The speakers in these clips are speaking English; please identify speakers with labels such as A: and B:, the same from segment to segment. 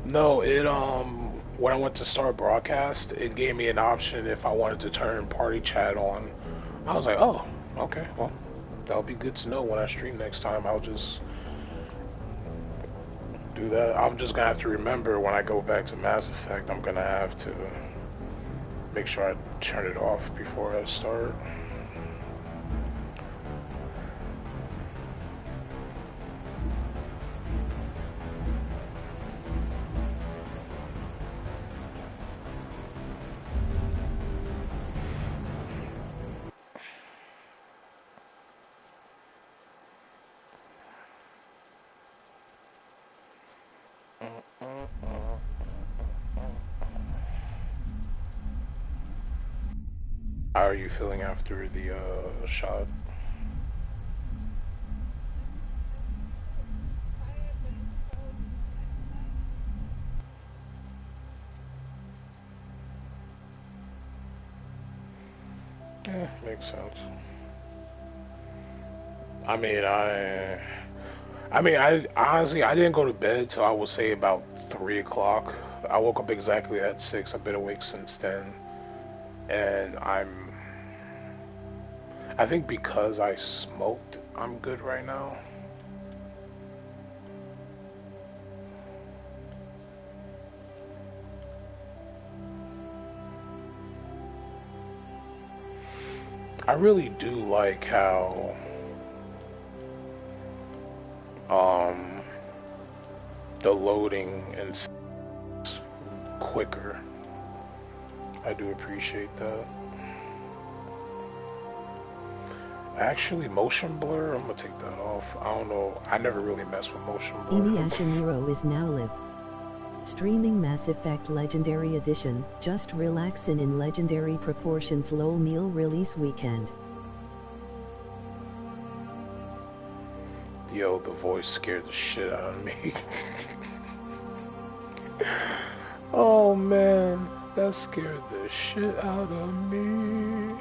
A: No, it when I went to start broadcast, it gave me an option if I wanted to turn party chat on. I was like, oh, okay, well, that'll be good to know when I stream next time. I'll just do that. I'm just gonna have to remember when I go back to Mass Effect, I'm gonna have to make sure I turn it off before I start. How are you feeling after the shot? Makes sense. I mean, I honestly I didn't go to bed till I would say about 3 o'clock. I woke up exactly at 6. I've been awake since then, and I think because I smoked, I'm good right now. I really do like how um the loading and quicker. I do appreciate that. Actually, motion blur, I'm gonna take that off. I don't know. I never really messed with motion blur.
B: Inuyasha Nero is now live. Streaming Mass Effect Legendary Edition, just relaxin' in legendary proportions low meal release weekend.
A: Yo, the voice scared the shit out of me. Oh man, that scared the shit out of me.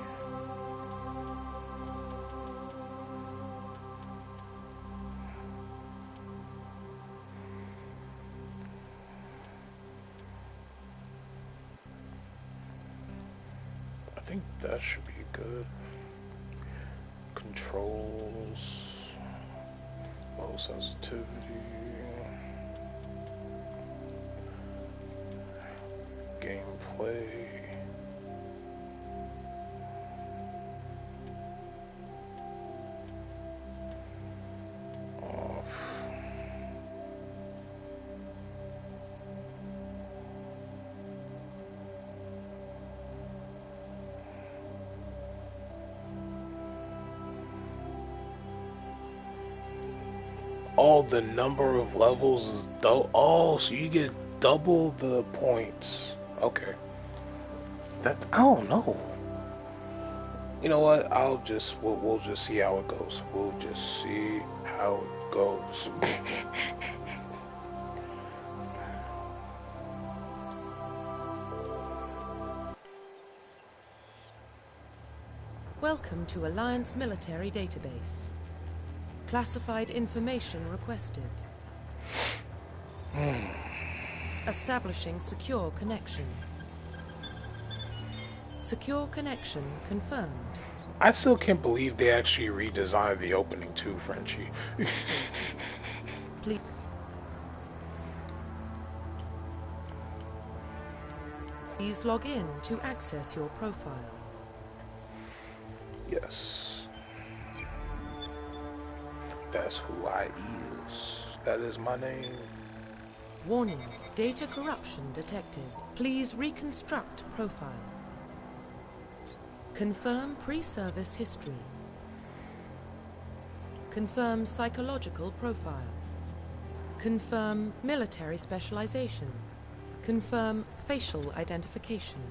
A: I think that should be good. Controls, low sensitivity, gameplay. Off. Oh, the number of levels is oh, so you get double the points. Okay. That I don't know. You know what? We'll just see how it goes. We'll just see how it goes.
C: Welcome to Alliance Military Database. Classified information requested. Establishing secure connection. Secure connection confirmed.
A: I still can't believe they actually redesigned the opening too, Frenchie.
C: Please log in to access your profile.
A: Yes. That's who I is. That is my name.
C: Warning, data corruption detected. Please reconstruct profile. Confirm pre-service history. Confirm psychological profile. Confirm military specialization. Confirm facial identification.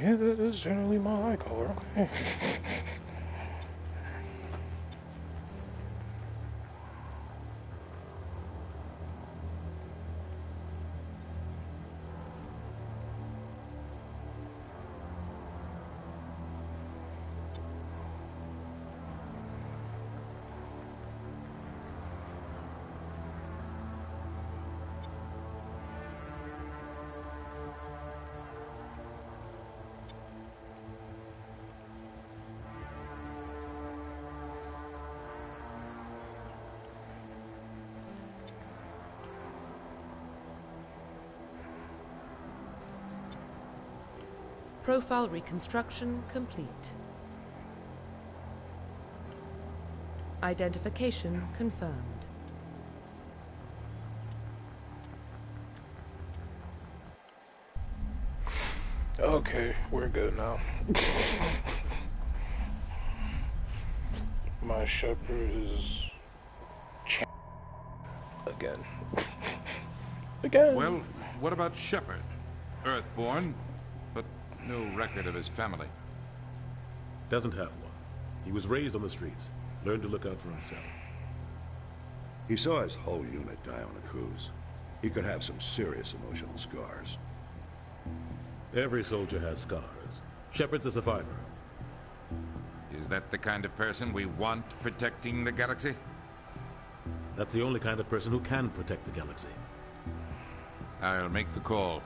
A: Yeah, that is generally my eye color. Okay.
C: Profile reconstruction complete. Identification confirmed.
A: Okay, we're good now. My Shepard is again. Again.
D: Well, what about Shepard? Earthborn, but no record of his family.
E: Doesn't have one. He was raised on the streets. Learned to look out for himself.
F: He saw his whole unit die on a cruise. He could have some serious emotional scars.
E: Every soldier has scars. Shepard's a survivor.
D: Is that the kind of person we want protecting the galaxy?
E: That's the only kind of person who can protect the galaxy.
D: I'll make the call.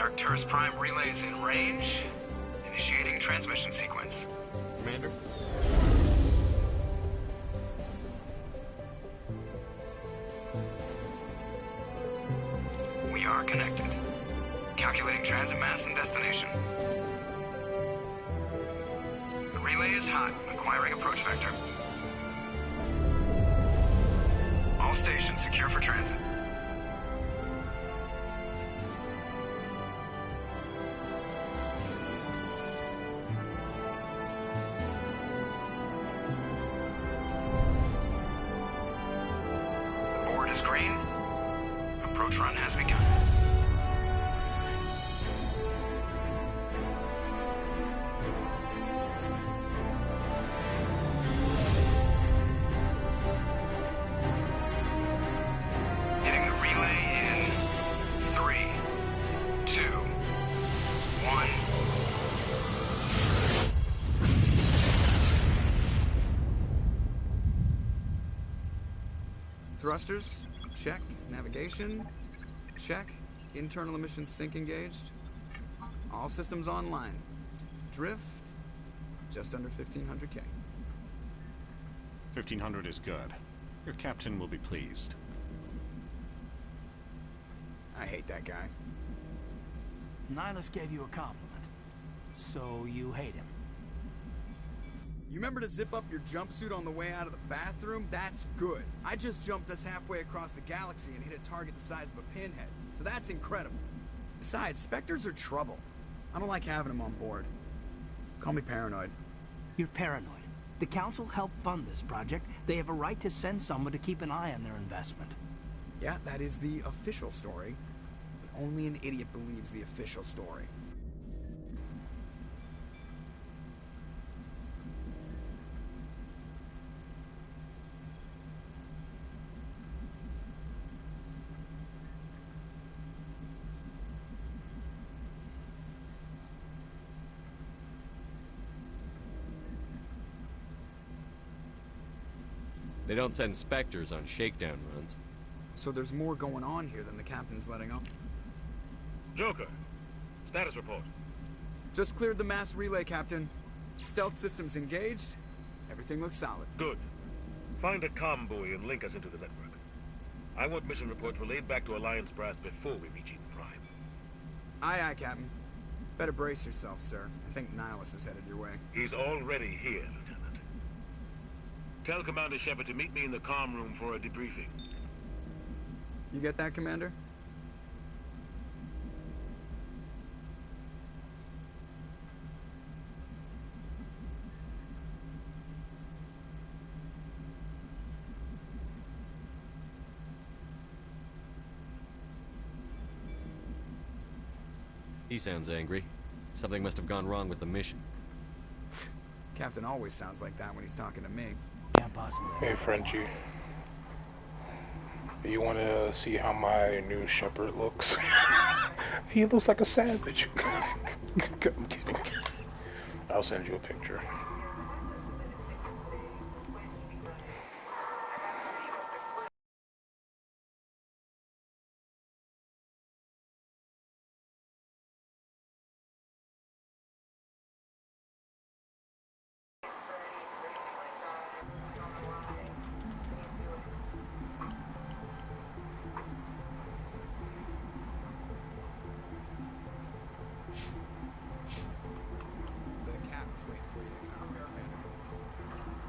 G: Arcturus Prime relays in range. Initiating transmission sequence.
H: Commander?
G: We are connected. Calculating transit mass and destination. The relay is hot. Acquiring approach vector. All stations secure for transit. Green. Approach run has begun. Hitting the relay in 3, 2, 1.
H: Thrusters, check. Navigation, check. Internal emissions sync engaged. All systems online. Drift, just under 1500K.
I: 1500 is good. Your captain will be pleased.
H: I hate that guy.
J: Nihilus gave you a compliment. So you hate him.
H: You remember to zip up your jumpsuit on the way out of the bathroom? That's good. I just jumped us halfway across the galaxy and hit a target the size of a pinhead. So that's incredible. Besides, Spectres are trouble. I don't like having them on board. Call me paranoid.
J: You're paranoid. The Council helped fund this project. They have a right to send someone to keep an eye on their investment.
H: Yeah, that is the official story. But only an idiot believes the official story.
K: They don't send Spectres on shakedown runs.
H: So there's more going on here than the captain's letting up.
L: Joker, status report.
H: Just cleared the mass relay, Captain. Stealth systems engaged. Everything looks solid.
L: Good. Find a comm buoy and link us into the network. I want mission reports relayed back to Alliance brass before we reach Eden Prime.
H: Aye, aye, Captain. Better brace yourself, sir. I think Nihilus is headed your way.
L: He's already here, Lieutenant. Tell Commander Shepard to meet me in the comm room for a debriefing.
H: You get that, Commander?
K: He sounds angry. Something must have gone wrong with the mission.
H: Captain always sounds like that when he's talking to me.
J: Can't possibly.
A: Hey, Frenchie. You want to see how my new Shepard looks? He looks like a savage. I'm kidding. I'll send you a picture.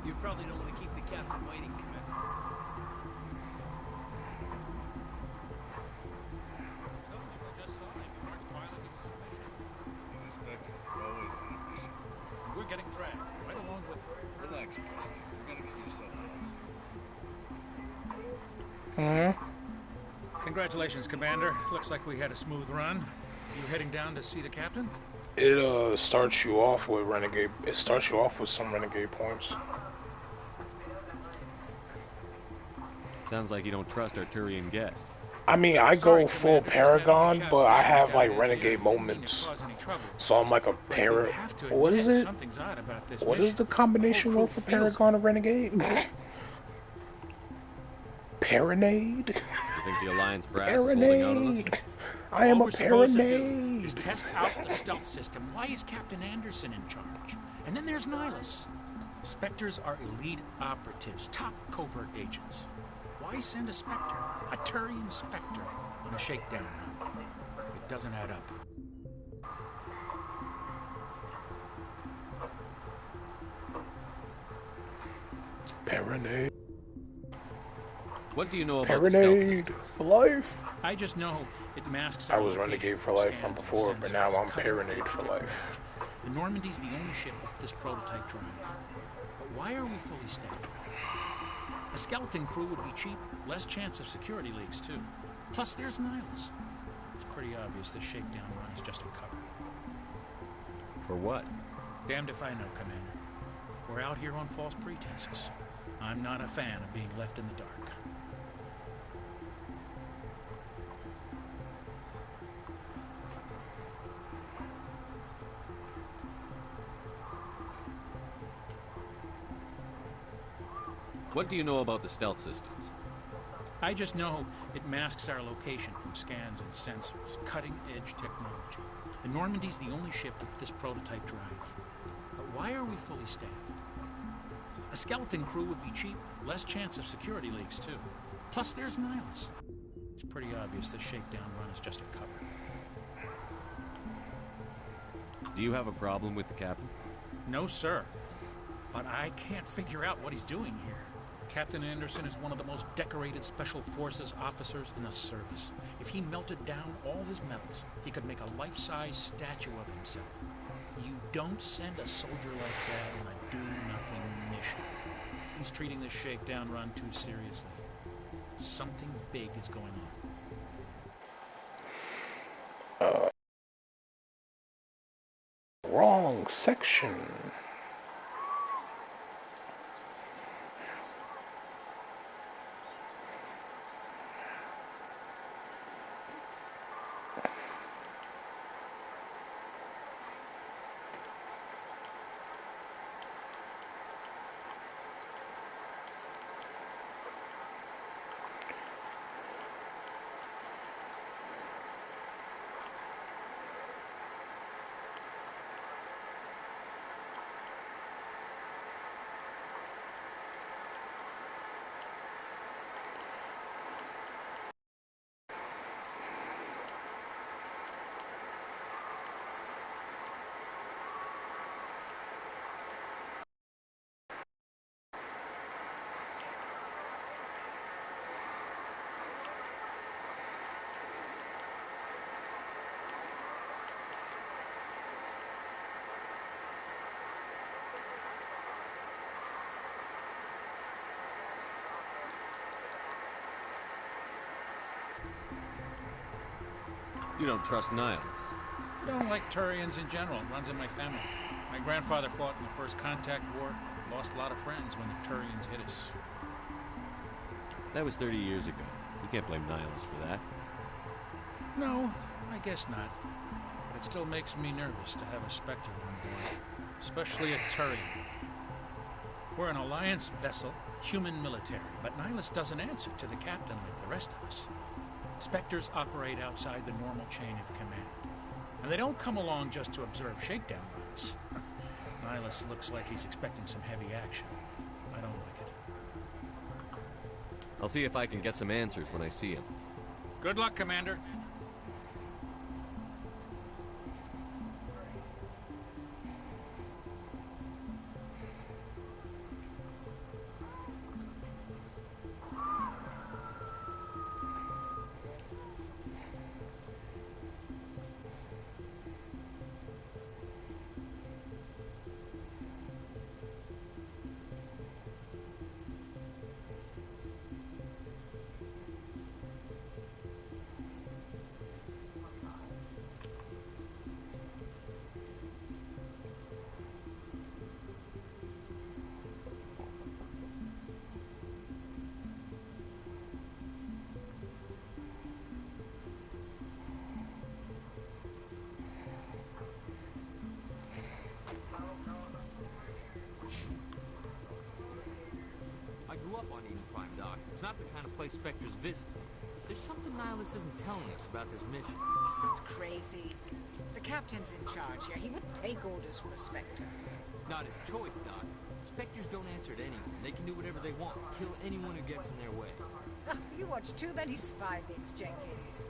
J: You probably don't want to keep the captain waiting, Commander. We're getting dragged right along with her.
M: Relax, Presley. We're gonna get you
A: Hmm?
M: somewhere else.
N: Congratulations, Commander. Looks like we had a smooth run. You heading down to see the captain?
A: It starts you off with renegade. It starts you off with some renegade points.
K: Sounds like you don't trust our Turian guest.
A: I mean, I go full Paragon, but I have like renegade moments. So I'm like a What is it? What is the combination word for Paragon and renegade? Paranade?
K: You think the Alliance brass is holding out on us?
A: I am a
J: Paranade. Is test out the stealth system. Why is Captain Anderson in charge? And then there's Nihilus. Spectres are elite operatives, top covert agents. Why send a Spectre, a Turian Spectre, on a shakedown run? It doesn't add up.
A: Paranade.
K: What do you know about the stealth
A: Paranade
K: systems?
A: for life.
J: I just know it masks
A: I
J: our
A: was
J: location
A: renegade for
J: from
A: life
J: scans
A: from
J: and
A: before, but
J: sensors,
A: now I'm
J: cutting
A: Paranade
J: edge
A: for life.
J: The Normandy's the only ship with this prototype drive. But why are we fully staffed? A skeleton crew would be cheap, less chance of security leaks too. Plus there's Nihilus. It's pretty obvious this shakedown run is just a cover.
K: For what?
J: Damned if I know, Commander. We're out here on false pretenses. I'm not a fan of being left in the dark.
K: What do you know about the stealth systems?
J: I just know it masks our location from scans and sensors, cutting-edge technology. The Normandy's the only ship with this prototype drive. But why are we fully staffed? A skeleton crew would be cheap, less chance of security leaks too. Plus there's Nihilus. It's pretty obvious this shakedown run is just a cover.
K: Do you have a problem with the captain?
J: No, sir. But I can't figure out what he's doing here. Captain Anderson is one of the most decorated Special Forces officers in the service. If he melted down all his medals, he could make a life-size statue of himself. You don't send a soldier like that on a do-nothing mission. He's treating this shakedown run too seriously. Something big is going on.
A: Wrong section.
K: You don't trust Niles.
J: I don't like Turians in general. It runs in my family. My grandfather fought in the First Contact War. Lost a lot of friends when the Turians hit us.
K: That was 30 years ago. You can't blame Niles for that.
J: No, I guess not. But it still makes me nervous to have a Spectre on board. Especially a Turian. We're an Alliance vessel, human military, but Nihilus doesn't answer to the captain like the rest of us. Spectres operate outside the normal chain of command. And they don't come along just to observe shakedown runs. Nihilus looks like he's expecting some heavy action. I don't like it.
K: I'll see if I can get some answers when I see him.
J: Good luck, Commander.
O: I grew up on Eden Prime, Doc. It's not the kind of place Spectres visit. There's something Nihilus isn't telling us about this mission.
P: That's crazy. The captain's in charge here. He wouldn't take orders from a Spectre.
O: Not his choice, Doc. Spectres don't answer to anyone. They can do whatever they want. Kill anyone who gets in their way.
P: You watch too many spy vids, Jenkins.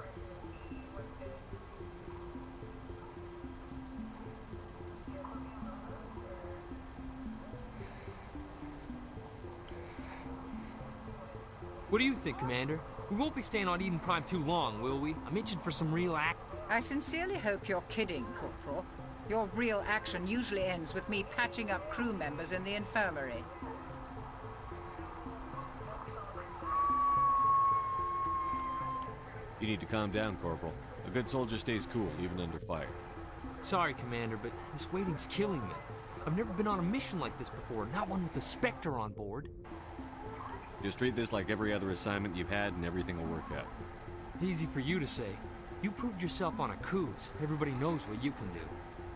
O: What do you think, Commander? We won't be staying on Eden Prime too long, will we? I'm itching for some real act.
P: I sincerely hope you're kidding, Corporal. Your real action usually ends with me patching up crew members in the infirmary.
K: You need to calm down, Corporal. A good soldier stays cool, even under fire.
O: Sorry, Commander, but this waiting's killing me. I've never been on a mission like this before, not one with a Spectre on board.
K: Just treat this like every other assignment you've had and everything will work out.
O: Easy for you to say. You proved yourself on a cruise. Everybody knows what you can do.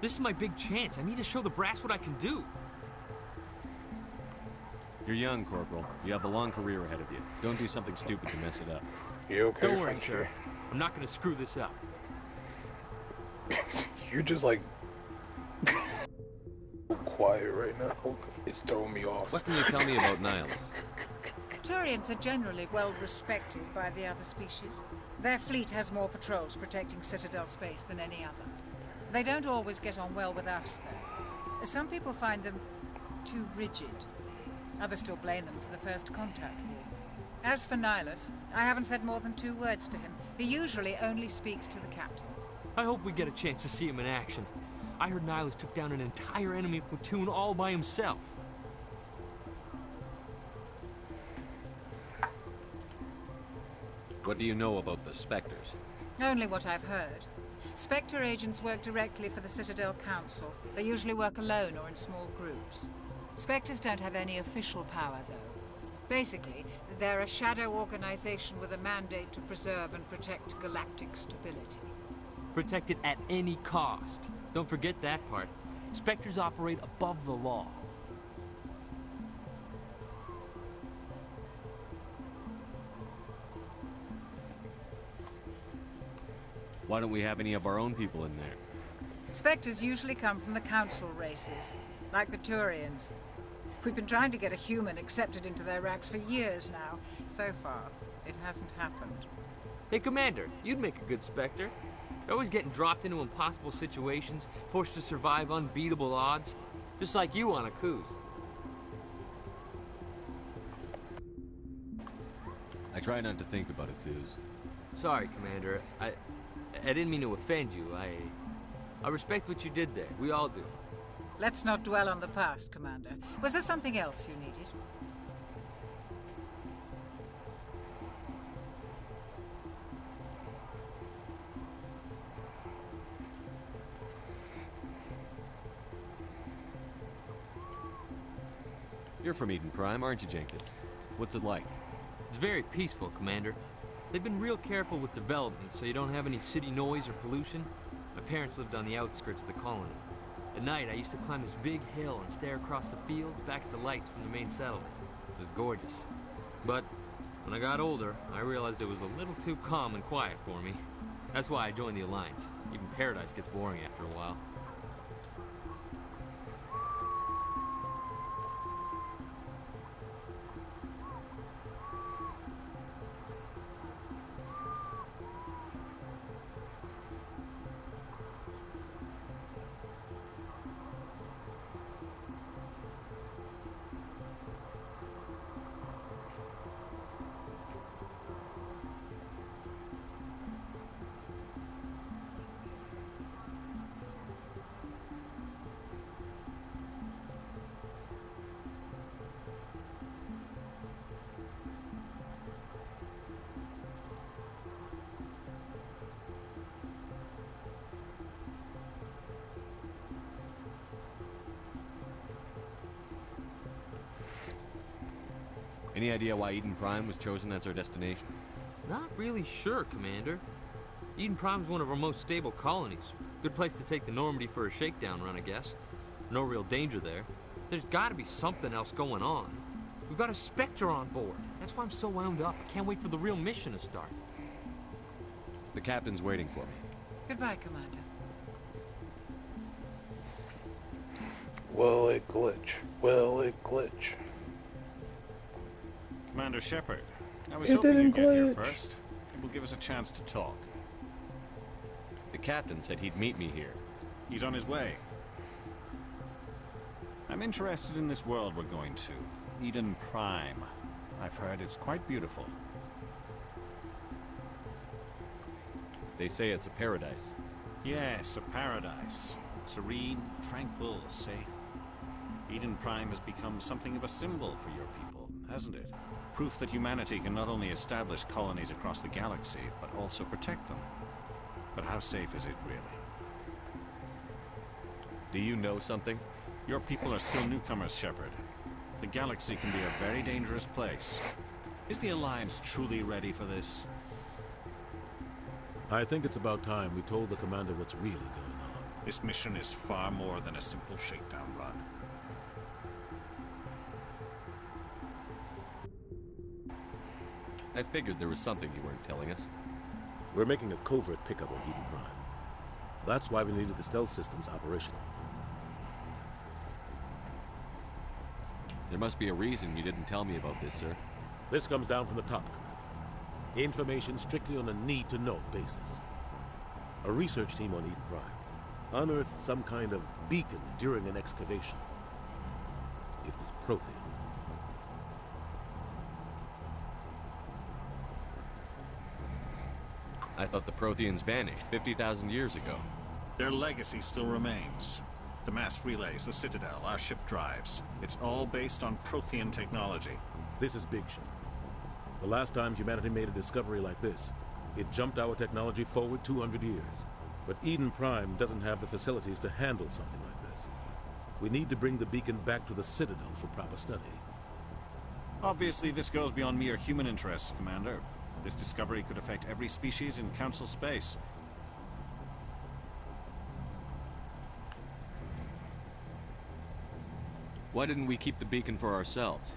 O: This is my big chance. I need to show the brass what I can do.
K: You're young, Corporal. You have a long career ahead of you. Don't do something stupid to mess it up.
A: You okay?
O: Don't worry, sir. I'm not going to screw this up.
A: You're just like quiet right now. It's throwing me off.
K: What can you tell me about Nihilus?
P: Turians are generally well respected by the other species. Their fleet has more patrols protecting Citadel space than any other. They don't always get on well with us, though. Some people find them too rigid. Others still blame them for the First Contact War. As for Nihilus, I haven't said more than 2 words to him. He usually only speaks to the captain.
O: I hope we get a chance to see him in action. I heard Nihilus took down an entire enemy platoon all by himself.
K: What do you know about the Spectres?
P: Only what I've heard. Spectre agents work directly for the Citadel Council. They usually work alone or in small groups. Spectres don't have any official power, though. Basically, they're a shadow organization with a mandate to preserve and protect galactic stability.
O: Protect it at any cost. Don't forget that part. Spectres operate above the law.
K: Why don't we have any of our own people in there?
P: Spectres usually come from the Council races, like the Turians. We've been trying to get a human accepted into their ranks for years now. So far, it hasn't happened.
O: Hey, Commander, you'd make a good Spectre. You're always getting dropped into impossible situations, forced to survive unbeatable odds. Just like you on a cruise.
K: I try not to think about it, Coos.
O: Sorry, Commander. I didn't mean to offend you. I respect what you did there. We all do.
P: Let's not dwell on the past, Commander. Was there something else you needed?
K: You're from Eden Prime, aren't you, Jenkins? What's it like?
O: It's very peaceful, Commander. They've been real careful with development, so you don't have any city noise or pollution. My parents lived on the outskirts of the colony. At night, I used to climb this big hill and stare across the fields back at the lights from the main settlement. It was gorgeous. But when I got older, I realized it was a little too calm and quiet for me. That's why I joined the Alliance. Even Paradise gets boring after a while.
K: Any idea why Eden Prime was chosen as our destination?
O: Not really sure, Commander. Eden Prime's one of our most stable colonies. Good place to take the Normandy for a shakedown run, I guess. No real danger there. There's gotta be something else going on. We've got a Spectre on board. That's why I'm so wound up. I can't wait for the real mission to start.
K: The captain's waiting for me.
P: Goodbye, Commander.
A: Will it glitch? Will it glitch?
I: Commander Shepard, I was
A: It
I: hoping
A: didn't
I: you'd get here
A: glitch.
I: first. It will give us a chance to talk.
K: The captain said he'd meet me here.
I: He's on his way. I'm interested in this world we're going to. Eden Prime. I've heard it's quite beautiful.
K: They say it's a paradise.
I: Yes, a paradise. Serene, tranquil, safe. Eden Prime has become something of a symbol for your people, hasn't it? Proof that humanity can not only establish colonies across the galaxy, but also protect them. But how safe is it, really?
K: Do you know something?
I: Your people are still newcomers, Shepard. The galaxy can be a very dangerous place. Is the Alliance truly ready for this?
E: I think it's about time we told the commander what's really going on.
I: This mission is far more than a simple shakedown run.
K: I figured there was something you weren't telling us.
E: We're making a covert pickup on Eden Prime. That's why we needed the stealth systems operational.
K: There must be a reason you didn't tell me about this, sir.
E: This comes down from the top, Commander. Information strictly on a need-to-know basis. A research team on Eden Prime unearthed some kind of beacon during an excavation. It was Prothean.
K: I thought the Protheans vanished 50,000 years ago.
I: Their legacy still remains. The mass relays, the Citadel, our ship drives. It's all based on Prothean technology.
E: This is big shit. The last time humanity made a discovery like this, it jumped our technology forward 200 years. But Eden Prime doesn't have the facilities to handle something like this. We need to bring the beacon back to the Citadel for proper study.
I: Obviously, this goes beyond mere human interests, Commander. This discovery could affect every species in Council space.
K: Why didn't we keep the beacon for ourselves?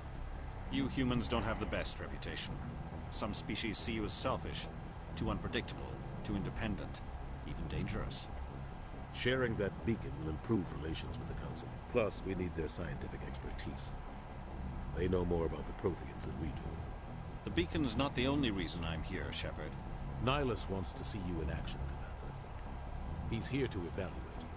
I: You humans don't have the best reputation. Some species see you as selfish, too unpredictable, too independent, even dangerous.
E: Sharing that beacon will improve relations with the Council. Plus, we need their scientific expertise. They know more about the Protheans than we do.
I: The beacon's not the only reason I'm here, Shepard.
E: Nihilus wants to see you in action, Commander. He's here to evaluate you.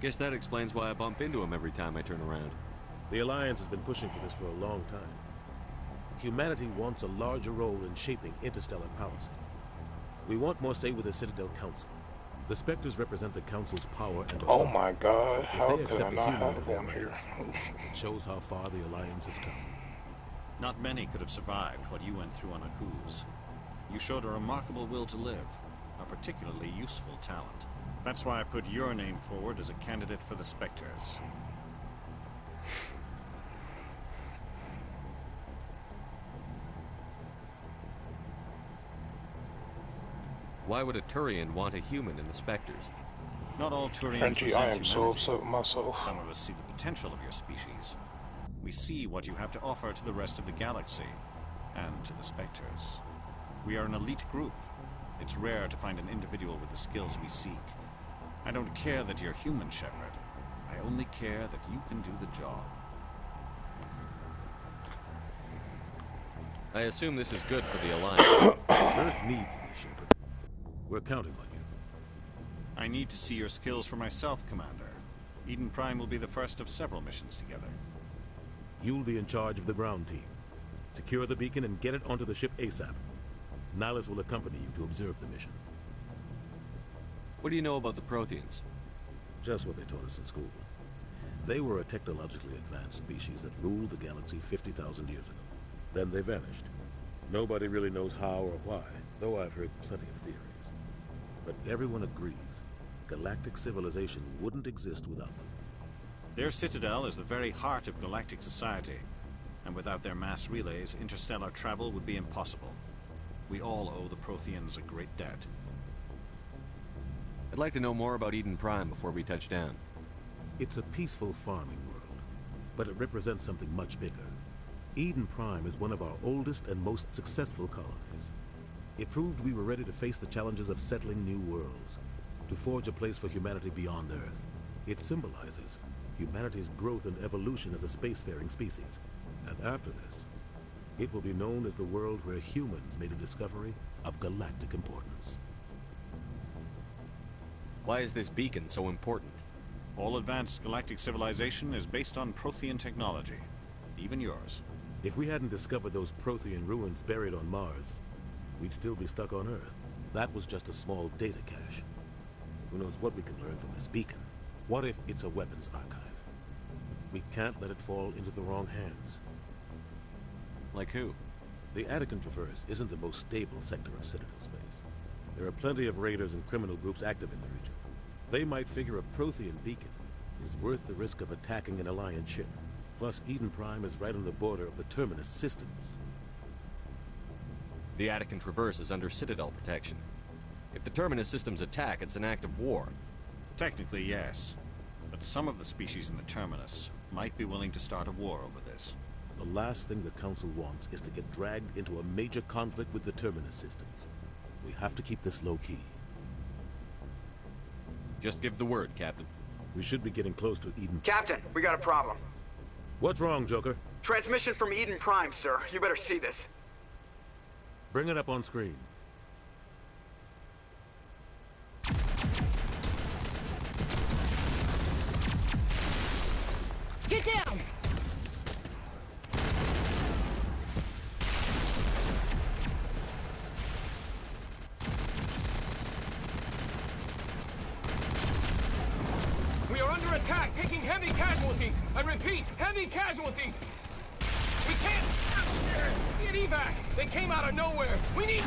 K: Guess that explains why I bump into him every time I turn around.
E: The Alliance has been pushing for this for a long time. Humanity wants a larger role in shaping interstellar policy. We want more say with the Citadel Council. The Spectres represent the Council's power and authority.
A: Oh my God, how
E: If they
A: could I
E: accept a
A: not
E: human into
A: have
E: their
A: one here?
E: ranks, it shows how far the Alliance has come.
I: Not many could have survived what you went through on Akuz. You showed a remarkable will to live, a particularly useful talent. That's why I put your name forward as a candidate for the Spectres.
K: Why would a Turian want a human in the Spectres?
I: Not all Turians
A: Frenchie,
I: resent
A: I am so
I: humanity.
A: upset with myself.
I: Some of us see the potential of your species. We see what you have to offer to the rest of the galaxy, and to the Spectres. We are an elite group. It's rare to find an individual with the skills we seek. I don't care that you're human, Shepard. I only care that you can do the job.
K: I assume this is good for the Alliance.
E: Earth needs this, Shepard. We're counting on you.
I: I need to see your skills for myself, Commander. Eden Prime will be the first of several missions together.
E: You'll be in charge of the ground team. Secure the beacon and get it onto the ship ASAP. Nihilus will accompany you to observe the mission.
K: What do you know about the Protheans?
E: Just what they taught us in school. They were a technologically advanced species that ruled the galaxy 50,000 years ago. Then they vanished. Nobody really knows how or why, though I've heard plenty of theories. But everyone agrees, galactic civilization wouldn't exist without them.
I: Their citadel is the very heart of galactic society, and without their mass relays, interstellar travel would be impossible. We all owe the Protheans a great debt.
K: I'd like to know more about Eden Prime before we touch down.
E: It's a peaceful farming world, but it represents something much bigger. Eden Prime is one of our oldest and most successful colonies. It proved we were ready to face the challenges of settling new worlds, to forge a place for humanity beyond Earth. It symbolizes humanity's growth and evolution as a spacefaring species. And after this, it will be known as the world where humans made a discovery of galactic importance.
K: Why is this beacon so important?
I: All advanced galactic civilization is based on Prothean technology, even yours.
E: If we hadn't discovered those Prothean ruins buried on Mars, we'd still be stuck on Earth. That was just a small data cache. Who knows what we can learn from this beacon? What if it's a weapons archive? We can't let it fall into the wrong hands.
K: Like who?
E: The Paragon Traverse isn't the most stable sector of Citadel space. There are plenty of raiders and criminal groups active in the region. They might figure a Prothean beacon is worth the risk of attacking an Alliance ship. Plus, Eden Prime is right on the border of the Terminus systems.
K: The Paragon Traverse is under Citadel protection. If the Terminus systems attack, it's an act of war.
I: Technically, yes. But some of the species in the Terminus might be willing to start a war over this.
E: The last thing the Council wants is to get dragged into a major conflict with the Terminus systems. We have to keep this low-key.
K: Just give the word, Captain.
E: We should be getting close to Eden.
H: Captain, we got a problem.
E: What's wrong, Joker?
H: Transmission from Eden Prime, sir. You better see this.
E: Bring it up on screen.
Q: Get down! We are under attack, taking heavy casualties. I repeat, heavy casualties. We can't get evac. They came out of nowhere. We need...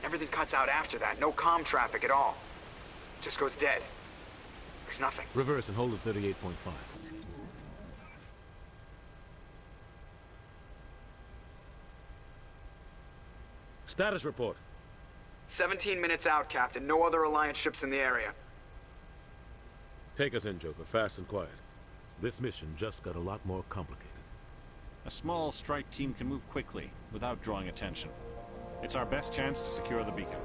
H: Everything cuts out after that. No comm traffic at all. Just goes dead. There's nothing.
E: Reverse and hold at 38.5. Status report.
H: 17 minutes out, Captain. No other Alliance ships in the area.
E: Take us in, Joker. Fast and quiet. This mission just got a lot more complicated.
I: A small strike team can move quickly, without drawing attention. It's our best chance to secure the beacon.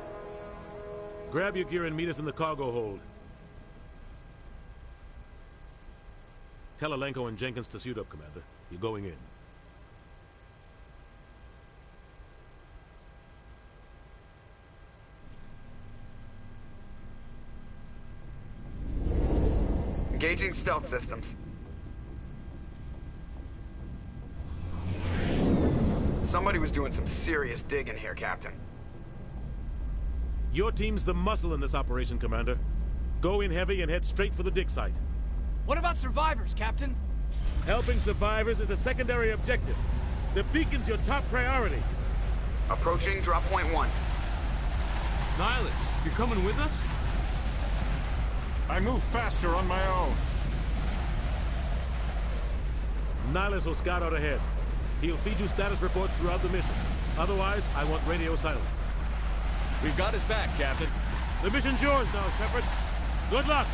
E: Grab your gear and meet us in the cargo hold. Tell Alenko and Jenkins to suit up, Commander. You're going in.
H: Engaging stealth systems. Somebody was doing some serious digging here, Captain.
E: Your team's the muscle in this operation, Commander. Go in heavy and head straight for the dig site.
Q: What about survivors, Captain?
E: Helping survivors is a secondary objective. The beacon's your top priority.
H: Approaching drop point 1.
O: Nihilus, you're coming with us?
I: I move faster on my own.
E: Nihilus will scout out ahead. He'll feed you status reports throughout the mission. Otherwise, I want radio silence.
K: We've got his back, Captain.
E: The mission's yours now, Shepard. Good luck!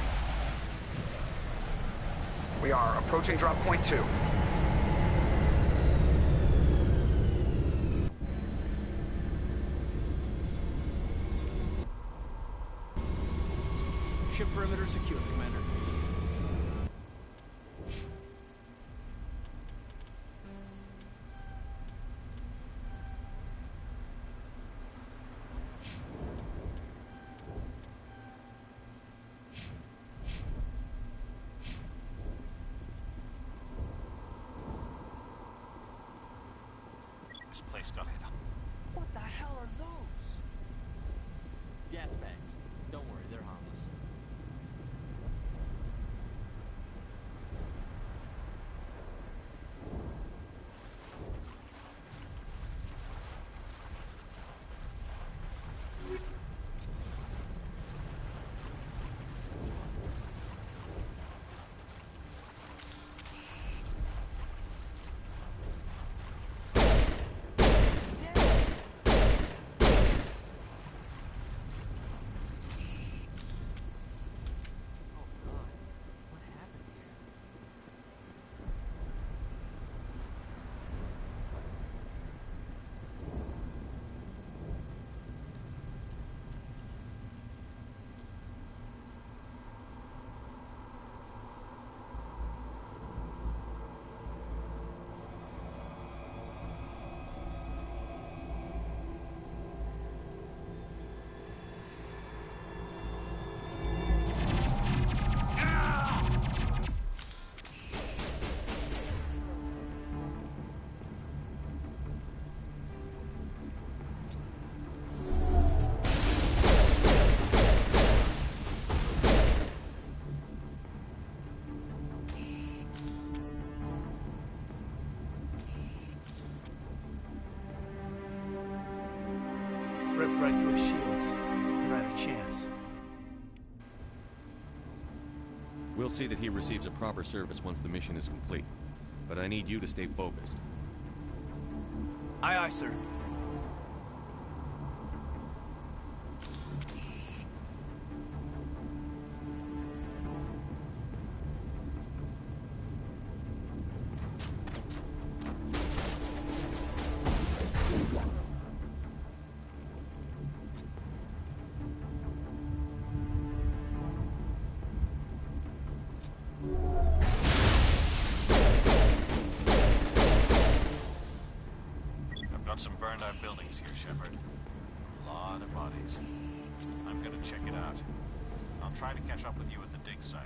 G: We are approaching drop point 2.
M: Ship perimeter secure, Commander.
I: This place got hit.
M: What the hell are those?
O: Gas bags. Don't worry, they're harmless.
M: Ripped right through his shields. They're out of chance.
K: We'll see that he receives a proper service once the mission is complete. But I need you to stay focused.
M: Aye, aye, sir.
I: Some burned out buildings here, Shepard. A lot of bodies. I'm gonna check it out. I'll try to catch up with you at the dig site.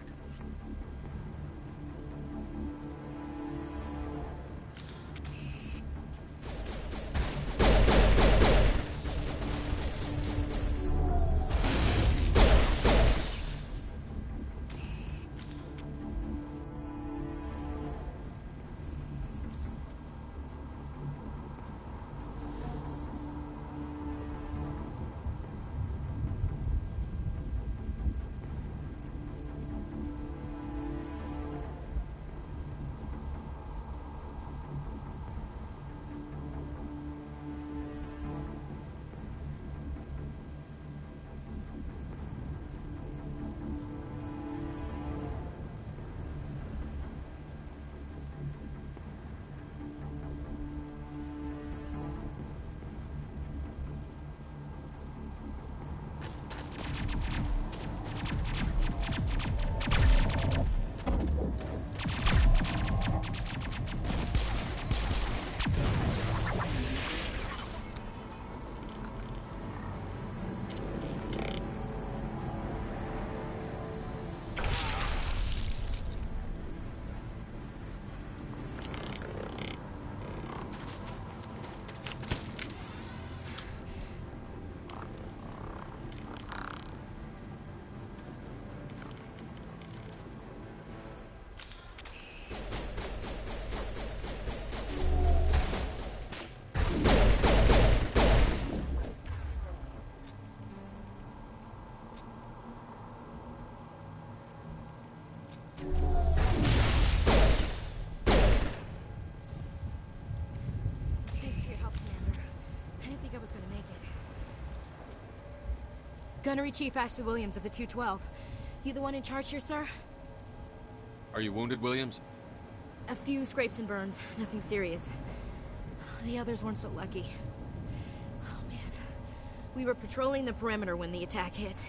R: Thanks for your help, Commander. I didn't think I was gonna make it. Gunnery Chief Ashley Williams of the 212. You the one in charge here, sir?
K: Are you wounded, Williams?
R: A few scrapes and burns, nothing serious. The others weren't so lucky. Oh man. We were patrolling the perimeter when the attack hit.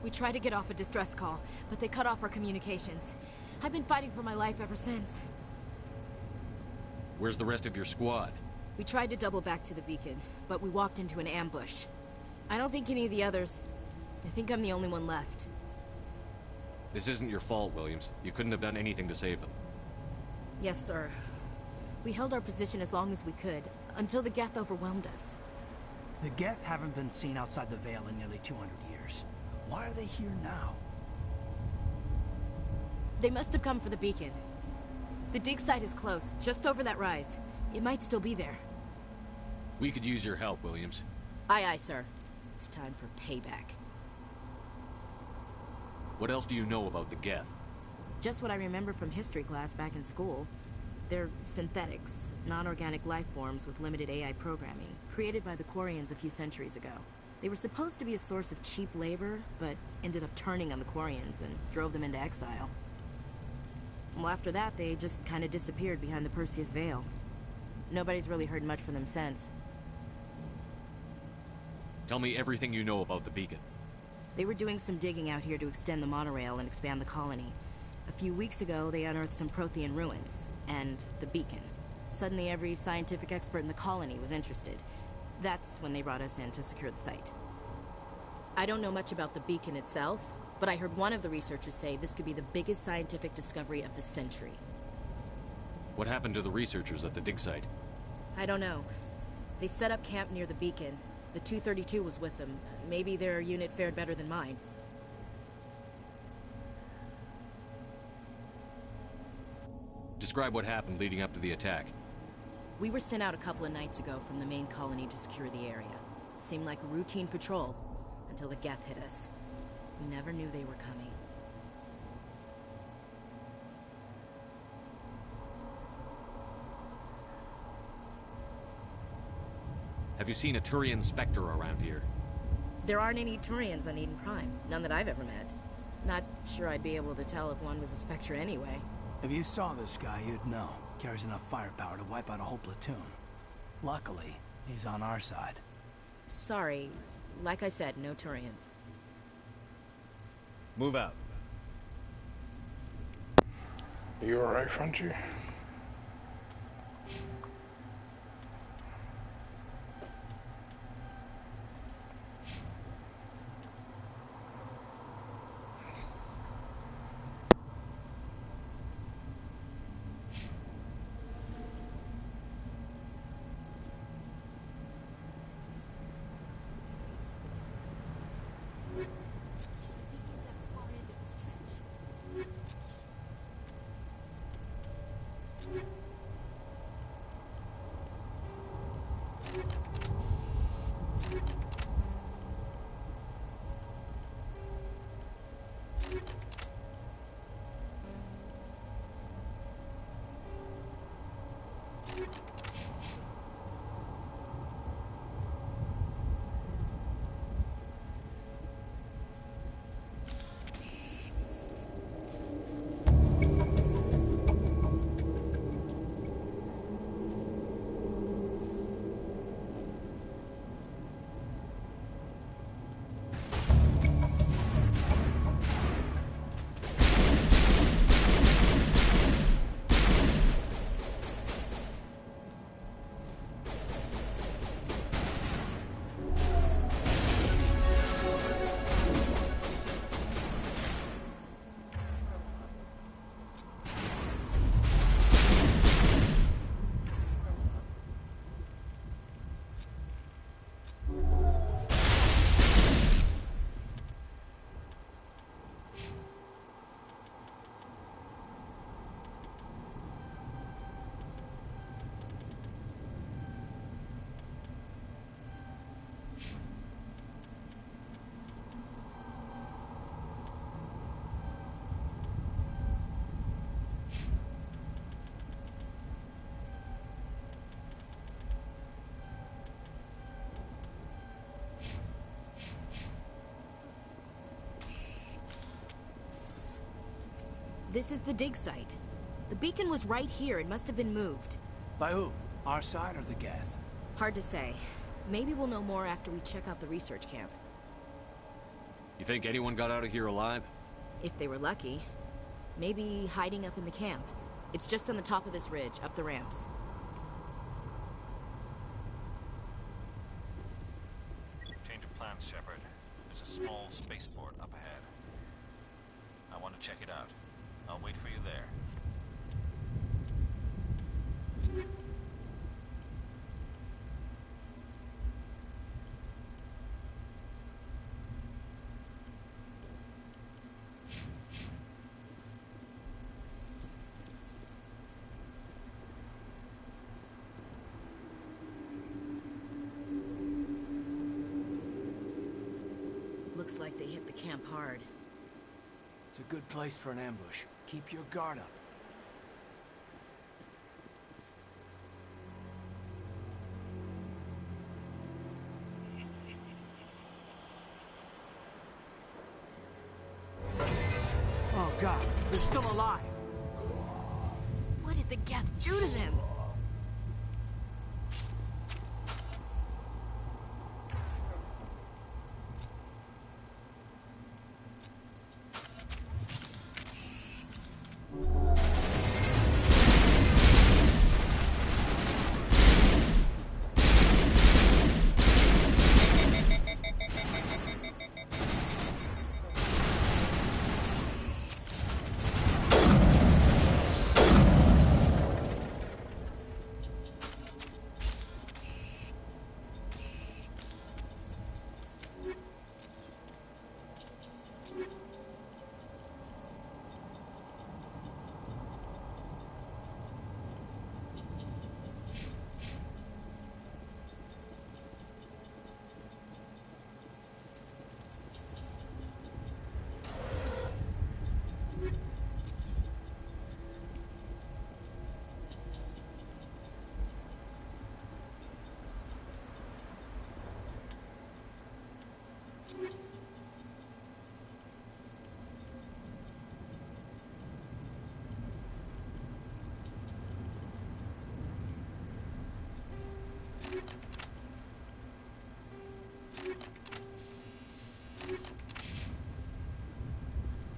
R: We tried to get off a distress call, but they cut off our communications. I've been fighting for my life ever since.
K: Where's the rest of your squad?
R: We tried to double back to the beacon, but we walked into an ambush. I don't think any of the others... I think I'm the only one left.
K: This isn't your fault, Williams. You couldn't have done anything to save them.
R: Yes, sir. We held our position as long as we could, until the Geth overwhelmed us.
M: The Geth haven't been seen outside the Veil in nearly 200 years. Why are they here now?
R: They must have come for the beacon. The dig site is close, just over that rise. It might still be there.
K: We could use your help, Williams.
R: Aye, aye, sir. It's time for payback.
K: What else do you know about the Geth?
R: Just what I remember from history class back in school. They're synthetics, non-organic life forms with limited AI programming, created by the Quarians a few centuries ago. They were supposed to be a source of cheap labor, but ended up turning on the Quarians and drove them into exile. Well, after that, they just kind of disappeared behind the Perseus Veil. Nobody's really heard much from them since.
K: Tell me everything you know about the beacon.
R: They were doing some digging out here to extend the monorail and expand the colony. A few weeks ago, they unearthed some Prothean ruins, and the beacon. Suddenly, every scientific expert in the colony was interested. That's when they brought us in to secure the site. I don't know much about the beacon itself, but I heard one of the researchers say this could be the biggest scientific discovery of the century.
K: What happened to the researchers at the dig site?
R: I don't know. They set up camp near the beacon. The 232 was with them. Maybe their unit fared better than mine.
K: Describe what happened leading up to the attack.
R: We were sent out a couple of nights ago from the main colony to secure the area. Seemed like a routine patrol, until the Geth hit us. We never knew they were coming.
K: Have you seen a Turian Spectre around here?
R: There aren't any Turians on Eden Prime. None that I've ever met. Not sure I'd be able to tell if one was a Spectre anyway.
M: If you saw this guy, you'd know. Carries enough firepower to wipe out a whole platoon. Luckily, he's on our side.
R: Sorry. Like I said, no Turians.
K: Move out.
A: You alright, Frontier?
R: This is the dig site. The beacon was right here. It must have been moved.
M: By who? Our side or the Geth?
R: Hard to say. Maybe we'll know more after we check out the research camp.
K: You think anyone got out of here alive?
R: If they were lucky. Maybe hiding up in the camp. It's just on the top of this ridge, up the ramps.
I: Change of plans, Shepard. There's a small spaceport up ahead. I want to check it out. I'll wait for you there.
R: Looks like they hit the camp hard.
M: It's a good place for an ambush. Keep your guard up. Oh God, they're still alive.
R: What did the Geth do to them?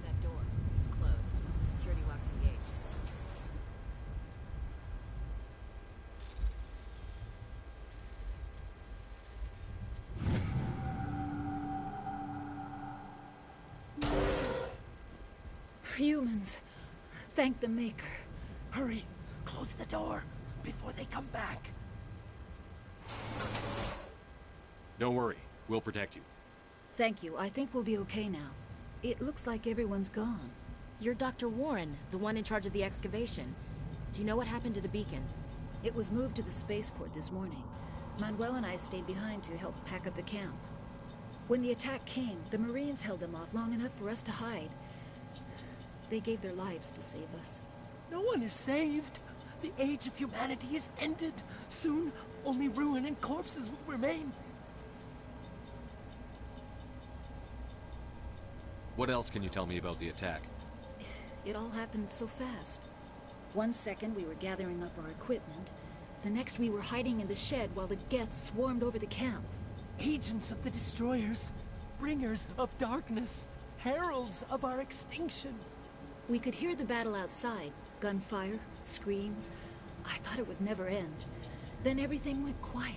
R: That door, it's closed. Security lock's engaged.
S: Humans. Thank the Maker.
M: Hurry! Close the door before they come back.
K: Don't worry. We'll protect you.
S: Thank you. I think we'll be okay now. It looks like everyone's gone.
R: You're Dr. Warren, the one in charge of the excavation. Do you know what happened to the beacon?
S: It was moved to the spaceport this morning. Manuel and I stayed behind to help pack up the camp. When the attack came, the Marines held them off long enough for us to hide. They gave their lives to save us.
M: No one is saved. The age of humanity is ended. Soon, only ruin and corpses will remain.
K: What else can you tell me about the attack?
S: It all happened so fast. One second we were gathering up our equipment. The next we were hiding in the shed while the Geth swarmed over the camp.
M: Agents of the Destroyers. Bringers of darkness. Heralds of our extinction.
S: We could hear the battle outside. Gunfire, screams. I thought it would never end. Then everything went quiet.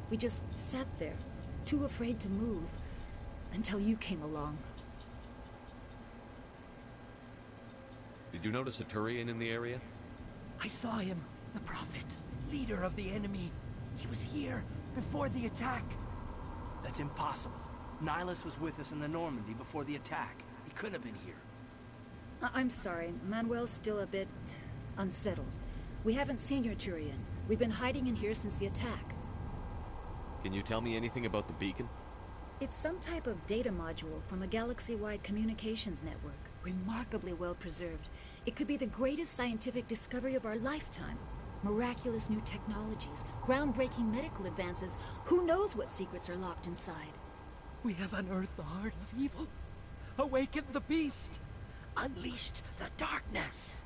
S: We just sat there, too afraid to move, until you came along.
K: Did you notice a Turian in the area?
M: I saw him, the Prophet, leader of the enemy. He was here before the attack. That's impossible. Nihilus was with us in the Normandy before the attack. He couldn't have been here.
S: I'm sorry. Manuel's still a bit unsettled. We haven't seen your Turian. We've been hiding in here since the attack.
K: Can you tell me anything about the beacon?
S: It's some type of data module from a galaxy-wide communications network. Remarkably well preserved. It could be the greatest scientific discovery of our lifetime. Miraculous new technologies, groundbreaking medical advances. Who knows what secrets are locked inside?
M: We have unearthed the heart of evil. Awakened the beast. unleashed the darkness.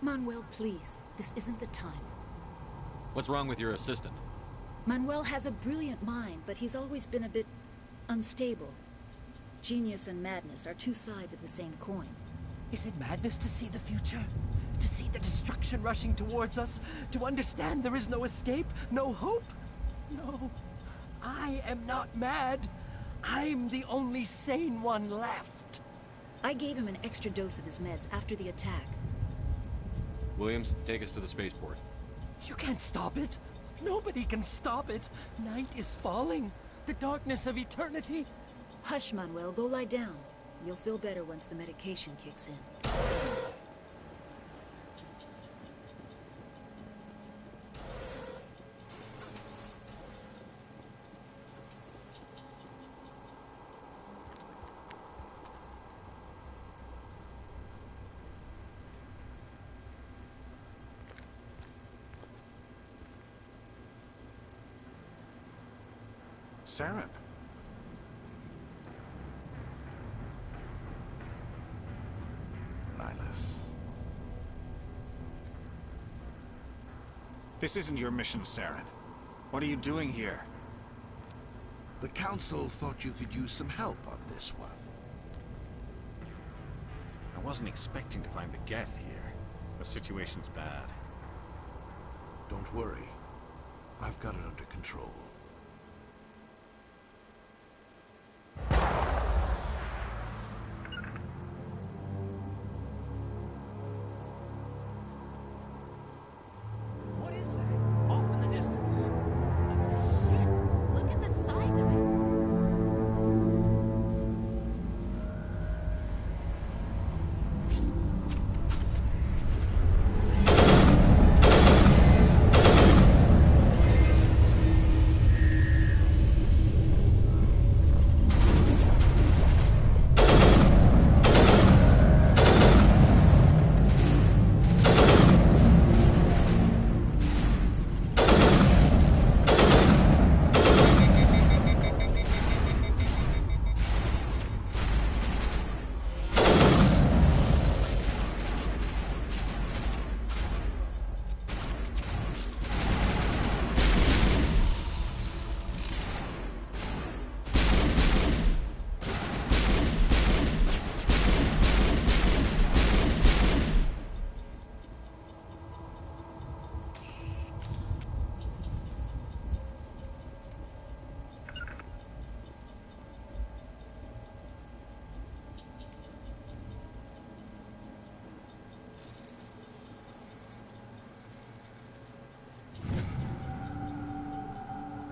S: Manuel, please. This isn't the time.
K: What's wrong with your assistant?
S: Manuel has a brilliant mind, but he's always been a bit unstable. Genius and madness are two sides of the same coin.
M: Is it madness to see the future? To see the destruction rushing towards us? To understand there is no escape? No hope? No. I am not mad. I'm the only sane one left.
S: I gave him an extra dose of his meds after the attack.
K: Williams, take us to the spaceport.
M: You can't stop it. Nobody can stop it. Night is falling. The darkness of eternity.
S: Hush, Manuel. Go lie down. You'll feel better once the medication kicks in.
J: Saren.
T: Nihilus.
I: This isn't your mission, Saren. What are you doing here?
T: The Council thought you could use some help on this one.
I: I wasn't expecting to find the Geth here. The situation's bad.
T: Don't worry. I've got it under control.
M: What is that? Off in the distance.
R: It's a ship. Look at the size of it.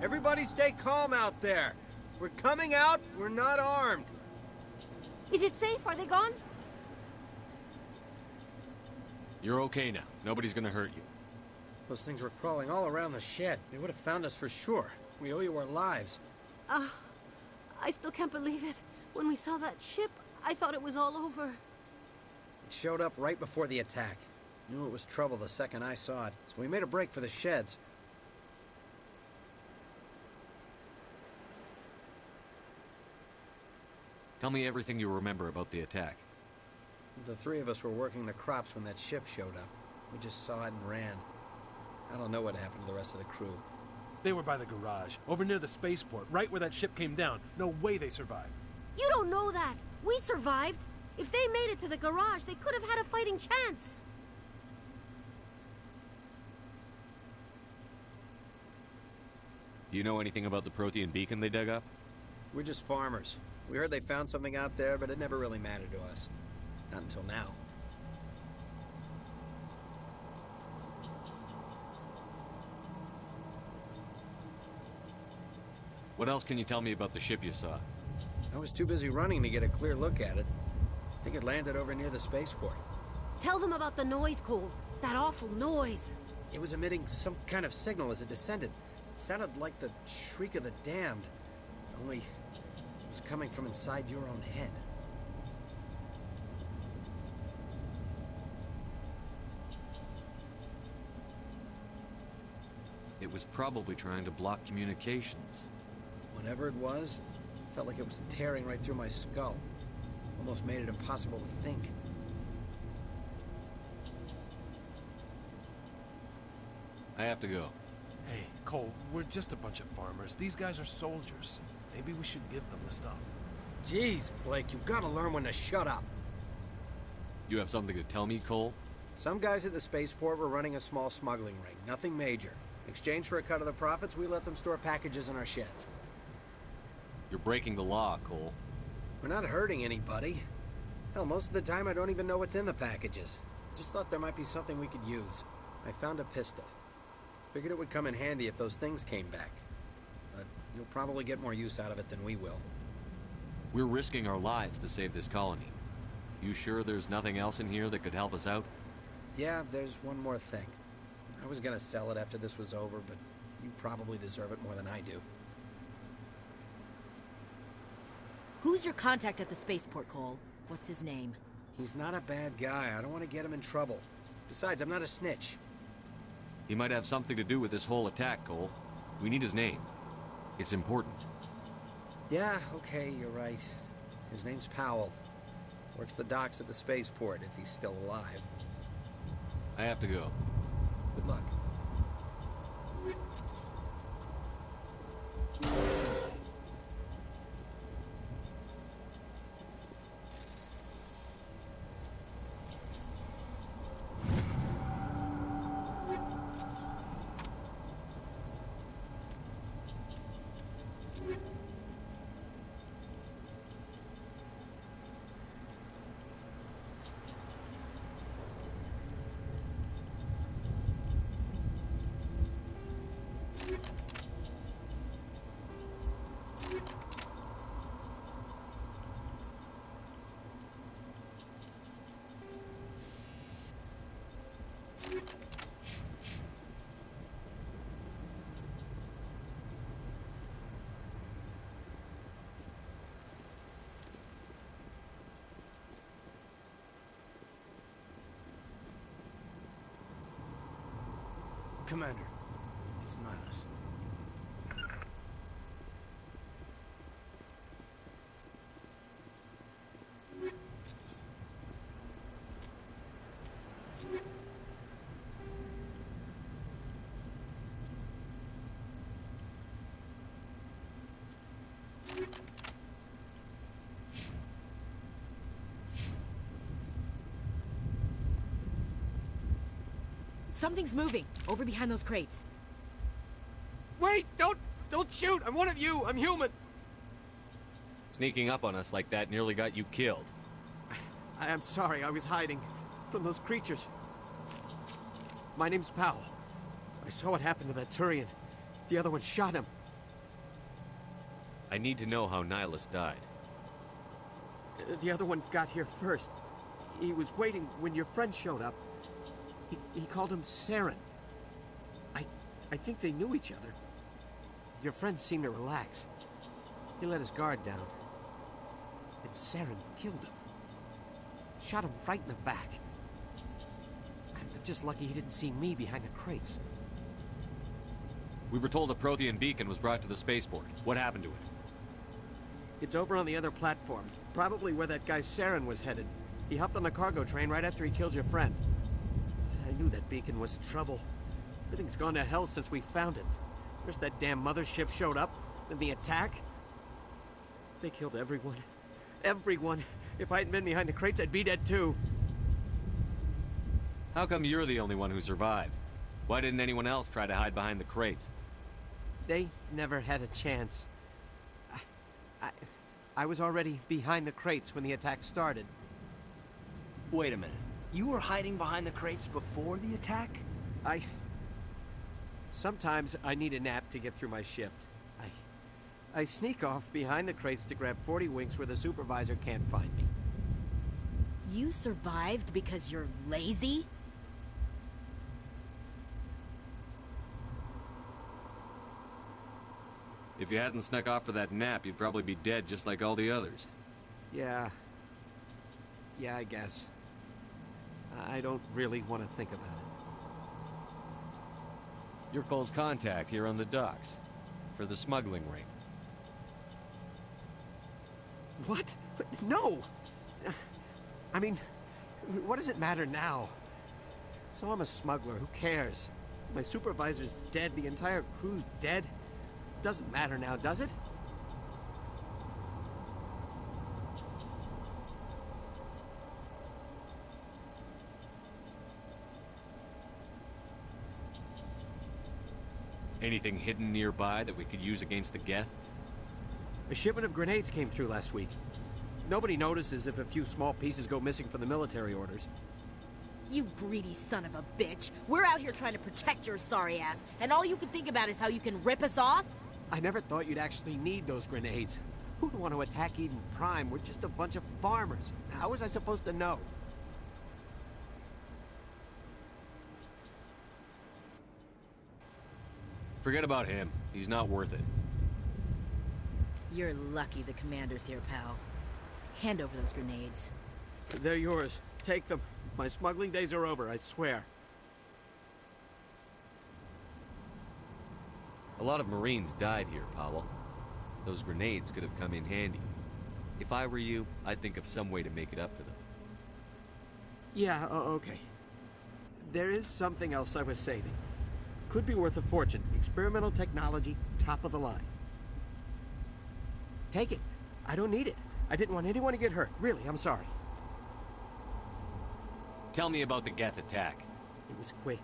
H: Everybody stay calm out there. We're coming out, we're not armed.
R: Is it safe? Are they gone?
K: You're okay now. Nobody's gonna hurt you.
H: Those things were crawling all around the shed. They would have found us for sure. We owe you our lives.
R: I still can't believe it. When we saw that ship, I thought it was all over.
H: It showed up right before the attack. Knew it was trouble the second I saw it, so we made a break for the sheds.
K: Tell me everything you remember about the attack.
H: The three of us were working the crops when that ship showed up. We just saw it and ran. I don't know what happened to the rest of the crew.
U: They were by the garage, over near the spaceport, right where that ship came down. No way they survived.
R: You don't know that. We survived. If they made it to the garage, they could have had a fighting chance.
K: Do you know anything about the Prothean beacon they dug up?
H: We're just farmers. We heard they found something out there, but it never really mattered to us. Not until now.
K: What else can you tell me about the ship you saw?
H: I was too busy running to get a clear look at it. I think it landed over near the spaceport.
R: Tell them about the noise, Cole. That awful noise.
H: It was emitting some kind of signal as it descended. It sounded like the shriek of the damned. Only it was coming from inside your own head.
K: It was probably trying to block communications.
H: Whatever it was, felt like it was tearing right through my skull. Almost made it impossible to think.
K: I have to go.
U: Hey, Cole, we're just a bunch of farmers. These guys are soldiers. Maybe we should give them the stuff.
B: Jeez, Blake, you gotta learn when to shut up.
K: You have something to tell me, Cole?
B: Some guys at the spaceport were running a small smuggling ring, nothing major. In exchange for a cut of the profits, we let them store packages in our sheds.
K: You're breaking the law, Cole.
B: We're not hurting anybody. Hell, most of the time I don't even know what's in the packages. Just thought there might be something we could use. I found a pistol. Figured it would come in handy if those things came back. But you'll probably get more use out of it than we will.
K: We're risking our lives to save this colony. You sure there's nothing else in here that could help us out?
B: Yeah, there's one more thing. I was gonna sell it after this was over, but you probably deserve it more than I do.
R: Who's your contact at the spaceport, Cole? What's his name?
B: He's not a bad guy. I don't want to get him in trouble. Besides, I'm not a snitch.
K: He might have something to do with this whole attack, Cole. We need his name. It's important.
B: Yeah, okay, you're right. His name's Powell. Works the docks at the spaceport, if he's still alive.
K: I have to go.
B: Good luck.
M: Commander, it's Nihilus.
R: Something's moving, over behind those crates.
M: Wait! Don't shoot! I'm one of you! I'm human!
K: Sneaking up on us like that nearly got you killed.
M: I am sorry, I was hiding from those creatures. My name's Powell. I saw what happened to that Turian. The other one shot him.
K: I need to know how Nihilus died.
M: The other one got here first. He was waiting when your friend showed up. He called him Saren. I think they knew each other. Your friend seemed to relax. He let his guard down. And Saren killed him. Shot him right in the back. I'm just lucky he didn't see me behind the crates.
K: We were told a Prothean beacon was brought to the spaceport. What happened to it?
M: It's over on the other platform. Probably where that guy Saren was headed. He hopped on the cargo train right after he killed your friend. I knew that beacon was trouble. Everything's gone to hell since we found it. First that damn mothership showed up, then the attack. They killed everyone. Everyone. If I hadn't been behind the crates, I'd be dead too.
K: How come you're the only one who survived? Why didn't anyone else try to hide behind the crates?
M: They never had a chance. I was already behind the crates when the attack started.
B: Wait a minute. You were hiding behind the crates before the attack?
M: Sometimes I need a nap to get through my shift. I sneak off behind the crates to grab 40 winks where the supervisor can't find me.
R: You survived because you're lazy?
K: If you hadn't snuck off for that nap, you'd probably be dead just like all the others.
M: Yeah, I guess. I don't really want to think about it.
K: You're Cole's contact here on the docks. For the smuggling ring.
M: What? No! I mean, what does it matter now? So I'm a smuggler, who cares?
B: My supervisor's dead. The entire crew's dead. Doesn't matter now, does it?
K: Anything hidden nearby that we could use against the Geth?
B: A shipment of grenades came through last week. Nobody notices if a few small pieces go missing from the military orders.
R: You greedy son of a bitch. We're out here trying to protect your sorry ass, and all you can think about is how you can rip us off?
B: I never thought you'd actually need those grenades. Who'd want to attack Eden Prime? We're just a bunch of farmers. How was I supposed to know?
K: Forget about him. He's not worth it.
R: You're lucky the commander's here, pal. Hand over those grenades.
B: They're yours. Take them. My smuggling days are over, I swear.
K: A lot of Marines died here, Powell. Those grenades could have come in handy. If I were you, I'd think of some way to make it up to them.
B: Yeah, okay. There is something else I was saving. Could be worth a fortune. Experimental technology, top of the line. Take it. I don't need it. I didn't want anyone to get hurt. Really, I'm sorry.
K: Tell me about the Geth attack.
B: It was quick.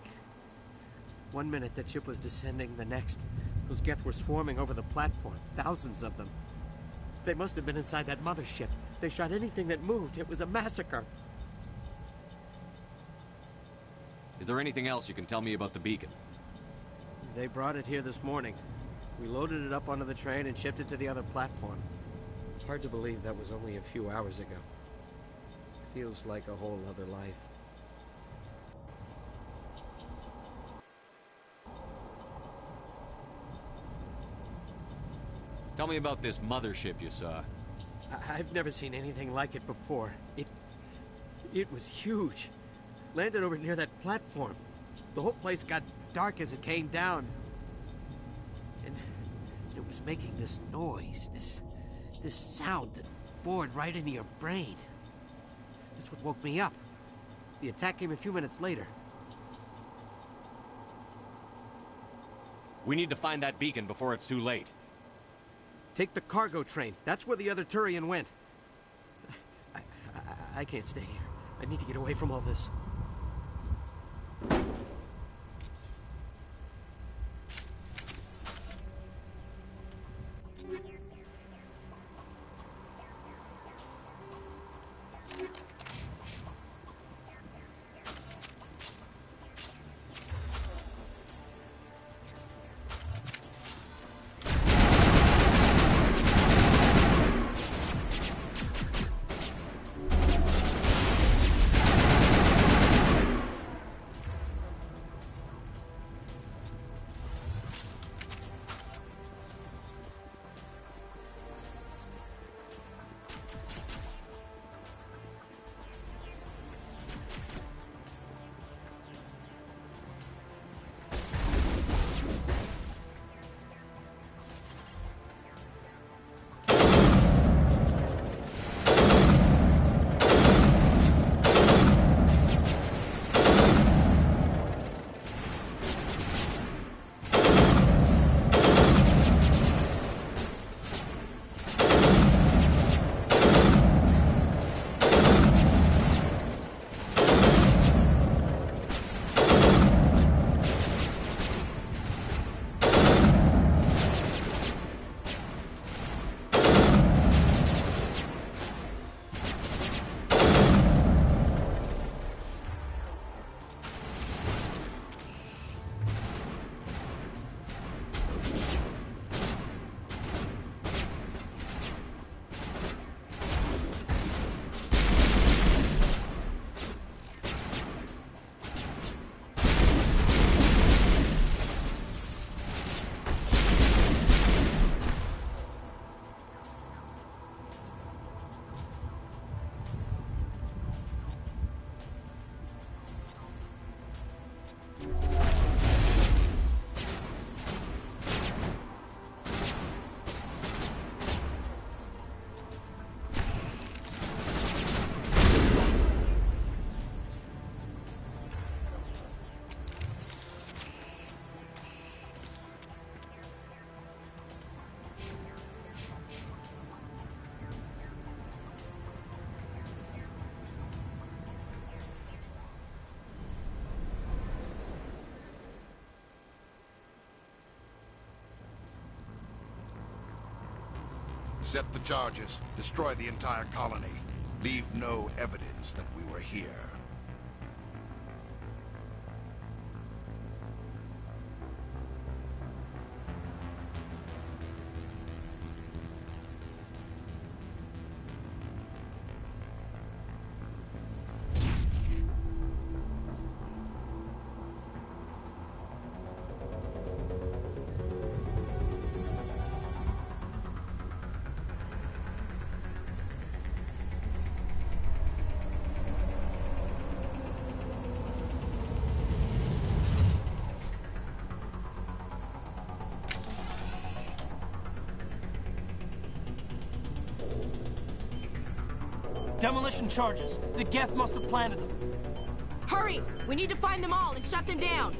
B: 1 minute that ship was descending, the next. Those Geth were swarming over the platform. Thousands of them. They must have been inside that mothership. They shot anything that moved. It was a massacre.
K: Is there anything else you can tell me about the beacon?
B: They brought it here this morning. We loaded it up onto the train and shipped it to the other platform. Hard to believe that was only a few hours ago. Feels like a whole other life.
K: Tell me about this mothership you saw.
B: I've never seen anything like it before. It was huge. Landed over near that platform. The whole place got dark as it came down. And it was making this noise, this sound that bored right into your brain. That's what woke me up. The attack came a few minutes later.
K: We need to find that beacon before it's too late.
B: Take the cargo train. That's where the other Turian went. I can't stay here. I need to get away from all this.
T: Set the charges. Destroy the entire colony. Leave no evidence that we were here.
M: Demolition charges. The Geth must have planted them.
C: Hurry! We need to find them all and shut them down!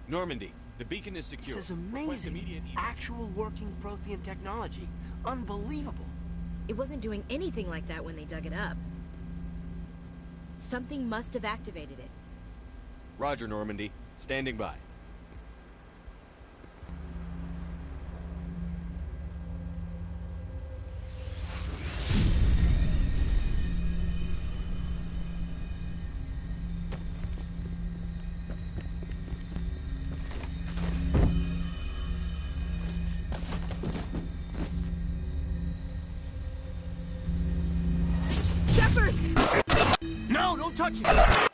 K: Normandy, the beacon is secure.
M: This is amazing. Actual working Prothean technology. Unbelievable.
R: It wasn't doing anything like that when they dug it up. Something must have activated it.
K: Roger, Normandy. Standing by.
M: Shepard! No, don't touch it!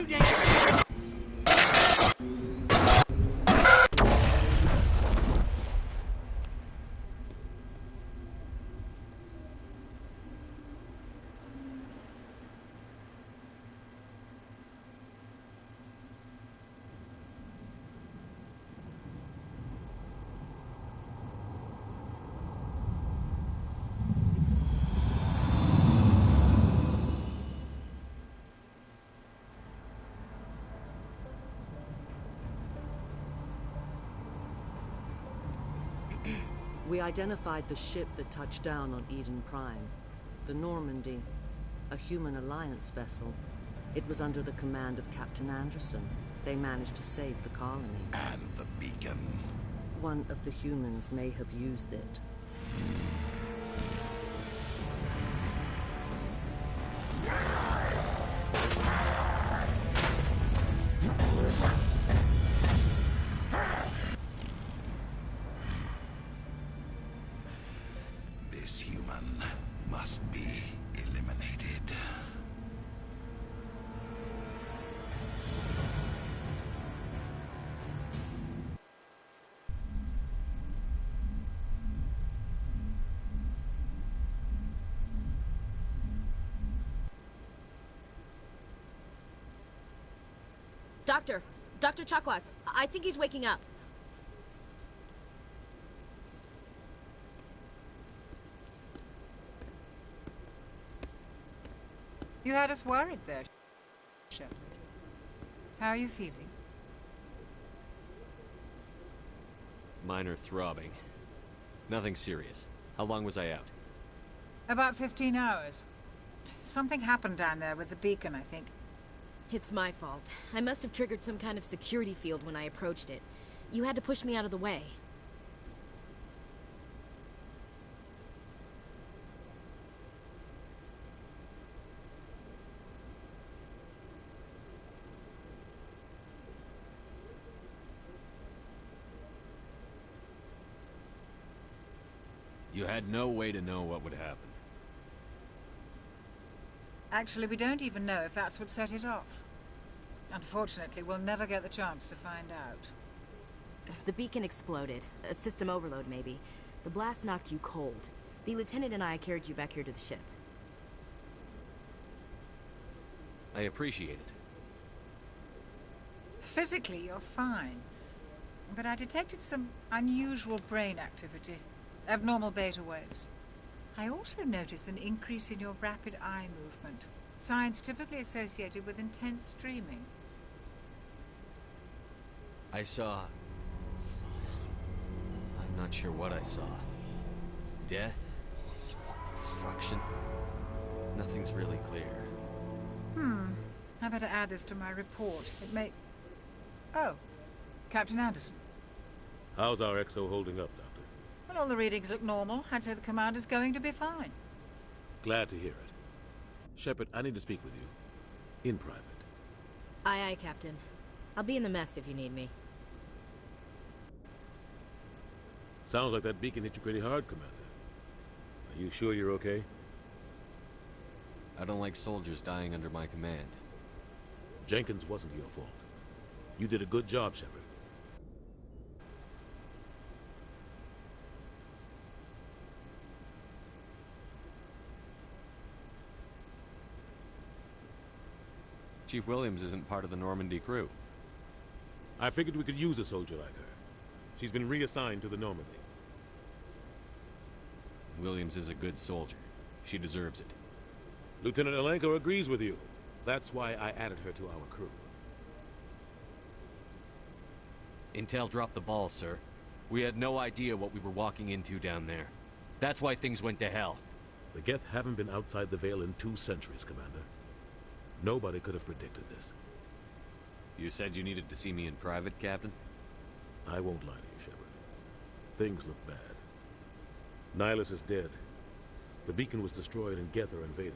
F: We identified the ship that touched down on Eden Prime. The Normandy, a human alliance vessel. It was under the command of Captain Anderson. They managed to save the colony.
T: And the beacon.
F: One of the humans may have used it.
T: This human must be eliminated.
R: Dr. Chakwas, I think he's waking up.
P: You had us worried there, Shepard. How are you feeling?
K: Minor throbbing. Nothing serious. How long was I out?
P: About 15 hours. Something happened down there with the beacon, I think.
R: It's my fault. I must have triggered some kind of security field when I approached it. You had to push me out of the way.
K: You had no way to know what would happen.
P: Actually, we don't even know if that's what set it off. Unfortunately, we'll never get the chance to find out.
R: The beacon exploded. A system overload, maybe. The blast knocked you cold. The lieutenant and I carried you back here to the ship.
K: I appreciate it.
P: Physically, you're fine. But I detected some unusual brain activity. Abnormal beta waves. I also noticed an increase in your rapid eye movement. Signs typically associated with intense dreaming.
K: I saw... I'm not sure what I saw. Death? Destruction? Nothing's really clear.
P: I better add this to my report. It may... Oh, Captain Anderson.
E: How's our XO holding up, Doctor?
P: Well, all the readings look normal. I'd say the commander's going to be fine.
E: Glad to hear it. Shepard, I need to speak with you. In private.
R: Aye, aye, Captain. I'll be in the mess if you need me.
E: Sounds like that beacon hit you pretty hard, Commander. Are you sure you're okay?
K: I don't like soldiers dying under my command.
E: Jenkins wasn't your fault. You did a good job, Shepard.
K: Chief Williams isn't part of the Normandy crew.
E: I figured we could use a soldier like her. She's been reassigned to the Normandy.
K: Williams is a good soldier. She deserves it.
E: Lieutenant Alenko agrees with you. That's why I added her to our crew.
K: Intel dropped the ball, sir. We had no idea what we were walking into down there. That's why things went to hell.
E: The Geth haven't been outside the Veil in 2 centuries, Commander. Nobody could have predicted this.
K: You said you needed to see me in private, Captain?
E: I won't lie to you, Shepard. Things look bad. Nihilus is dead. The beacon was destroyed and Geth are invading.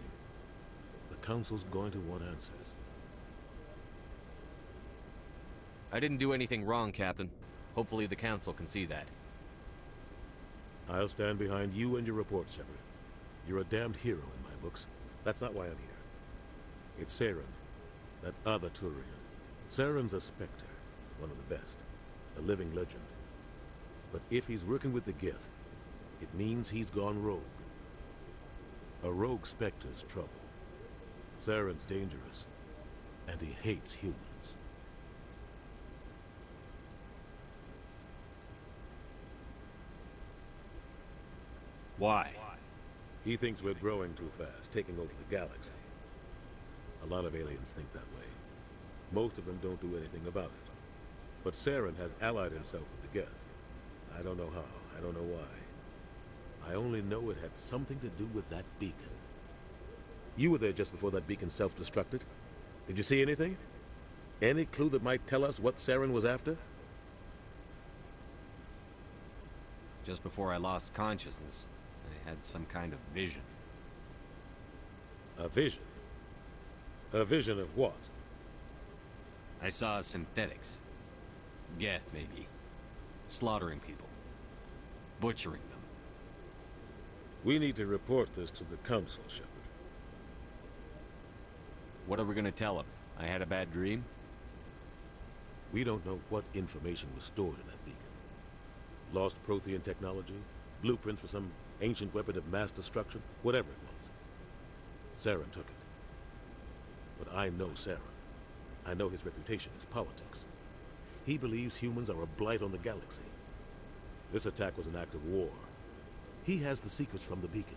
E: The Council's going to want answers.
K: I didn't do anything wrong, Captain. Hopefully the Council can see that.
E: I'll stand behind you and your report, Shepard. You're a damned hero in my books. That's not why I'm here. It's Saren, that other Turian. Saren's a Spectre, one of the best, a living legend. But if he's working with the Geth, it means he's gone rogue. A rogue Spectre's trouble. Saren's dangerous, and he hates humans.
K: Why?
E: He thinks we're growing too fast, taking over the galaxy. A lot of aliens think that way. Most of them don't do anything about it. But Saren has allied himself with the Geth. I don't know how, I don't know why. I only know it had something to do with that beacon. You were there just before that beacon self-destructed. Did you see anything? Any clue that might tell us what Saren was after?
K: Just before I lost consciousness, I had some kind of vision.
E: A vision? A vision of what?
K: I saw synthetics. Geth, maybe. Slaughtering people. Butchering them.
E: We need to report this to the Council, Shepard.
K: What are we gonna tell them? I had a bad dream?
E: We don't know what information was stored in that beacon. Lost Prothean technology? Blueprints for some ancient weapon of mass destruction? Whatever it was. Saren took it. But I know Saren. I know his reputation is politics. He believes humans are a blight on the galaxy. This attack was an act of war. He has the secrets from the beacon.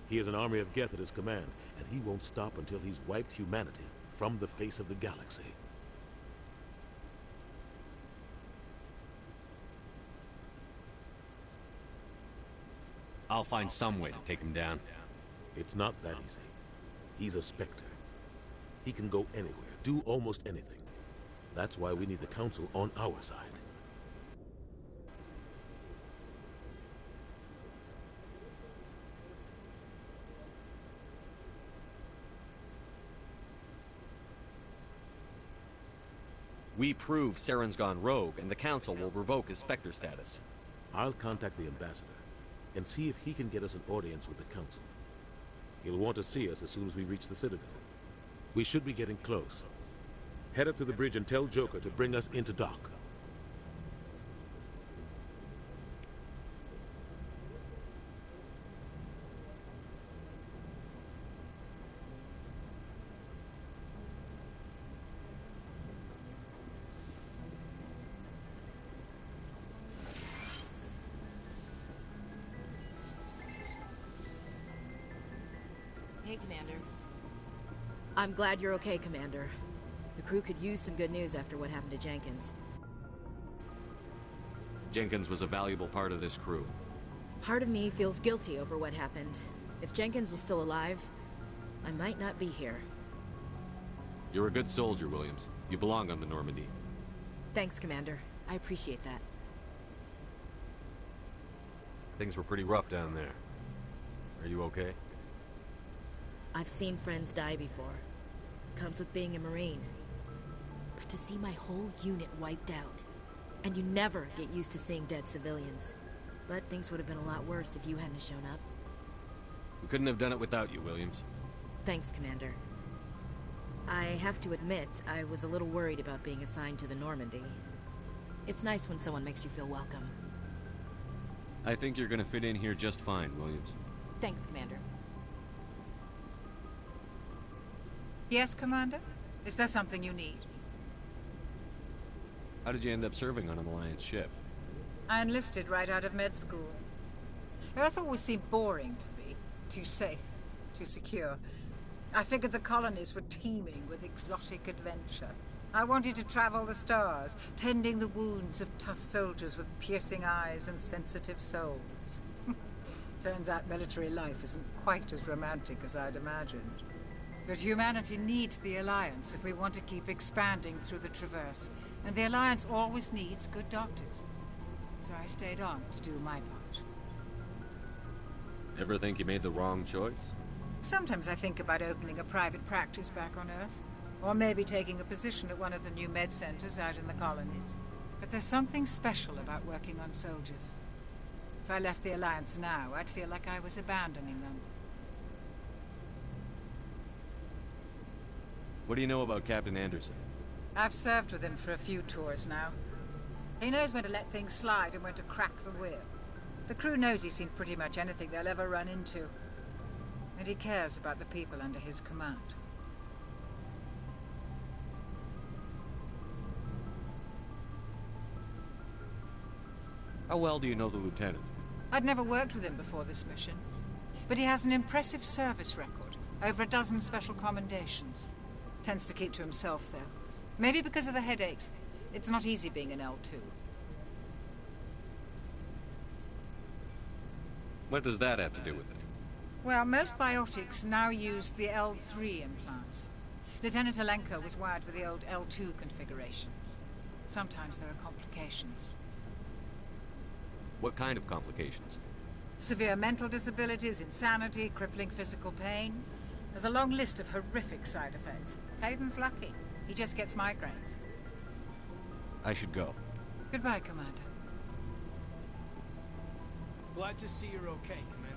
E: He has an army of Geth at his command, and he won't stop until he's wiped humanity from the face of the galaxy.
K: I'll find some way to take him down.
E: It's not that easy. He's a Spectre. He can go anywhere, do almost anything. That's why we need the Council on our side.
K: We prove Saren's gone rogue, and the Council will revoke his Spectre status.
E: I'll contact the Ambassador and see if he can get us an audience with the Council. He'll want to see us as soon as we reach the Citadel. We should be getting close. Head up to the bridge and tell Joker to bring us into dock.
R: Hey, Commander. I'm glad you're okay, Commander. The crew could use some good news after what happened to Jenkins.
K: Jenkins was a valuable part of this crew.
R: Part of me feels guilty over what happened. If Jenkins was still alive, I might not be here.
K: You're a good soldier, Williams. You belong on the Normandy.
R: Thanks, Commander. I appreciate that.
K: Things were pretty rough down there. Are you okay?
R: I've seen friends die before. Comes with being a Marine. But to see my whole unit wiped out, and you never get used to seeing dead civilians. But things would have been a lot worse if you hadn't shown up.
K: We couldn't have done it without you, Williams.
R: Thanks, Commander. I have to admit, I was a little worried about being assigned to the Normandy. It's nice when someone makes you feel welcome.
K: I think you're gonna fit in here just fine, Williams.
R: Thanks, Commander.
P: Yes, Commander? Is there something you need?
K: How did you end up serving on an Alliance ship?
P: I enlisted right out of med school. Earth always seemed boring to me. Too safe, too secure. I figured the colonies were teeming with exotic adventure. I wanted to travel the stars, tending the wounds of tough soldiers with piercing eyes and sensitive souls. Turns out military life isn't quite as romantic as I'd imagined. But humanity needs the Alliance if we want to keep expanding through the Traverse, and the Alliance always needs good doctors. So I stayed on to do my part.
K: Ever think you made the wrong choice?
P: Sometimes I think about opening a private practice back on Earth, or maybe taking a position at one of the new med centers out in the colonies. But there's something special about working on soldiers. If I left the Alliance now, I'd feel like I was abandoning them.
K: What do you know about Captain Anderson?
P: I've served with him for a few tours now. He knows when to let things slide and when to crack the whip. The crew knows he's seen pretty much anything they'll ever run into. And he cares about the people under his command.
K: How well do you know the Lieutenant?
P: I'd never worked with him before this mission. But he has an impressive service record. Over a dozen special commendations. Tends to keep to himself, though. Maybe because of the headaches. It's not easy being an L2.
K: What does that have to do with it?
P: Well, most biotics now use the L3 implants. Lieutenant Alenko was wired with the old L2 configuration. Sometimes there are complications.
K: What kind of complications?
P: Severe mental disabilities, insanity, crippling physical pain. There's a long list of horrific side effects. Hayden's lucky. He just gets migraines.
K: I should go.
P: Goodbye, Commander.
M: Glad to see you're okay, Commander.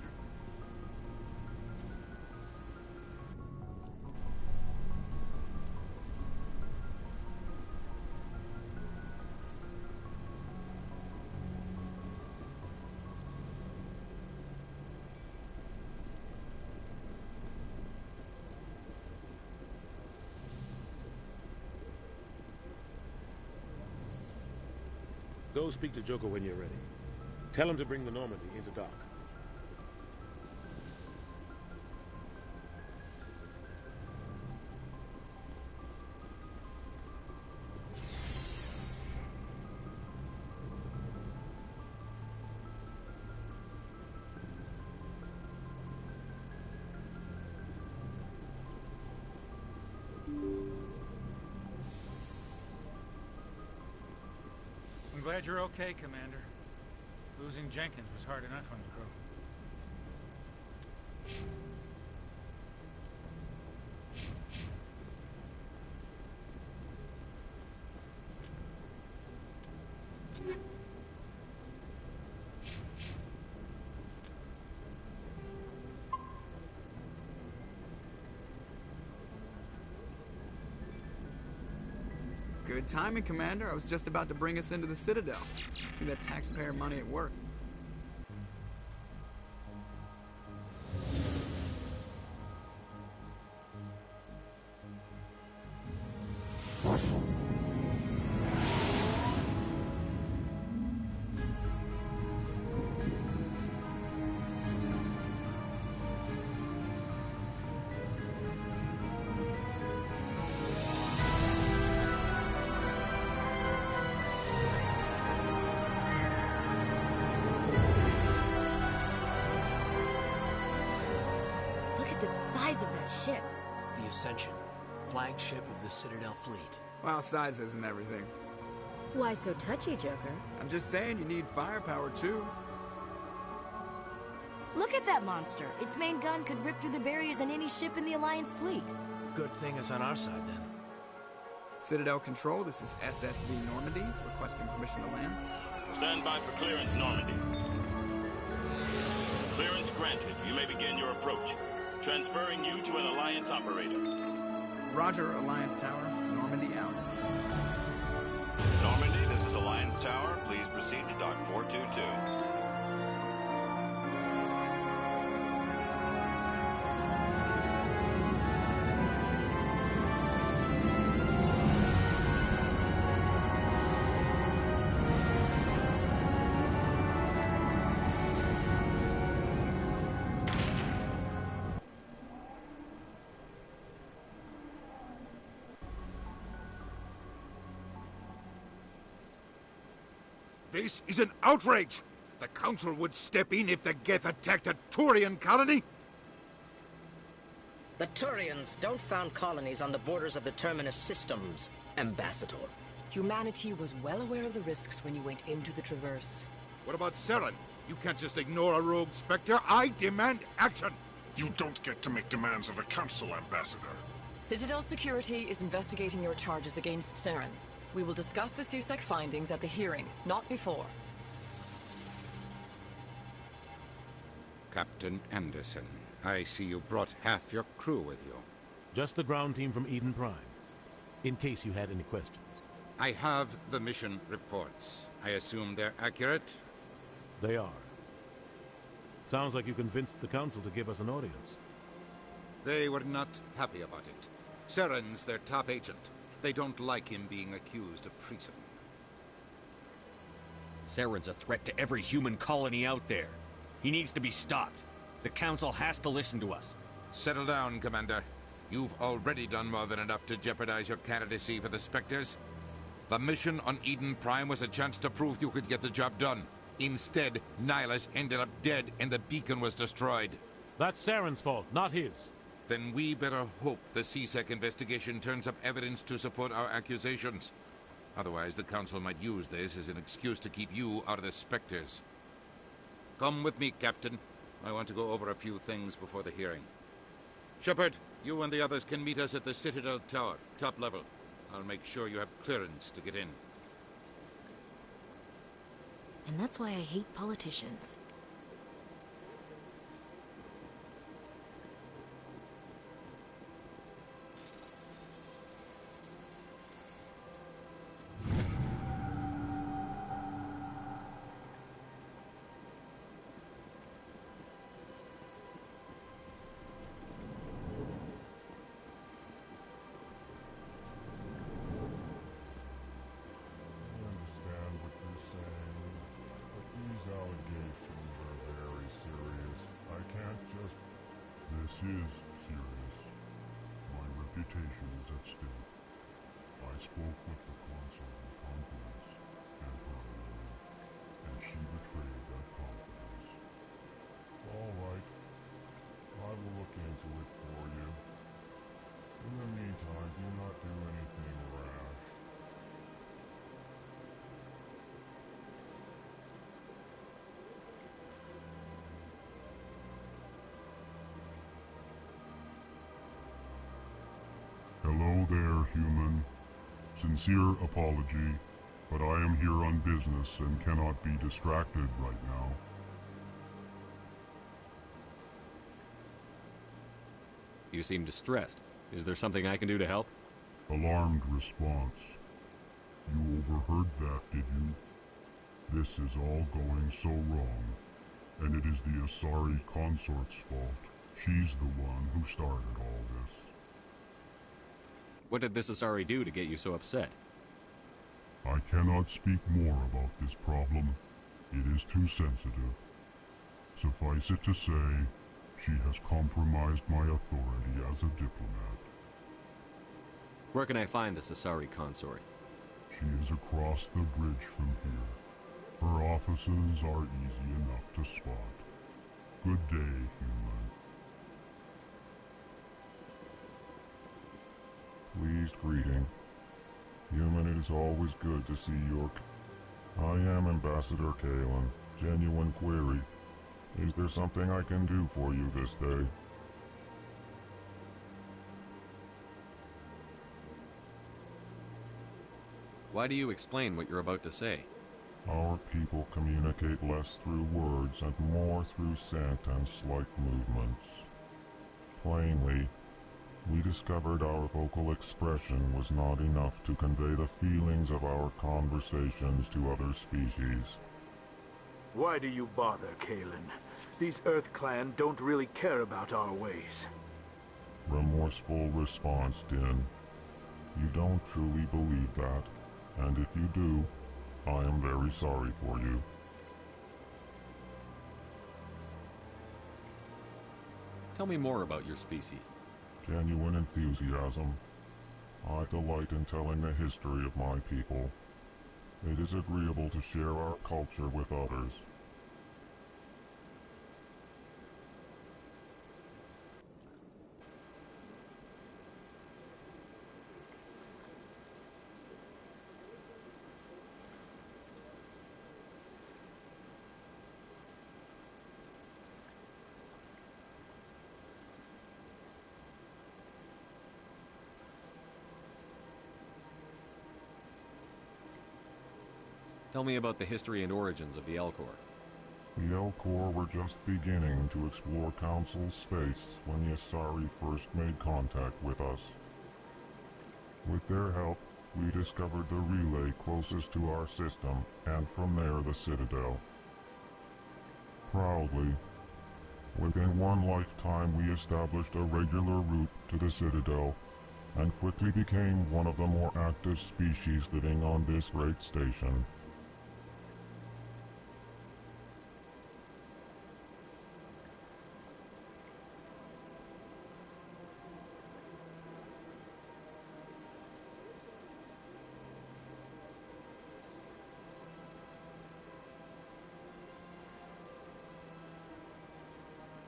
E: Go speak to Joker when you're ready. Tell him to bring the Normandy into dock.
N: I'm glad you're okay, Commander. Losing Jenkins was hard enough on the crew.
H: Good timing, Commander. I was just about to bring us into the Citadel. See that taxpayer money at work.
R: Of that ship.
M: The Ascension, flagship of the Citadel fleet.
H: Well, size isn't everything.
R: Why so touchy, Joker?
H: I'm just saying you need firepower, too.
R: Look at that monster. Its main gun could rip through the barriers in any ship in the Alliance fleet.
M: Good thing it's on our side, then.
H: Citadel Control, this is SSV Normandy, requesting permission to land.
L: Stand by for clearance, Normandy. Clearance granted. You may begin your approach. Transferring you to an Alliance operator.
H: Roger, Alliance Tower. Normandy out.
D: Normandy, this is Alliance Tower. Please proceed to Dock 422.
T: This is an outrage! The Council would step in if the Geth attacked a Turian colony?
Q: The Turians don't found colonies on the borders of the Terminus systems, Ambassador.
V: Humanity was well aware of the risks when you went into the Traverse.
T: What about Saren? You can't just ignore a rogue Spectre. I demand action!
W: You don't get to make demands of the Council, Ambassador.
V: Citadel Security is investigating your charges against Saren. We will discuss the CSEC findings at the hearing, not before.
X: Captain Anderson, I see you brought half your crew with you.
E: Just the ground team from Eden Prime, in case you had any questions.
X: I have the mission reports. I assume they're accurate?
E: They are. Sounds like you convinced the Council to give us an audience.
X: They were not happy about it. Saren's their top agent. They don't like him being accused of treason.
K: Saren's a threat to every human colony out there. He needs to be stopped. The Council has to listen to us.
X: Settle down, Commander. You've already done more than enough to jeopardize your candidacy for the Spectres. The mission on Eden Prime was a chance to prove you could get the job done. Instead, Nihilus ended up dead and the beacon was destroyed.
E: That's Saren's fault, not his.
X: Then we better hope the CSEC investigation turns up evidence to support our accusations. Otherwise, the Council might use this as an excuse to keep you out of the Spectres. Come with me, Captain. I want to go over a few things before the hearing. Shepard, you and the others can meet us at the Citadel Tower, top level. I'll make sure you have clearance to get in.
R: And that's why I hate politicians.
Y: This is serious. My reputation is at stake. I spoke with the consul in confidence, Emperor Lily, and she betrayed that confidence. All right. I will look into it for you. In the meantime, do not do anything rash. Hello there, human. Sincere apology, but I am here on business and cannot be distracted right now.
K: You seem distressed. Is there something I can do to help?
Y: Alarmed response. You overheard that, did you? This is all going so wrong, and it is the Asari consort's fault. She's the one who started all this.
K: What did this Asari do to get you so upset?
Y: I cannot speak more about this problem. It is too sensitive. Suffice it to say, she has compromised my authority as a diplomat.
K: Where can I find this Asari consort?
Y: She is across the bridge from here. Her offices are easy enough to spot. Good day, human. Pleased greeting. Human, it is always good to see your... I am Ambassador Kalen. Genuine query. Is there something I can do for you this day?
K: Why do you explain what you're about to say?
Y: Our people communicate less through words and more through scent and slight movements. Plainly, we discovered our vocal expression was not enough to convey the feelings of our conversations to other species.
Z: Why do you bother, Kalen? These Earth Clan don't really care about our ways.
Y: Remorseful response, Din. You don't truly believe that, and if you do, I am very sorry for you.
K: Tell me more about your species.
Y: Genuine enthusiasm. I delight in telling the history of my people. It is agreeable to share our culture with others.
K: Tell me about the history and origins of the Elcor.
Y: The Elcor were just beginning to explore Council space when the Asari first made contact with us. With their help, we discovered the relay closest to our system, and from there the Citadel. Proudly, within one lifetime we established a regular route to the Citadel, and quickly became one of the more active species living on this great station.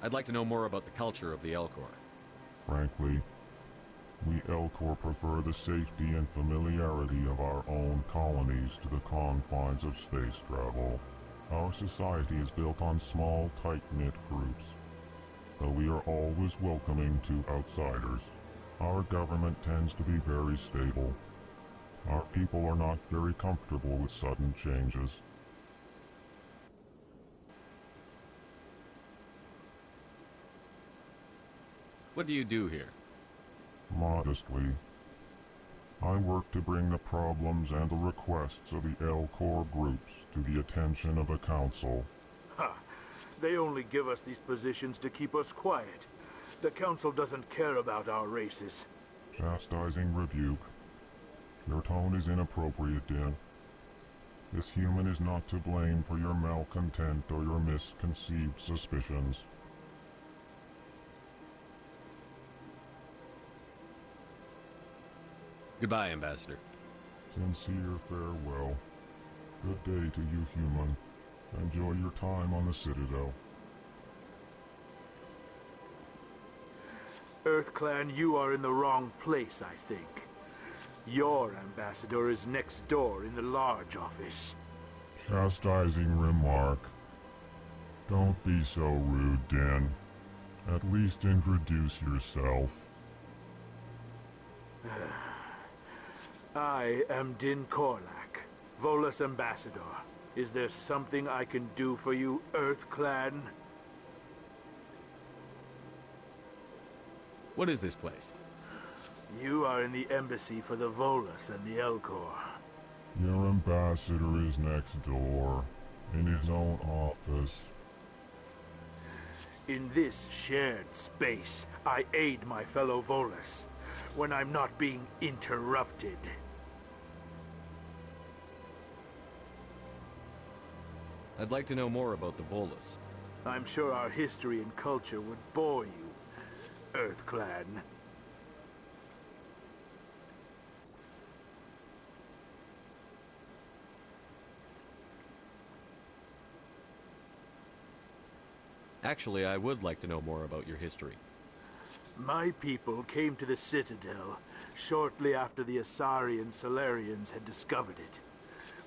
K: I'd like to know more about the culture of the Elcor.
Y: Frankly, we Elcor prefer the safety and familiarity of our own colonies to the confines of space travel. Our society is built on small, tight-knit groups, though we are always welcoming to outsiders. Our government tends to be very stable. Our people are not very comfortable with sudden changes.
K: What do you do here?
Y: Modestly, I work to bring the problems and the requests of the Elcor groups to the attention of the Council.
Z: Ha! They only give us these positions to keep us quiet. The Council doesn't care about our races.
Y: Chastising rebuke. Your tone is inappropriate, Din. This human is not to blame for your malcontent or your misconceived suspicions.
K: Goodbye, Ambassador.
Y: Sincere farewell. Good day to you, human. Enjoy your time on the Citadel.
Z: EarthClan, you are in the wrong place, I think. Your ambassador is next door in the large office.
Y: Chastising remark. Don't be so rude, Din. At least introduce yourself.
Z: I am Din Korlak, Volus ambassador. Is there something I can do for you, EarthClan?
K: What is this place?
Z: You are in the embassy for the Volus and the Elcor.
Y: Your ambassador is next door, in his own office.
Z: In this shared space, I aid my fellow Volus when I'm not being interrupted.
K: I'd like to know more about the Volus.
Z: I'm sure our history and culture would bore you, EarthClan.
K: Actually, I would like to know more about your history.
Z: My people came to the Citadel shortly after the Asari and Salarians had discovered it.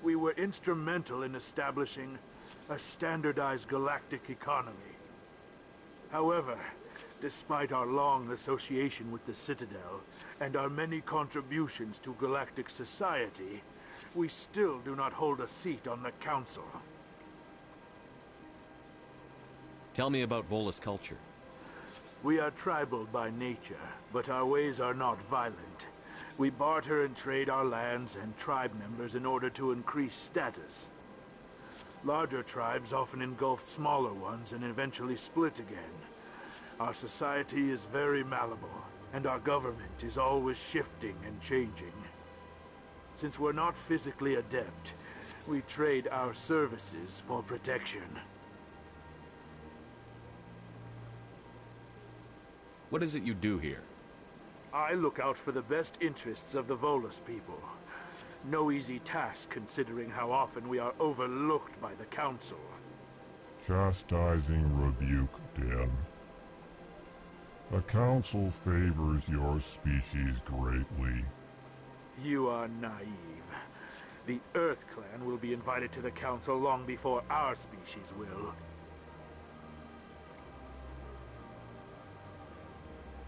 Z: We were instrumental in establishing a standardized galactic economy. However, despite our long association with the Citadel and our many contributions to galactic society, we still do not hold a seat on the Council.
K: Tell me about Volus culture.
Z: We are tribal by nature, but our ways are not violent. We barter and trade our lands and tribe members in order to increase status. Larger tribes often engulf smaller ones and eventually split again. Our society is very malleable, and our government is always shifting and changing. Since we're not physically adept, we trade our services for protection.
K: What is it you do here?
Z: I look out for the best interests of the Volus people. No easy task considering how often we are overlooked by the Council.
Y: Chastising rebuke, Den. The Council favors your species greatly.
Z: You are naive. The Earth Clan will be invited to the Council long before our species will.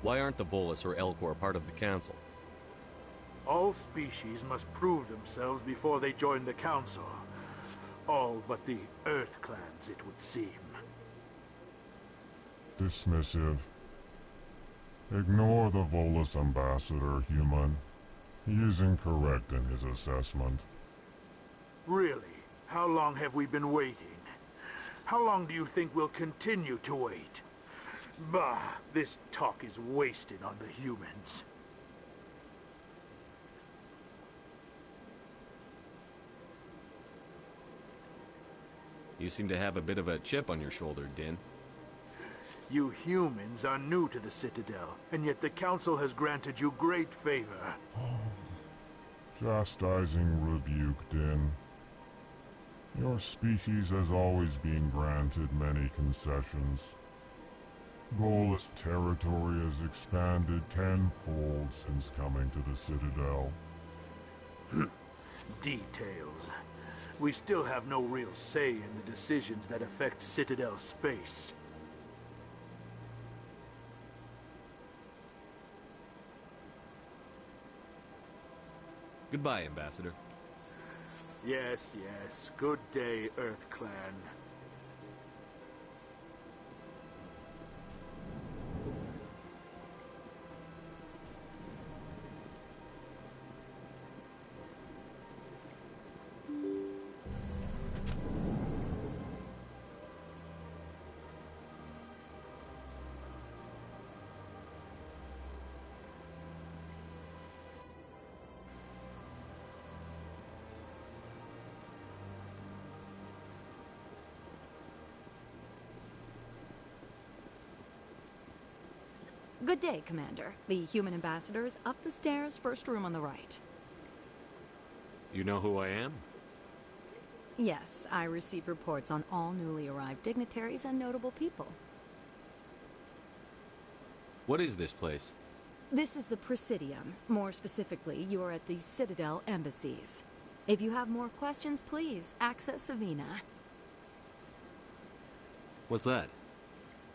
K: Why aren't the Volus or Elcor part of the Council?
Z: All species must prove themselves before they join the Council. All but the Earth Clans, it would seem.
Y: Dismissive. Ignore the Volus ambassador, human. He is incorrect in his assessment.
Z: Really? How long have we been waiting? How long do you think we'll continue to wait? Bah, this talk is wasted on the humans.
K: You seem to have a bit of a chip on your shoulder, Din.
Z: You humans are new to the Citadel, and yet the Council has granted you great favor.
Y: Chastising rebuke, Din. Your species has always been granted many concessions. Volus territory has expanded tenfold since coming to the Citadel.
Z: Details. We still have no real say in the decisions that affect Citadel space.
K: Goodbye, Ambassador.
Z: Yes, yes. Good day, Earth Clan.
A: Good day, Commander. The human ambassador is up the stairs, first room on the right.
K: You know who I am?
A: Yes, I receive reports on all newly arrived dignitaries and notable people.
K: What is this place?
A: This is the Presidium. More specifically, you are at the Citadel embassies. If you have more questions, please access Avina.
K: What's that?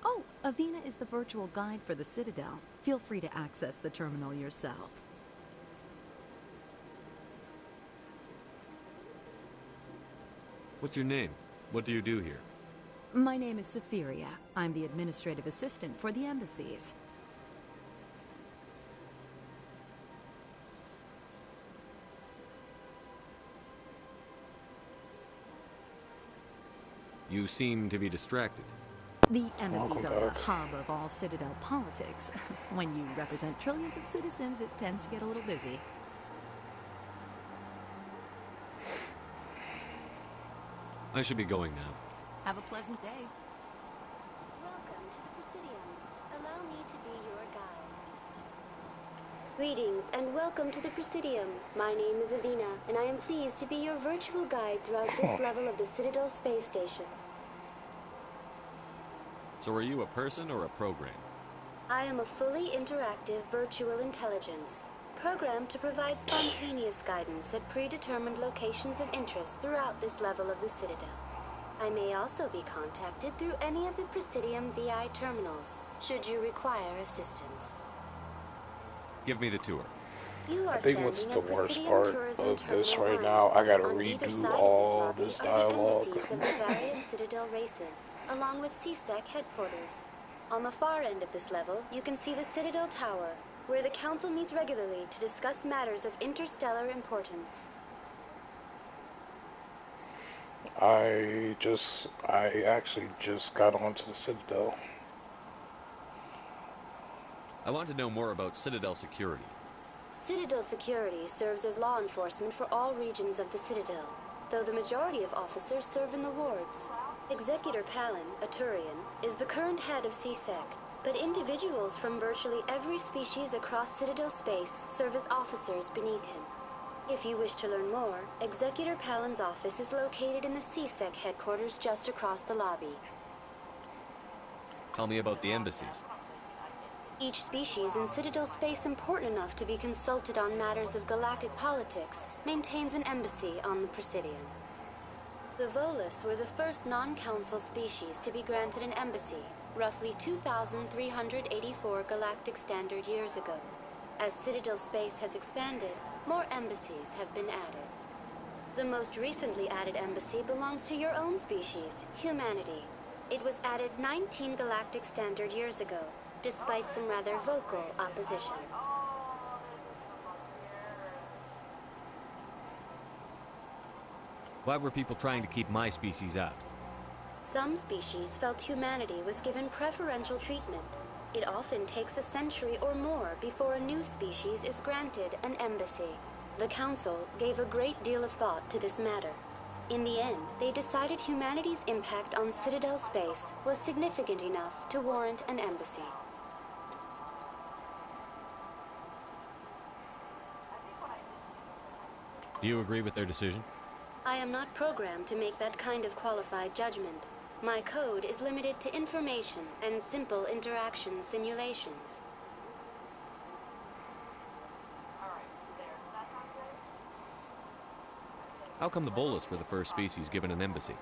A: Oh, Avina is the virtual guide for the Citadel. Feel free to access the terminal yourself.
K: What's your name? What do you do here?
A: My name is Safiria. I'm the administrative assistant for the embassies.
K: You seem to be distracted.
A: The embassies are the hub of all Citadel politics. When you represent trillions of citizens, it tends to get a little busy.
K: I should be going now.
A: Have a pleasant day.
G: Welcome to the Presidium. Allow me to be your guide. Greetings and welcome to the Presidium. My name is Avina, and I am pleased to be your virtual guide throughout this level of the Citadel space station.
K: So are you a person or a program?
G: I am a fully interactive virtual intelligence, programmed to provide spontaneous guidance at predetermined locations of interest throughout this level of the Citadel. I may also be contacted through any of the Presidium VI terminals, should you require assistance.
K: Give me the tour.
G: You are
I: I think what's
G: standing
I: the
G: at
I: worst
G: Presidium
I: part
G: Tourism
I: of this
G: Terminal
I: right
G: 1.
I: now, I gotta
G: On either side
I: redo
G: of
I: all
G: this
I: this
G: lobby are the
I: dialogue.
G: embassies of the various Citadel races, along with CSEC headquarters. On the far end of this level, you can see the Citadel Tower, where the Council meets regularly to discuss matters of interstellar importance.
I: I actually just got onto the Citadel.
K: I want to know more about Citadel security.
G: Citadel security serves as law enforcement for all regions of the Citadel, though the majority of officers serve in the wards. Executor Palin, a Turian, is the current head of CSEC, but individuals from virtually every species across Citadel space serve as officers beneath him. If you wish to learn more, Executor Palin's office is located in the CSEC headquarters just across the lobby.
K: Tell me about the embassies.
G: Each species in Citadel space important enough to be consulted on matters of galactic politics maintains an embassy on the Presidium. The Volus were the first non-council species to be granted an embassy, roughly 2,384 galactic standard years ago. As Citadel space has expanded, more embassies have been added. The most recently added embassy belongs to your own species, humanity. It was added 19 galactic standard years ago, despite some rather vocal opposition.
K: Why were people trying to keep my species out?
G: Some species felt humanity was given preferential treatment. It often takes a century or more before a new species is granted an embassy. The Council gave a great deal of thought to this matter. In the end, they decided humanity's impact on Citadel space was significant enough to warrant an embassy.
K: Do you agree with their decision?
G: I am not programmed to make that kind of qualified judgment. My code is limited to information and simple interaction simulations.
K: How come the Volus were the first species given an embassy?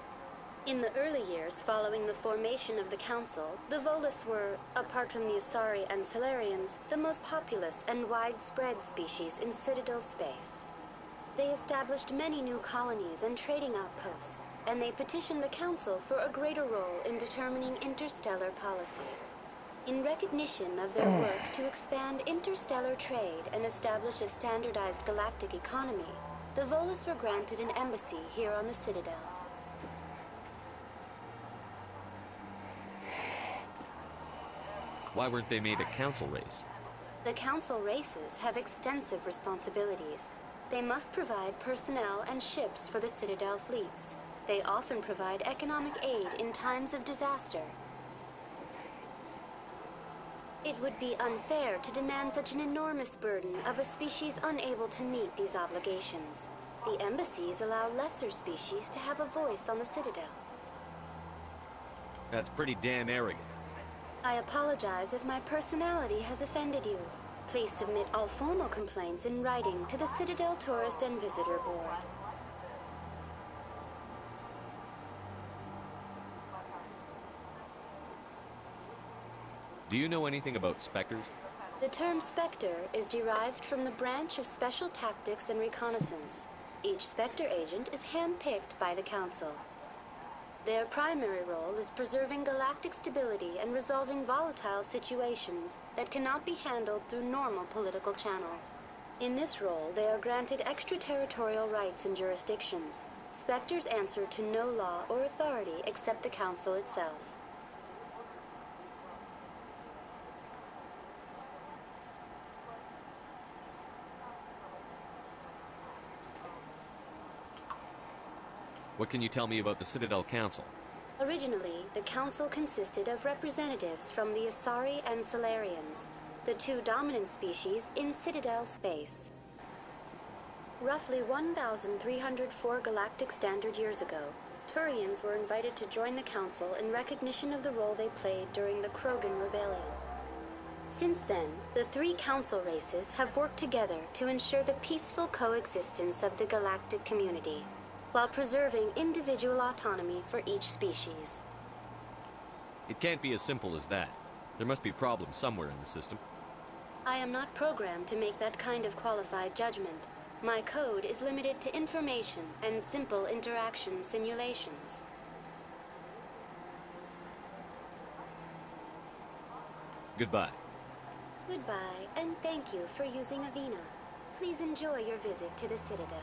G: In the early years following the formation of the Council, the Volus were, apart from the Asari and Solarians, the most populous and widespread species in Citadel space. They established many new colonies and trading outposts, and they petitioned the Council for a greater role in determining interstellar policy. In recognition of their work to expand interstellar trade and establish a standardized galactic economy, the Volus were granted an embassy here on the Citadel.
K: Why weren't they made a council race?
G: The Council races have extensive responsibilities. They must provide personnel and ships for the Citadel fleets. They often provide economic aid in times of disaster. It would be unfair to demand such an enormous burden of a species unable to meet these obligations. The embassies allow lesser species to have a voice on the Citadel.
K: That's pretty damn arrogant.
G: I apologize if my personality has offended you. Please submit all formal complaints in writing to the Citadel Tourist and Visitor Board.
K: Do you know anything about Spectres?
G: The term Spectre is derived from the branch of Special Tactics and Reconnaissance. Each Spectre agent is handpicked by the Council. Their primary role is preserving galactic stability and resolving volatile situations that cannot be handled through normal political channels. In this role, they are granted extraterritorial rights and jurisdictions. Spectres answer to no law or authority except the Council itself.
K: What can you tell me about the Citadel Council?
G: Originally, the Council consisted of representatives from the Asari and Solarians, the two dominant species in Citadel space. Roughly 1,304 galactic standard years ago, Turians were invited to join the Council in recognition of the role they played during the Krogan Rebellion. Since then, the three Council races have worked together to ensure the peaceful coexistence of the galactic community, while preserving individual autonomy for each species.
K: It can't be as simple as that. There must be problems somewhere in the system.
G: I am not programmed to make that kind of qualified judgment. My code is limited to information and simple interaction simulations.
K: Goodbye.
G: Goodbye, and thank you for using Avina. Please enjoy your visit to the Citadel.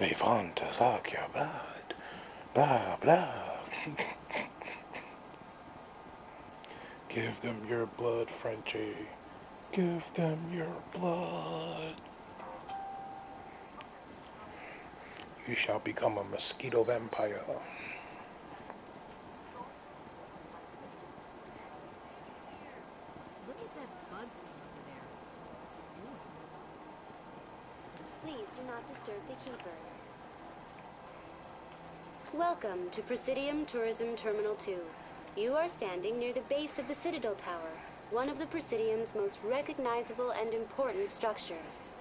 I: They want to suck your blood. Blah, blah. Give them your blood, Frenchie. Give them your blood. You shall become a mosquito vampire.
R: Look at that bug thing over there. What's it doing?
G: Please do not disturb the keepers. Welcome to Presidium Tourism Terminal 2. You are standing near the base of the Citadel Tower, one of the Presidium's most recognizable and important structures.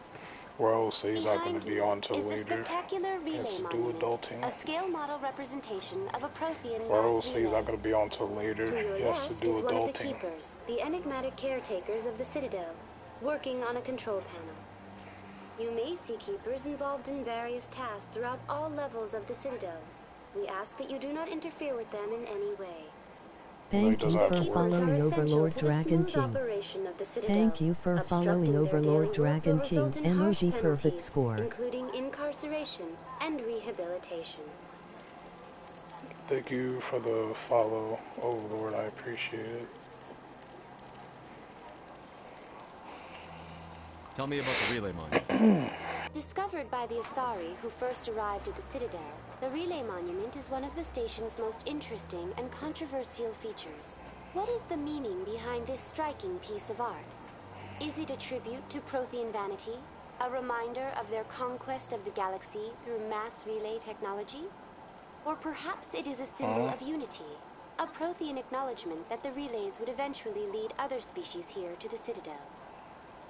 I: Well, so he's not going to be on till
G: Is the
I: later.
G: spectacular relay monument, a scale model representation of a Prothean
I: Well,
G: mass
I: so
G: relay.
I: he's not going to be on till later.
G: To your
I: He has to
G: left
I: do
G: is one of the
I: adulting.
G: keepers, the enigmatic caretakers of the Citadel, working on a control panel. You may see keepers involved in various tasks throughout all levels of the Citadel. We ask that you do not interfere with them in any way.
B: Thank you for following Overlord Dragon King.
G: Operation of the Citadel.
B: Thank you for following Overlord Dragon King. MOG perfect score.
G: Including incarceration and rehabilitation.
I: Thank you for the follow, Overlord. I appreciate it.
K: Tell me about the relay monument.
G: Discovered by the Asari who first arrived at the Citadel, the relay monument is one of the station's most interesting and controversial features. What is the meaning behind this striking piece of art? Is it a tribute to Prothean vanity? A reminder of their conquest of the galaxy through mass relay technology? Or perhaps it is a symbol of unity, a Prothean acknowledgement that the relays would eventually lead other species here to the Citadel.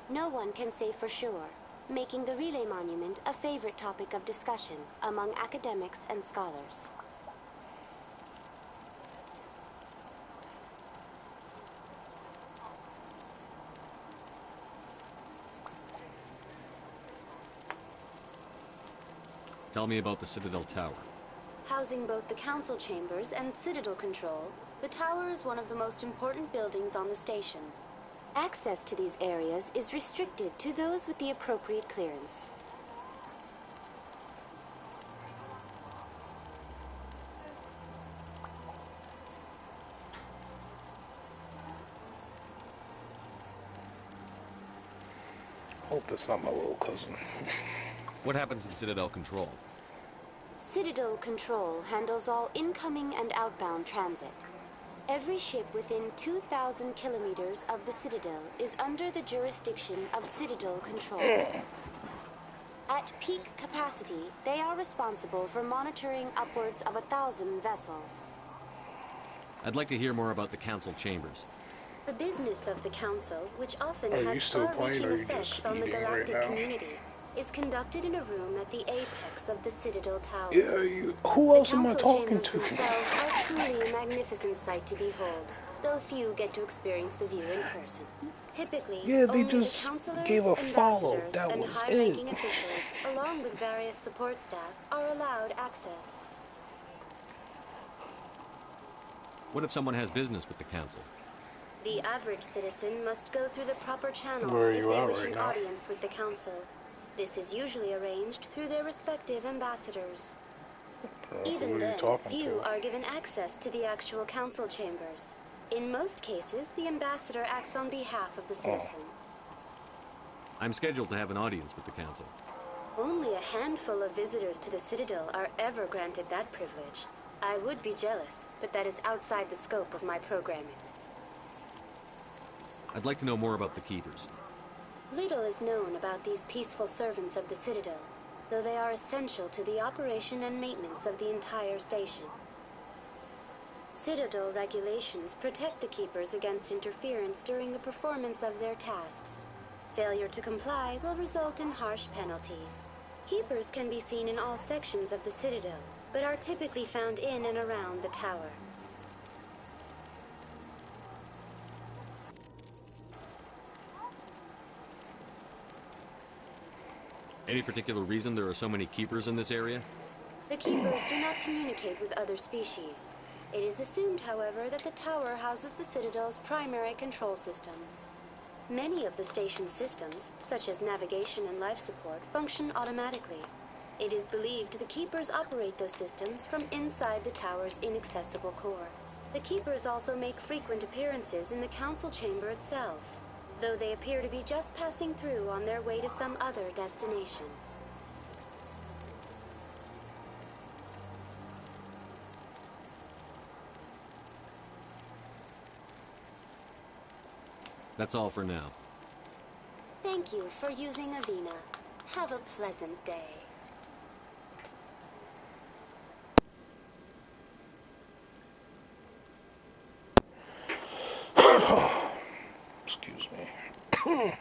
G: No one can say for sure, making the relay monument a favorite topic of discussion among academics and scholars.
K: Tell me about the Citadel Tower.
G: Housing both the council chambers and Citadel control, the tower is one of the most important buildings on the station. Access to these areas is restricted to those with the appropriate clearance.
I: Hope that's not my little cousin.
K: What happens in Citadel Control?
G: Citadel Control handles all incoming and outbound transit. Every ship within 2,000 kilometers of the Citadel is under the jurisdiction of Citadel Control. At peak capacity, they are responsible for monitoring upwards of 1,000 vessels.
K: I'd like to hear more about the council chambers.
G: The business of the Council, which often
I: Are you
G: has
I: still playing,
G: far-reaching
I: or are you
G: effects
I: just
G: on the
I: eating right
G: galactic
I: now?
G: community, is conducted in a room at the apex of the Citadel Tower.
I: Yeah, who else am I
G: The
I: talking
G: council
I: to?
G: chambers themselves are truly a magnificent sight to behold, though few get to experience the view in person. Typically,
I: Yeah, they
G: only
I: just
G: the councilors,
I: gave a follow.
G: ambassadors,
I: That
G: and
I: was
G: high-ranking
I: it.
G: officials, along with various support staff, are allowed access.
K: What if someone has business with the council?
G: The average citizen must go through the proper channels
I: Where are
G: if
I: you
G: they
I: at
G: wish
I: right
G: an
I: now?
G: audience with the council. This is usually arranged through their respective ambassadors.
I: Who
G: Even
I: are you
G: then,
I: talking
G: few
I: to?
G: are given access to the actual council chambers. In most cases, the ambassador acts on behalf of the citizen.
K: I'm scheduled to have an audience with the council.
G: Only a handful of visitors to the Citadel are ever granted that privilege. I would be jealous, but that is outside the scope of my programming.
K: I'd like to know more about the keepers.
G: Little is known about these peaceful servants of the Citadel, though they are essential to the operation and maintenance of the entire station. Citadel regulations protect the keepers against interference during the performance of their tasks. Failure to comply will result in harsh penalties. Keepers can be seen in all sections of the Citadel, but are typically found in and around the tower.
K: Any particular reason there are so many keepers in this area?
G: The keepers do not communicate with other species. It is assumed, however, that the tower houses the Citadel's primary control systems. Many of the station's systems, such as navigation and life support, function automatically. It is believed the keepers operate those systems from inside the tower's inaccessible core. The Keepers also make frequent appearances in the Council Chamber itself, though they appear to be just passing through on their way to some other destination.
K: That's all for now.
G: Thank you for using Avina. Have a pleasant day.
I: Excuse me.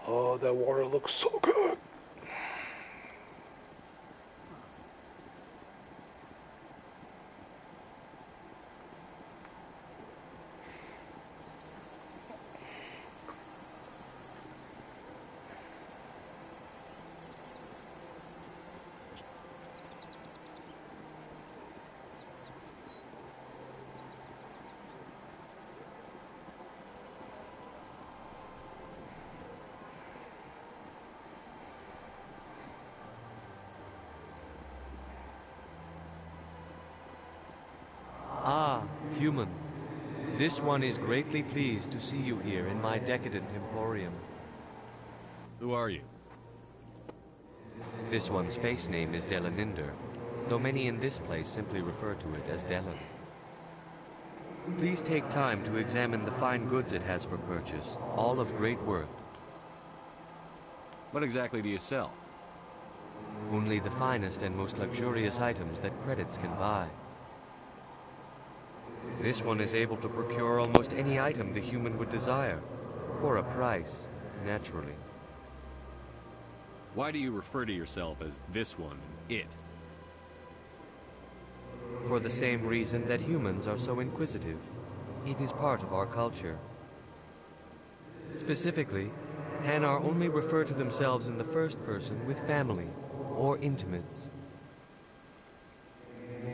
I: Oh, that water looks so good.
K: Ah, human. This one is greatly pleased to see you here in my decadent emporium.
C: Who are you?
K: This one's face name is Delaninder, though many in this place simply refer to it as Delan. Please take time to examine the fine goods it has for purchase, all of great worth.
C: What exactly do you sell?
K: Only the finest and most luxurious items that credits can buy. This one is able to procure almost any item the human would desire, for a price, naturally.
C: Why do you refer to yourself as this one, it?
K: For the same reason that humans are so inquisitive. It is part of our culture. Specifically, Hanar only refer to themselves in the first person with family or intimates.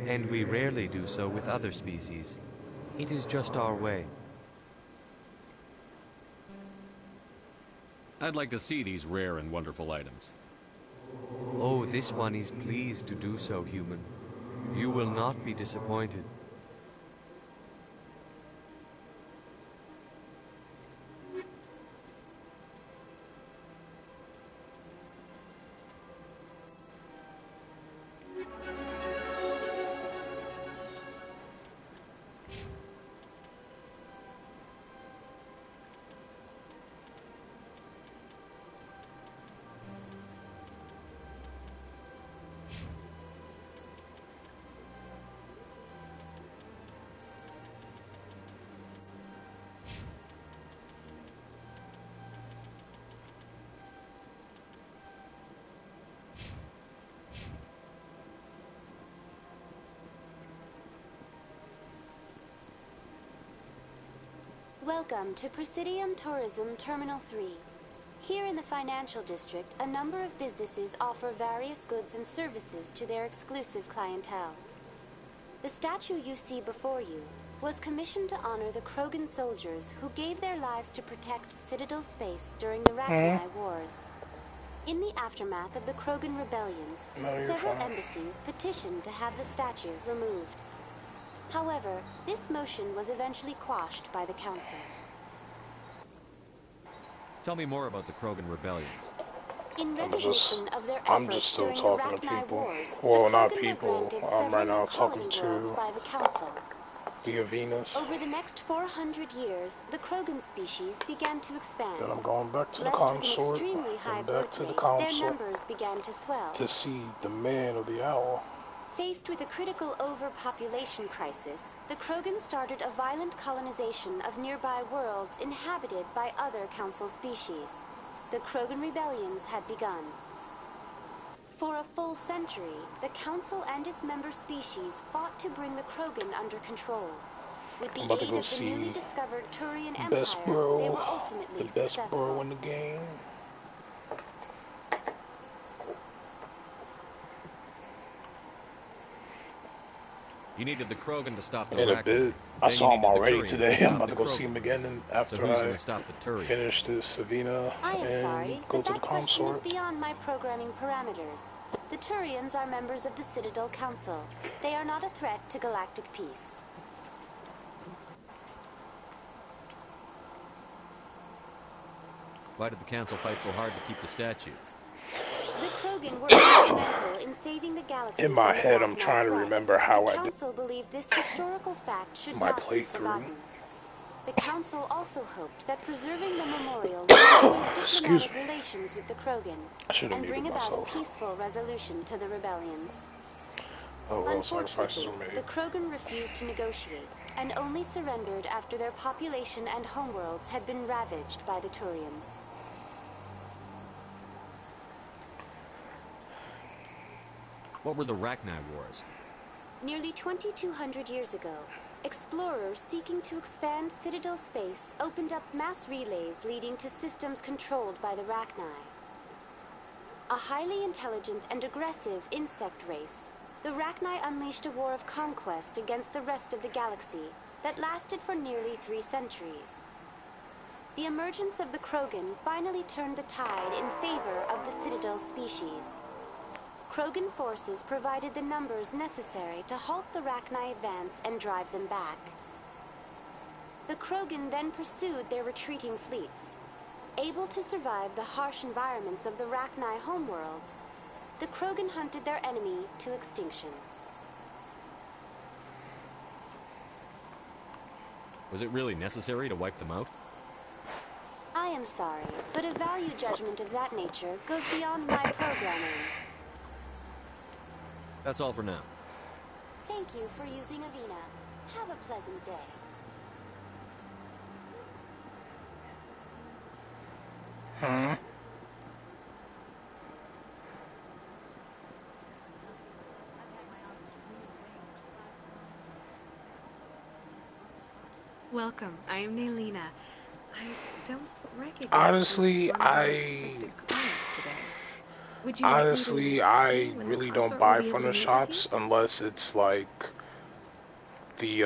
K: And we rarely do so with other species. It is just our way.
C: I'd like to see these rare and wonderful items.
K: Oh, this one is pleased to do so, human. You will not be disappointed.
G: Welcome to Presidium Tourism Terminal 3. Here in the financial district, a number of businesses offer various goods and services to their exclusive clientele. The statue you see before you was commissioned to honor the Krogan soldiers who gave their lives to protect Citadel space during the Rachni Wars. In the aftermath of the Krogan rebellions, several embassies petitioned to have the statue removed. However, this motion was eventually quashed by the Council.
K: Tell me more about the Krogan rebellions.
G: In recognition of their
I: I'm
G: efforts
I: just still
G: during
I: talking
G: the
I: to
G: Rachni
I: people.
G: Wars,
I: Well,
G: the
I: not
G: Krogan
I: people.
G: were granted
I: I'm right
G: several
I: now
G: new
I: talking
G: colony worlds
I: to
G: by the Council.
I: the Avinas.
G: Over the next 400 years, the Krogan species began to expand.
I: Then I'm going back to the
G: Blessed with an
I: consort
G: extremely high
I: and back
G: birth
I: to the
G: rate,
I: council
G: their numbers began to swell.
I: to see the man of the hour.
G: Faced with a critical overpopulation crisis, the Krogan started a violent colonization of nearby worlds inhabited by other Council species. The Krogan rebellions had begun. For a full century, the Council and its member species fought to bring the Krogan under control. With the aid of the newly discovered Turian Empire, they were ultimately successful.
I: The best bro in the game.
C: You needed the Krogan to stop the
I: In a
C: Rachni.
I: bit. I
C: Then
I: saw
C: you
I: him
C: needed the
I: already
C: Turians
I: today. I'm
C: stop
I: about
C: the
I: to go
C: Krogan.
I: see him again
C: So
I: after
C: who's
I: I
C: gonna stop the Turians?
I: finish this Savina
G: I am
I: and
G: sorry,
I: go
G: but
I: to the
G: that question is
I: consort.
G: beyond my programming parameters. The Turians are members of the Citadel Council. They are not a threat to galactic peace.
C: Why did the Council fight so hard to keep the statue?
G: The Krogan were instrumental in saving the galaxy
I: In my
G: from the
I: head, I'm
G: Rachni
I: trying to
G: threat.
I: remember how
G: the
I: I did
G: Council believed this historical fact should
I: my
G: not be
I: playthrough.
G: forgotten. The Council also hoped that preserving the memorial would improve diplomatic relations with the Krogan and bring about a peaceful resolution to the rebellions.
I: Oh, well, sacrifices
G: Unfortunately,
I: were made.
G: the Krogan refused to negotiate and only surrendered after their population and homeworlds had been ravaged by the Turians.
C: What were the Rachni Wars?
G: Nearly 2,200 years ago, explorers seeking to expand Citadel space opened up mass relays leading to systems controlled by the Rachni. A highly intelligent and aggressive insect race, the Rachni unleashed a war of conquest against the rest of the galaxy that lasted for nearly 3 centuries. The emergence of the Krogan finally turned the tide in favor of the Citadel species. Krogan forces provided the numbers necessary to halt the Rachni advance and drive them back. The Krogan then pursued their retreating fleets. Able to survive the harsh environments of the Rachni homeworlds, the Krogan hunted their enemy to extinction.
C: Was it really necessary to wipe them out?
G: I am sorry, but a value judgment of that nature goes beyond my programming.
C: That's all for now.
G: Thank you for using Avina. Have a pleasant day.
I: Hmm?
A: Welcome. I am Nelina. I don't recognize
I: Honestly,
A: you as one of our expected clients today. Would you
I: Honestly,
A: like me to
I: I
A: see when the
I: really
A: consort
I: don't
A: will
I: buy
A: be able
I: from
A: to
I: the
A: meet with
I: shops unless it's like the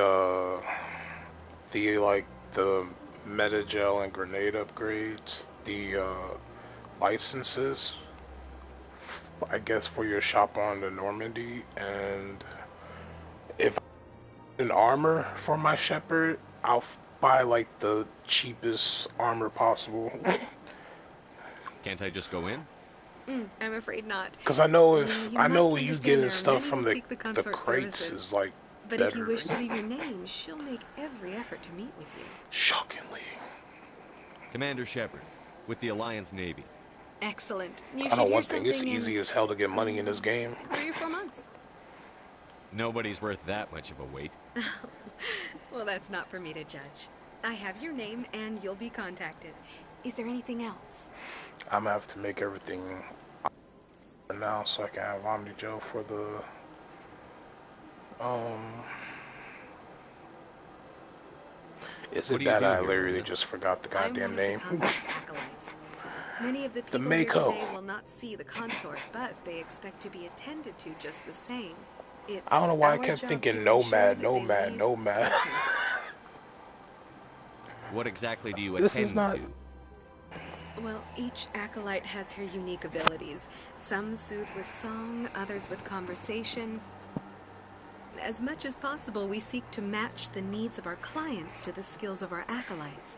I: Metagel and grenade upgrades, the licenses, I guess, for your shop on the Normandy, and if I need an armor for my Shepard, I'll buy like the cheapest armor possible.
C: Can't I just go in?
A: I'm afraid not.
I: Because I know if
A: You
I: I know
A: must
I: when you
A: understand
I: getting
A: there are
I: stuff
A: many
I: from
A: who
I: the
A: seek the consort
I: crates
A: services.
I: is like
A: But
I: better.
A: if you wish to leave your name, she'll make every effort to meet with you.
I: Shockingly.
C: Commander Shepard, with the Alliance Navy.
A: Excellent. You
I: I
A: should
I: know
A: hear
I: one thing, it's
A: something
I: easy as hell to get money in this game.
A: 3 or 4 months.
C: Nobody's worth that much of a wait.
A: Well, that's not for me to judge. I have your name and you'll be contacted. Is there anything else?
I: I'm gonna have to make everything now so I can have Omnigel for the Is
C: What
I: it
C: do you
I: that
C: do
I: I
C: here,
I: literally
C: Miranda?
I: just forgot the
A: I'm
I: goddamn
A: one
I: name?
A: of the consort's acolytes. Many of the
I: The
A: people here
I: Mako.
A: today will not see the consort, but they expect to be attended to just the same. It's
I: I don't know why I
A: our
I: kept
A: job
I: thinking
A: to
I: Nomad,
A: ensure that they
I: Nomad,
A: leave
I: Nomad.
A: contented.
C: What exactly do you
I: This is
C: attend
I: not-
C: to?
A: Well, each acolyte has her unique abilities. Some soothe with song, others with conversation. As much as possible, we seek to match the needs of our clients to the skills of our acolytes.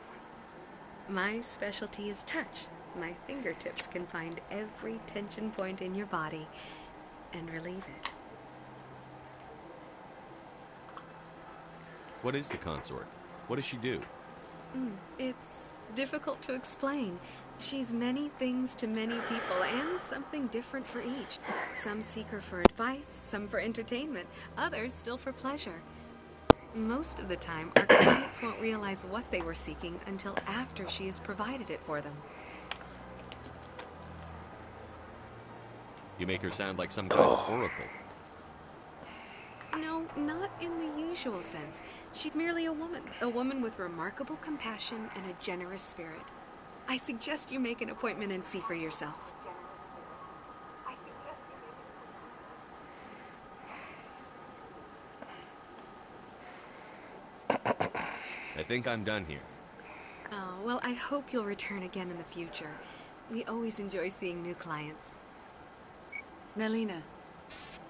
A: My specialty is touch. My fingertips can find every tension point in your body and relieve it.
C: What is the consort? What does she do?
A: It's difficult to explain. She's many things to many people, and something different for each. Some seek her for advice, some for entertainment, others still for pleasure. Most of the time, our clients won't realize what they were seeking until after she has provided it for them.
C: You make her sound like some kind of oracle.
A: No, not in the usual sense. She's merely a woman with remarkable compassion and a generous spirit. I suggest you make an appointment and see for yourself.
K: I think I'm done here.
A: Oh, well, I hope you'll return again in the future. We always enjoy seeing new clients.
F: Nalina.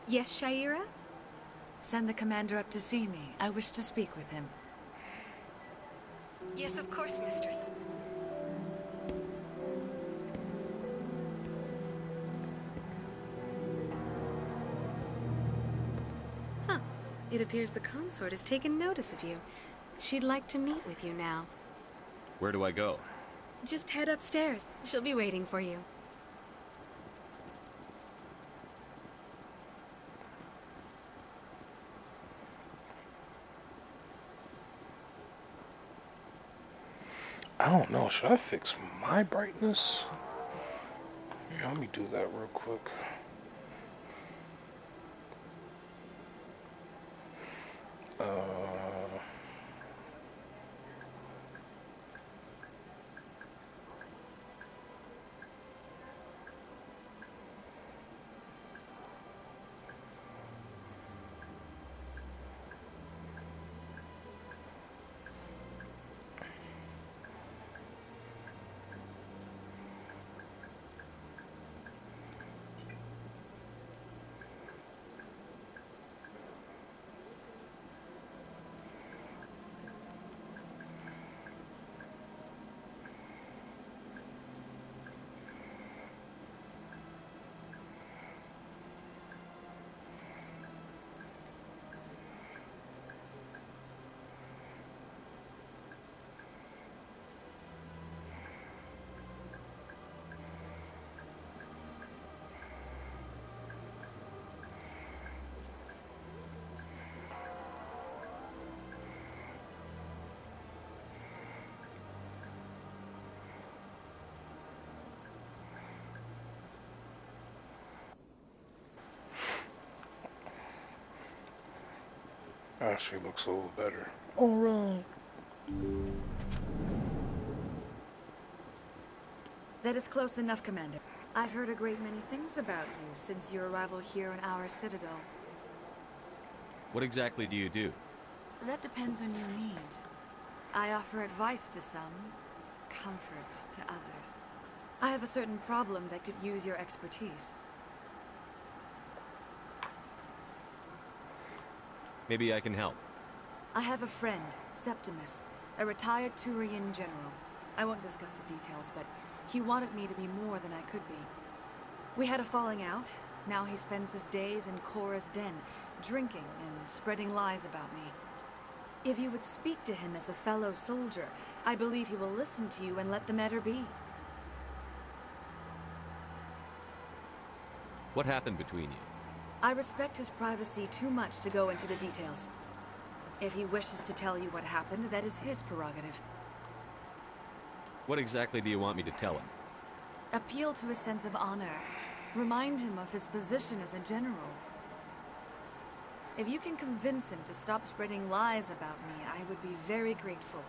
A: Yes, Shaira?
F: Send the commander up to see me. I wish to speak with him.
A: Yes, of course, mistress. Huh. It appears the consort has taken notice of you. She'd like to meet with you now.
K: Where do I go?
A: Just head upstairs. She'll be waiting for you.
I: I don't know. Should I fix my brightness? Yeah, let me do that real quick. Actually looks a little better. Alright.
F: That is close enough, Commander. I've heard a great many things about you since your arrival here in our citadel.
K: What exactly do you do?
F: That depends on your needs. I offer advice to some, comfort to others. I have a certain problem that could use your expertise.
K: Maybe I can help.
F: I have a friend, Septimus, a retired Turian general. I won't discuss the details, but he wanted me to be more than I could be. We had a falling out. Now he spends his days in Korra's den, drinking and spreading lies about me. If you would speak to him as a fellow soldier, I believe he will listen to you and let the matter be.
K: What happened between you?
F: I respect his privacy too much to go into the details. If he wishes to tell you what happened, that is his prerogative.
K: What exactly do you want me to tell him?
F: Appeal to his sense of honor. Remind him of his position as a general. If you can convince him to stop spreading lies about me, I would be very grateful.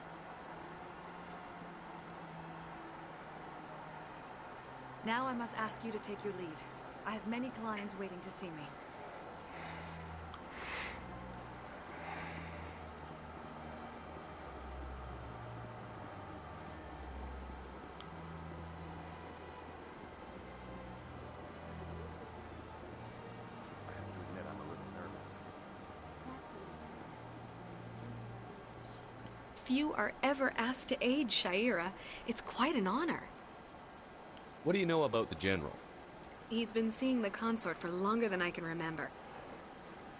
F: Now I must ask you to take your leave. I have many clients waiting to see me.
A: Few are ever asked to aid Shaira. It's quite an honor.
K: What do you know about the General?
A: He's been seeing the consort for longer than I can remember.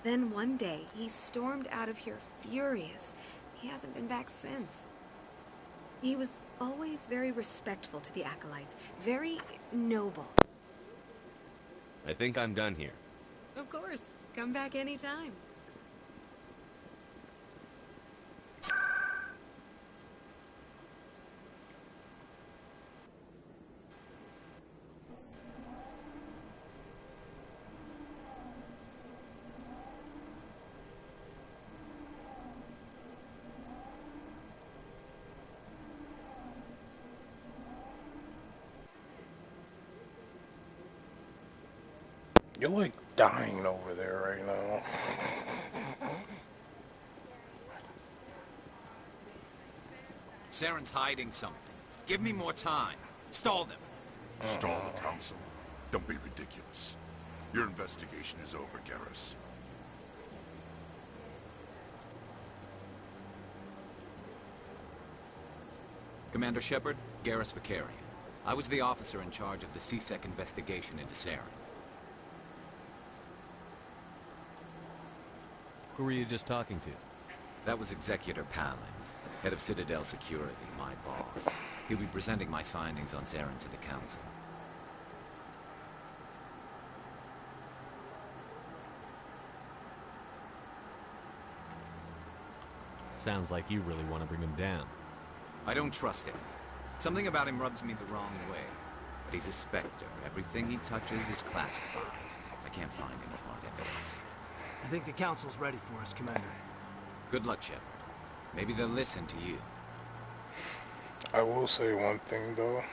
A: Then one day, he stormed out of here furious. He hasn't been back since. He was always very respectful to the acolytes, very noble.
K: I think I'm done here.
A: Of course. Come back anytime.
I: You're like dying over there right now.
J: Saren's hiding something. Give me more time. Stall them.
T: Stall the council? Don't be ridiculous. Your investigation is over, Garrus.
J: Commander Shepard, Garrus Vakarian. I was the officer in charge of the CSEC investigation into Saren.
K: Who were you just talking to?
J: That was Executor Palin, head of Citadel Security, my boss. He'll be presenting my findings on Saren to the Council.
K: Sounds like you really want to bring him down.
J: I don't trust him. Something about him rubs me the wrong way. But he's a Spectre. Everything he touches is classified. I can't find any hard evidence.
M: I think the Council's ready for us, Commander.
J: Good luck, Shepard. Maybe they'll listen to you.
I: I will say one thing, though.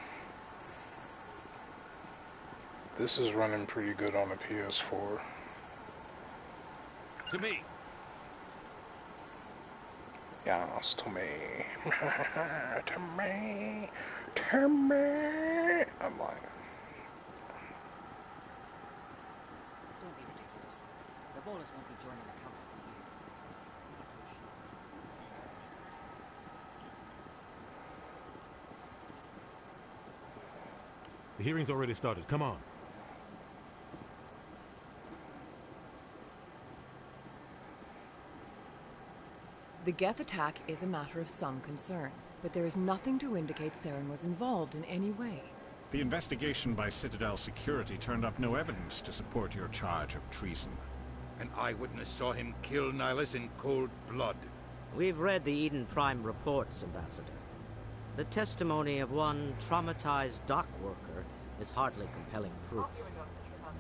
I: This is running pretty good on the PS4.
L: To me.
I: Yes, to me. To me. To me. I'm lying.
N: Don't be ridiculous. The Volus won't be joining the Council for years.
E: The hearing's already started. Come on.
V: The Geth attack is a matter of some concern, but there is nothing to indicate Saren was involved in any way.
W: The investigation by Citadel Security turned up no evidence to support your charge of treason.
X: An eyewitness saw him kill Nihilus in cold blood.
Q: We've read the Eden Prime reports, Ambassador. The testimony of one traumatized dock worker is hardly compelling proof.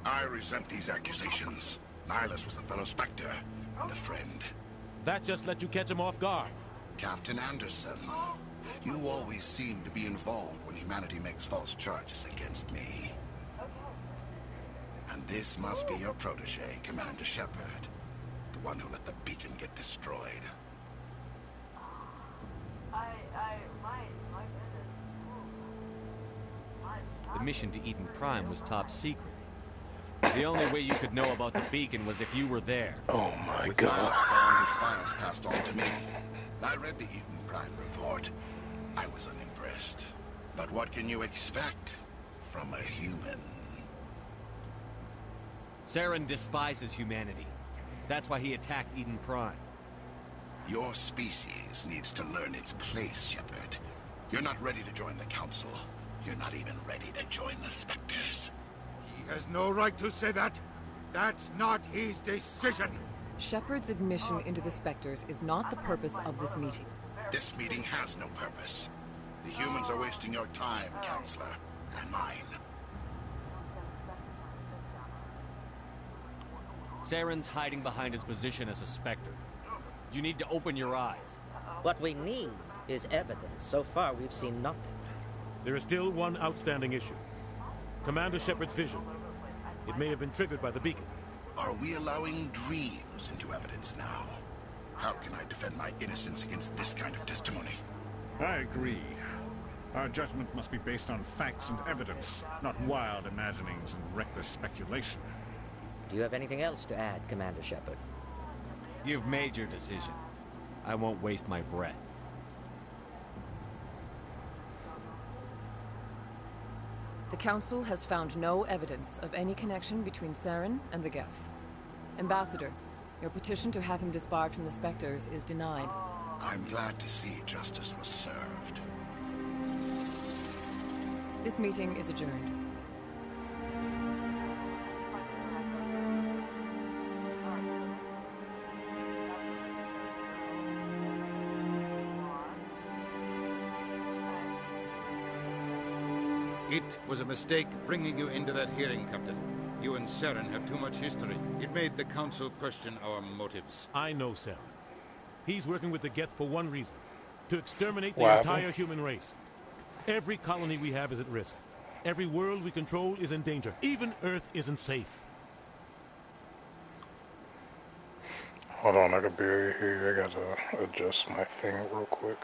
T: I resent these accusations. Nihilus was a fellow Spectre and a friend.
E: That just let you catch him off guard.
T: Captain Anderson, you always seem to be involved when humanity makes false charges against me. And this must be your protege, Commander Shepard. The one who let the beacon get destroyed.
K: The mission to Eden Prime was top secret. The only way you could know about the beacon was if you were there.
I: Oh my
T: With
I: god.
T: Nihilus gone, his files passed on to me. I read the Eden Prime report. I was unimpressed. But what can you expect from a human?
K: Saren despises humanity. That's why he attacked Eden Prime.
T: Your species needs to learn its place, Shepard. You're not ready to join the Council. You're not even ready to join the Spectres.
X: He has no right to say that. That's not his decision.
V: Shepard's admission into the Spectres is not the purpose of this meeting.
T: This meeting has no purpose. The humans are wasting your time, Counselor, and mine.
K: Saren's hiding behind his position as a Spectre. You need to open your eyes.
Q: What we need is evidence. So far, we've seen nothing.
E: There is still one outstanding issue. Commander Shepard's vision. It may have been triggered by the beacon.
T: Are we allowing dreams into evidence now? How can I defend my innocence against this kind of testimony?
W: I agree. Our judgment must be based on facts and evidence, not wild imaginings and reckless speculation.
Q: Do you have anything else to add, Commander Shepard?
K: You've made your decision. I won't waste my breath.
V: The Council has found no evidence of any connection between Saren and the Geth. Ambassador, your petition to have him disbarred from the Spectres is denied.
T: I'm glad to see justice was served.
V: This meeting is adjourned.
X: It was a mistake bringing you into that hearing, Captain. You and Saren have too much history. It made the Council question our motives.
E: I know Saren. He's working with the Geth for one reason. To exterminate the
X: What
E: entire
X: happened?
E: human race. Every colony we have is at risk. Every world we control is in danger. Even Earth isn't safe.
I: Hold on, I can barely hear you. I gotta adjust my thing real quick.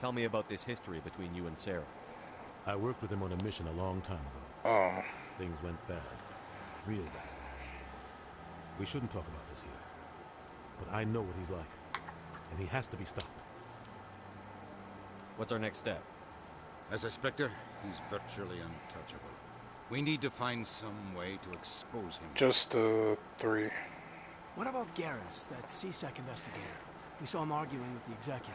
K: Tell me about this history between you and Sarah.
E: I worked with him on a mission a long time ago.
I: Oh.
E: Things went bad. Real bad. We shouldn't talk about this here. But I know what he's like. And he has to be stopped.
K: What's our next step?
X: As a Spectre, he's virtually untouchable. We need to find some way to expose him.
I: Just 3.
M: What about Garrus, that C-Sec investigator? We saw him arguing with the executive.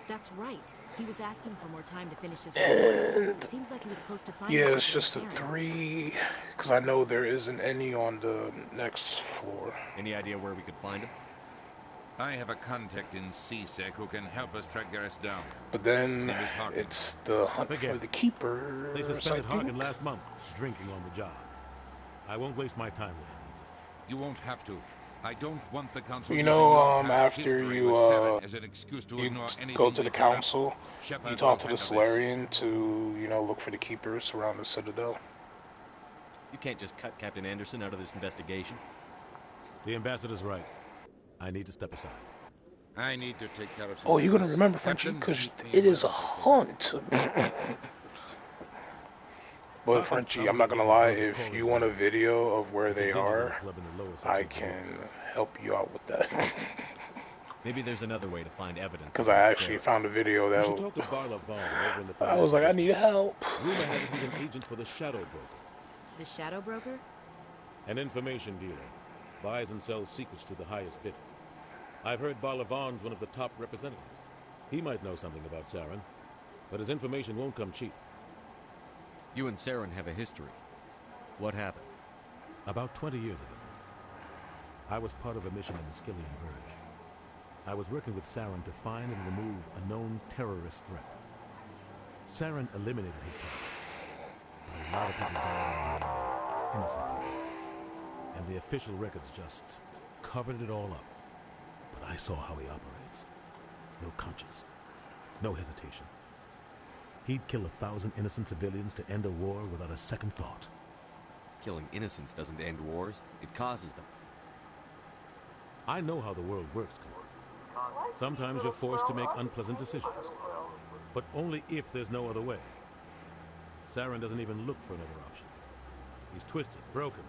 R: That's right. He was asking for more time to finish his report. Seems like he was close to finding.
I: Yeah, it's just a 3, because I know there isn't any on the next floor.
K: Any idea where we could find him?
X: I have a contact in C-Sec who can help us track Garrus down.
I: But then it's the hunt for the keeper.
E: They suspended Harkin last month, drinking on the job. I won't waste my time with him.
X: You won't have to. I don't want the council.
I: You know, after you go to the council, you talk to the Solarian to, you know, look for the keepers around the Citadel.
K: You can't just cut Captain Anderson out of this investigation.
E: The ambassador's right. I need to step aside.
X: I need to take care of some.
I: Oh, you're gonna remember, Frenchie, because it is a hunt. But Frenchie, I'm not gonna lie, if you want a video of where they are, I can help you out with that.
K: Maybe there's another way to find evidence.
I: Because I actually found a video that I was like, I need help.
E: Rumor has it he's an agent for the Shadow Broker.
R: The Shadow Broker?
E: An information dealer. Buys and sells secrets to the highest bidder. I've heard Barlavan's one of the top representatives. He might know something about Saren, but his information won't come cheap.
K: You and Saren have a history. What happened?
E: About 20 years ago, I was part of a mission in the Skillian Verge. I was working with Saren to find and remove a known terrorist threat. Saren eliminated his target, but a lot of people died along the way, innocent people. And the official records just covered it all up. But I saw how he operates. No conscience, no hesitation. He'd kill 1,000 innocent civilians to end a war without a second thought.
K: Killing innocents doesn't end wars, it causes them.
E: I know how the world works, Cole. Sometimes you're forced to make unpleasant decisions. But only if there's no other way. Saren doesn't even look for another option. He's twisted, broken.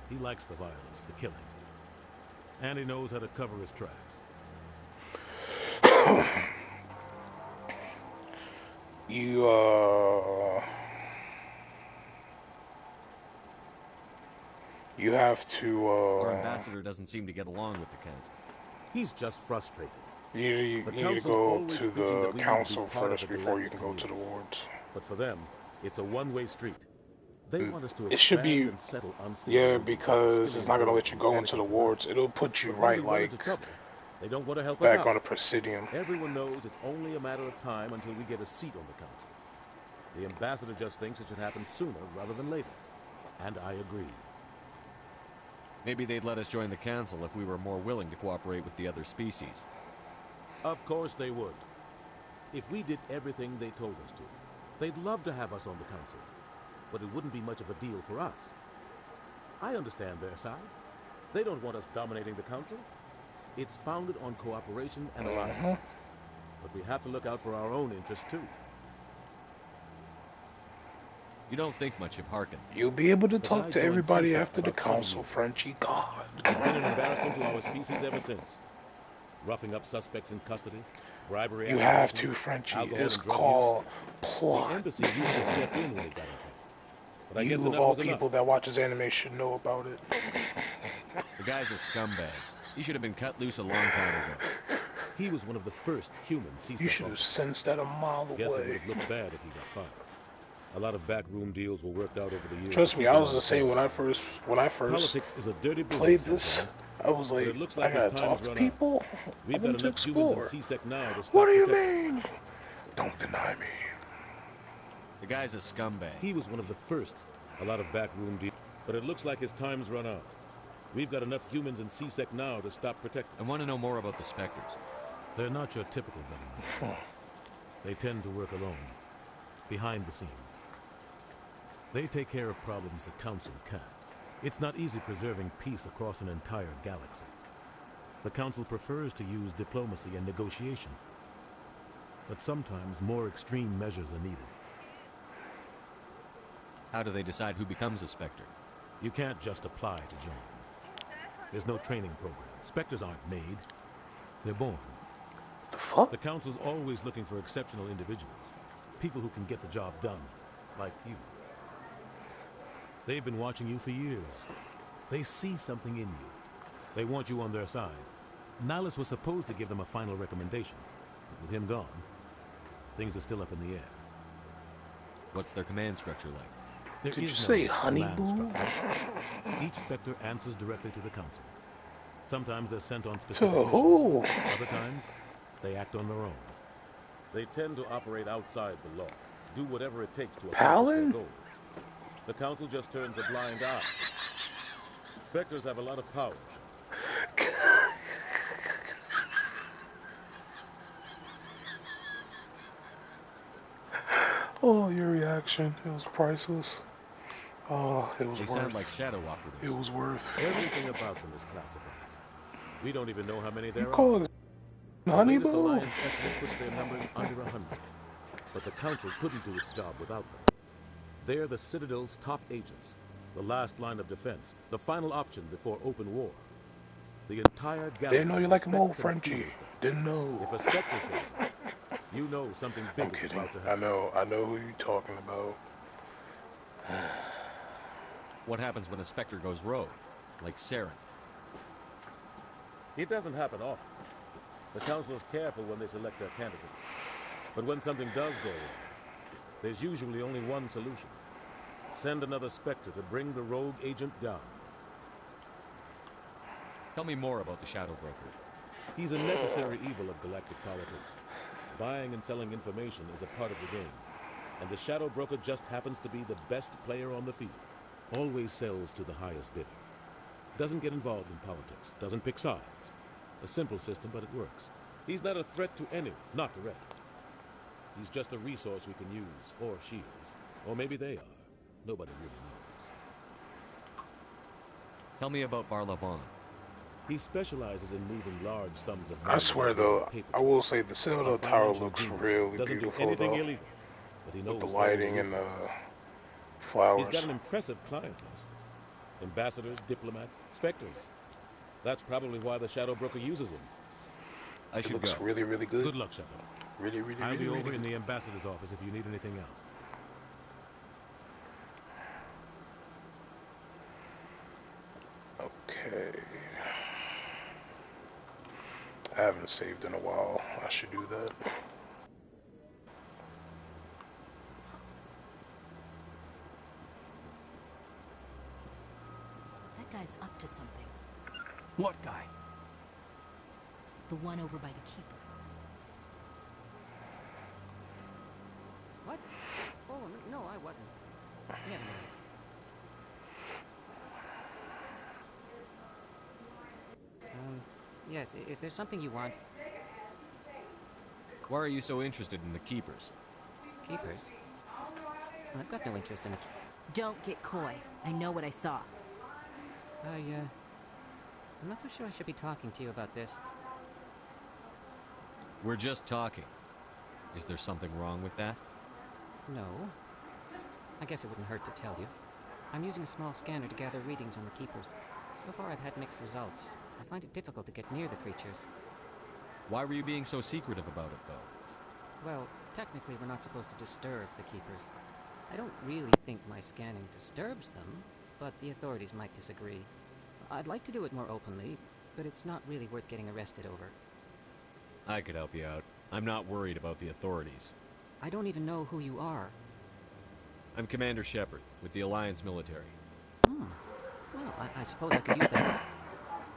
E: He likes the violence, the killing. And he knows how to cover his tracks.
I: You have to,
K: Our ambassador doesn't seem to get along with the council.
E: He's just frustrated.
I: You need to go to the council first before you can go to the wards.
E: But for them, it's a one-way street. They want us to
I: it should be,
E: and settle
I: yeah, because it's not going to let you go into the wards. It'll put you right, like,
E: they don't want to help us
I: back
E: out.
I: on the Presidium.
E: Everyone knows it's only a matter of time until we get a seat on the council. The ambassador just thinks it should happen sooner rather than later. And I agree.
K: Maybe they'd let us join the council if we were more willing to cooperate with the other species.
E: Of course they would. If we did everything they told us to, they'd love to have us on the council. But it wouldn't be much of a deal for us. I understand their side. They don't want us dominating the council. It's founded on cooperation and alliances. But we have to look out for our own interests too.
K: You don't think much of Harkin.
I: You'll be able to talk to everybody after the council, Frenchie. God.
E: He's been an embarrassment to our species ever since. Roughing up suspects in custody, bribery.
I: You have to, Frenchie. It's called plot.
E: The embassy used to step in when he got in trouble. But I guess
I: You of all people that watches anime should know about it.
K: The guy's a scumbag. He should have been cut loose a long time ago.
E: He was one of the first human CSEC.
I: You should have sensed that a mile away.
E: Guess it would have looked bad if he got fired. A lot of backroom deals were worked out over the years.
I: Trust me, I was the same when I first
E: Politics is a dirty business
I: played this. I was like,
E: it looks like
I: I gotta talk to people.
E: We've got enough humans in CSEC now to stop.
I: What do you mean? Don't deny me.
K: The guy's a scumbag.
E: He was one of the first. A lot of backroom deals. But it looks like his time's run out. We've got enough humans in CSEC now to stop protecting.
K: I want to know more about the Spectres.
E: They're not your typical government. They tend to work alone, behind the scenes. They take care of problems the Council can't. It's not easy preserving peace across an entire galaxy. The Council prefers to use diplomacy and negotiation. but sometimes more extreme measures are needed.
K: How do they decide who becomes a Spectre?
E: You can't just apply to join. There's no training program. Spectres aren't made. They're born.
I: The fuck?
E: The Council's always looking for exceptional individuals. People who can get the job done. Like you. They've been watching you for years. They see something in you. They want you on their side. Nihilus was supposed to give them a final recommendation. But with him gone, things are still up in the air.
K: What's their command structure like?
E: There
I: Did you
E: is
I: say
E: no
I: honey
E: command
I: boo?
E: structure. Each Spectre answers directly to the Council. Sometimes they're sent on specific
I: who?
E: missions. Other times, they act on their own. They tend to operate outside the law, do whatever it takes to accomplish their
I: Palin?
E: goals. The Council just turns a blind eye. Spectres have a lot of power.
I: Oh, your reaction. It was priceless. Oh, it was
K: They
I: worth.
K: sound like shadow operatives.
I: It was worth.
E: Everything about them is classified. We don't even know how many there
I: You
E: are.
I: call it
E: The
I: honey
E: latest
I: boo?
E: Alliance estimate puts their numbers under 100. But the Council couldn't do its job without them. They're the Citadel's top agents, the last line of defense, the final option before open war. The entire galaxy
I: Didn't know you like him, old
E: respects and
I: Frenchie.
E: fears them.
I: Didn't know.
E: If a Spectre shows up, you know something big
I: I'm
E: is
I: kidding.
E: about to
I: I
E: happen.
I: know who you're talking about.
K: What happens when a Spectre goes rogue? Like Saren?
E: It doesn't happen often. The Council is careful when they select their candidates. But when something does go wrong, there's usually only one solution. Send another Spectre to bring the rogue agent down.
K: Tell me more about the Shadow Broker.
E: He's a necessary evil of galactic politics. Buying and selling information is a part of the game. And the Shadow Broker just happens to be the best player on the field. Always sells to the highest bidder. Doesn't get involved in politics. Doesn't pick sides. A simple system, but it works. He's not a threat to anyone, not directly. He's just a resource we can use, or she is. Or maybe they are. Nobody really knows.
K: Tell me about Barlavon.
E: He specializes in moving large sums of money.
I: I swear though, I will say the Citadel Tower looks really
E: Doesn't do
I: beautiful
E: anything
I: though.
E: illegal, but he knows
I: With the
E: all
I: lighting and the
E: loopholes.
I: flowers.
E: He's got an impressive client list. Ambassadors, diplomats, Spectres. That's probably why the Shadow Broker uses him.
K: I should
I: looks
K: go.
I: really, really good.
E: Good luck, Shepard.
I: Really, really,
E: I'll
I: really,
E: be
I: really
E: over in
I: good.
E: the ambassador's office if you need anything else.
I: Okay. I haven't saved in a while. I should do that.
R: That guy's up to something.
M: What guy?
R: The one over by the keeper.
N: What? Oh, no, I wasn't. Never mind. Yes, is there something you want?
K: Why are you so interested in the Keepers?
N: Keepers? Well, I've got no interest in it.
R: Don't get coy. I know what I saw.
N: I'm not so sure I should be talking to you about this.
K: We're just talking. Is there something wrong with that?
N: No. I guess it wouldn't hurt to tell you. I'm using a small scanner to gather readings on the Keepers. So far I've had mixed results. I find it difficult to get near the creatures.
K: Why were you being so secretive about it, though?
N: Well, technically we're not supposed to disturb the Keepers. I don't really think my scanning disturbs them, but the authorities might disagree. I'd like to do it more openly, but it's not really worth getting arrested over.
K: I could help you out. I'm not worried about the authorities.
N: I don't even know who you are.
K: I'm Commander Shepard, with the Alliance military.
N: Well, I suppose I could use that.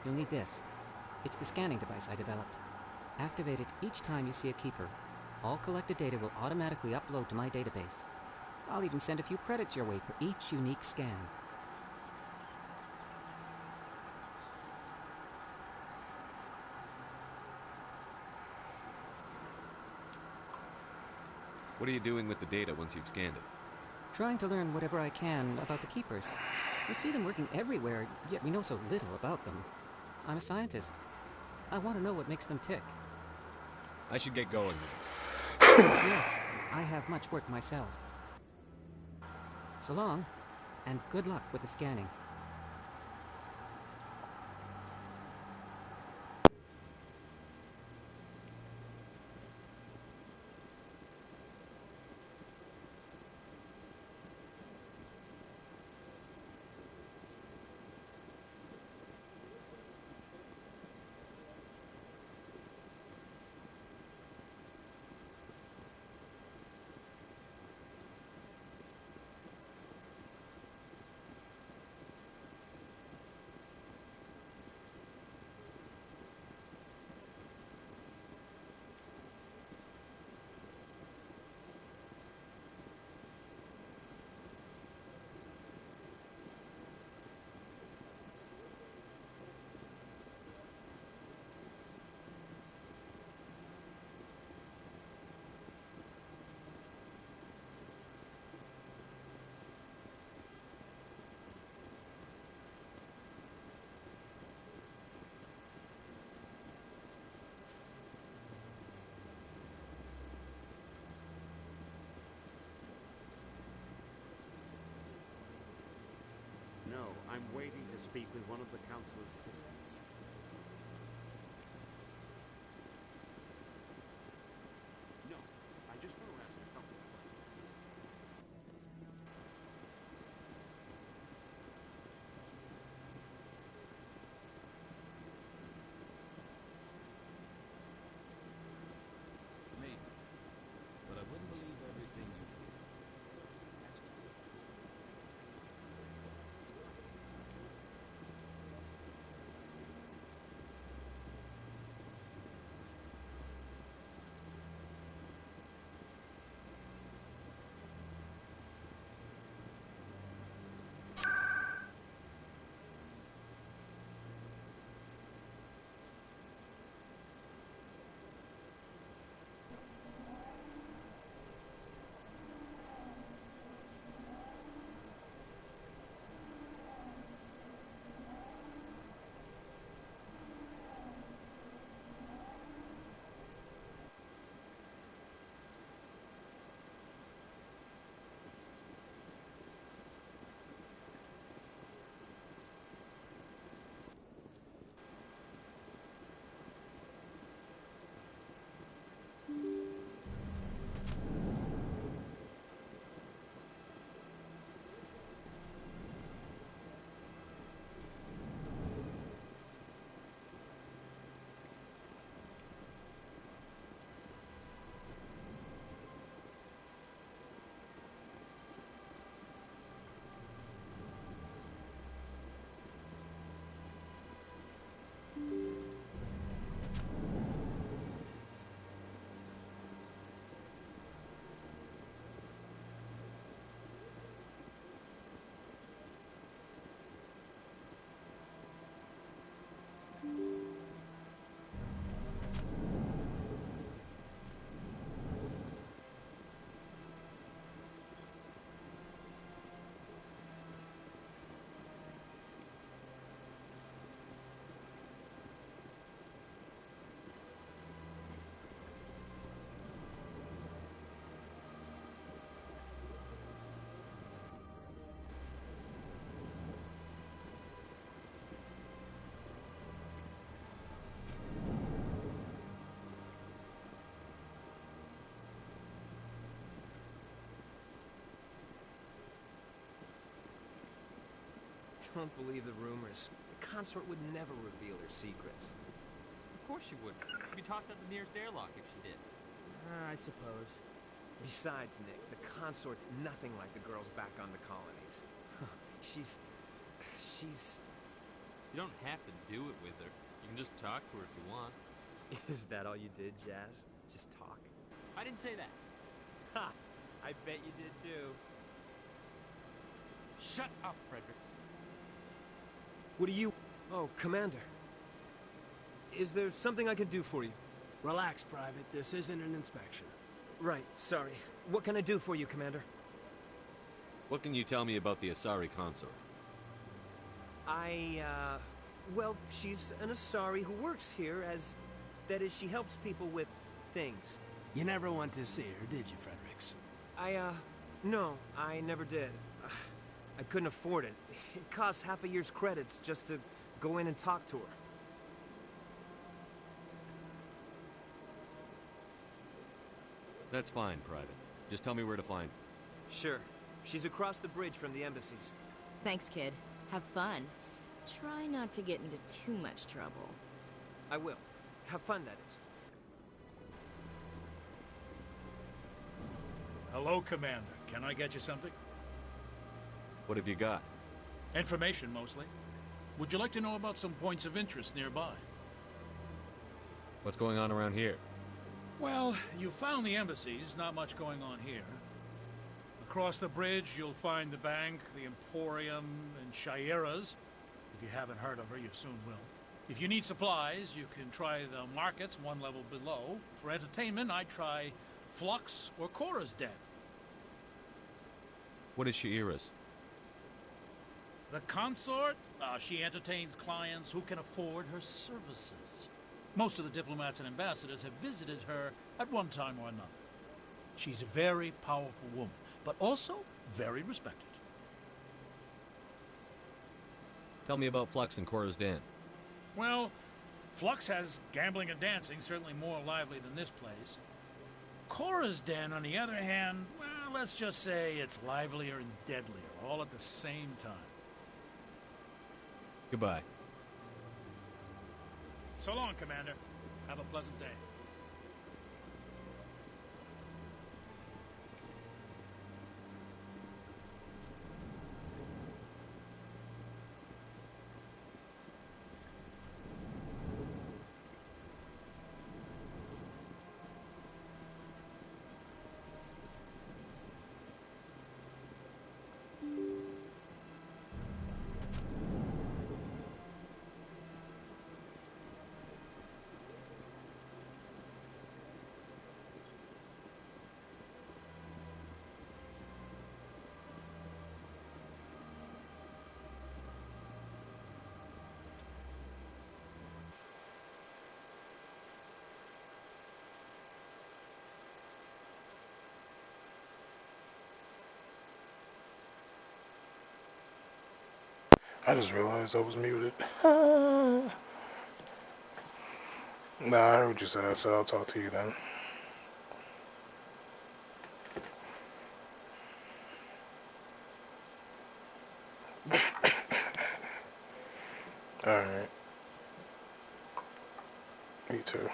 N: You'll need this. It's the scanning device I developed. Activate it each time you see a Keeper. All collected data will automatically upload to my database. I'll even send a few credits your way for each unique scan.
K: What are you doing with the data once you've scanned it?
N: Trying to learn whatever I can about the Keepers. We see them working everywhere, yet we know so little about them. I'm a scientist. I want to know what makes them tick.
K: I should get going now.
N: Yes, I have much work myself. So long, and good luck with the scanning.
D: No, I'm waiting to speak with one of the Council's assistants. No, I just want to ask a couple of questions.
E: Maybe. But I wouldn't believe everything you hear.
H: Don't believe the rumors. The consort would never reveal her secrets.
K: Of course she would. She'd be tossed out the nearest airlock if she did.
H: I suppose. Besides, Nick, the consort's nothing like the girls back on the colonies. She's...
K: You don't have to do it with her. You can just talk to her if you want.
H: Is that all you did, Jazz? Just talk?
K: I didn't say that.
H: Ha! I bet you did too.
K: Shut up, Fredericks.
H: What do you... Oh, Commander. Is there something I can do for you?
M: Relax, Private. This isn't an inspection.
H: Right, sorry. What can I do for you, Commander?
K: What can you tell me about the Asari consort?
H: Well, she's an Asari who works here as... That is, she helps people with things.
M: You never went to see her, did you, Fredericks?
H: No, I never did. I couldn't afford it. It costs half a year's credits just to go in and talk to her.
K: That's fine, Private. Just tell me where to find her.
H: Sure. She's across the bridge from the embassies.
R: Thanks, kid. Have fun. Try not to get into too much trouble.
H: I will. Have fun, that is.
O: Hello, Commander. Can I get you something?
K: What have you got?
O: Information, mostly. Would you like to know about some points of interest nearby?
K: What's going on around here?
O: Well, you found the embassies, not much going on here. Across the bridge, you'll find the bank, the Emporium, and Shaira's. If you haven't heard of her, you soon will. If you need supplies, you can try the markets one level below. For entertainment, I'd try Flux or Cora's Den.
K: What is Shaira's?
O: The consort? She entertains clients who can afford her services. Most of the diplomats and ambassadors have visited her at one time or another. She's a very powerful woman, but also very respected.
K: Tell me about Flux and Cora's Den.
O: Well, Flux has gambling and dancing, certainly more lively than this place. Cora's Den, on the other hand, well, let's just say it's livelier and deadlier, all at the same time.
K: Goodbye.
O: So long, Commander. Have a pleasant day.
I: I just realized I was muted. Nah, I heard what you said, so I'll talk to you then. Alright. Me too.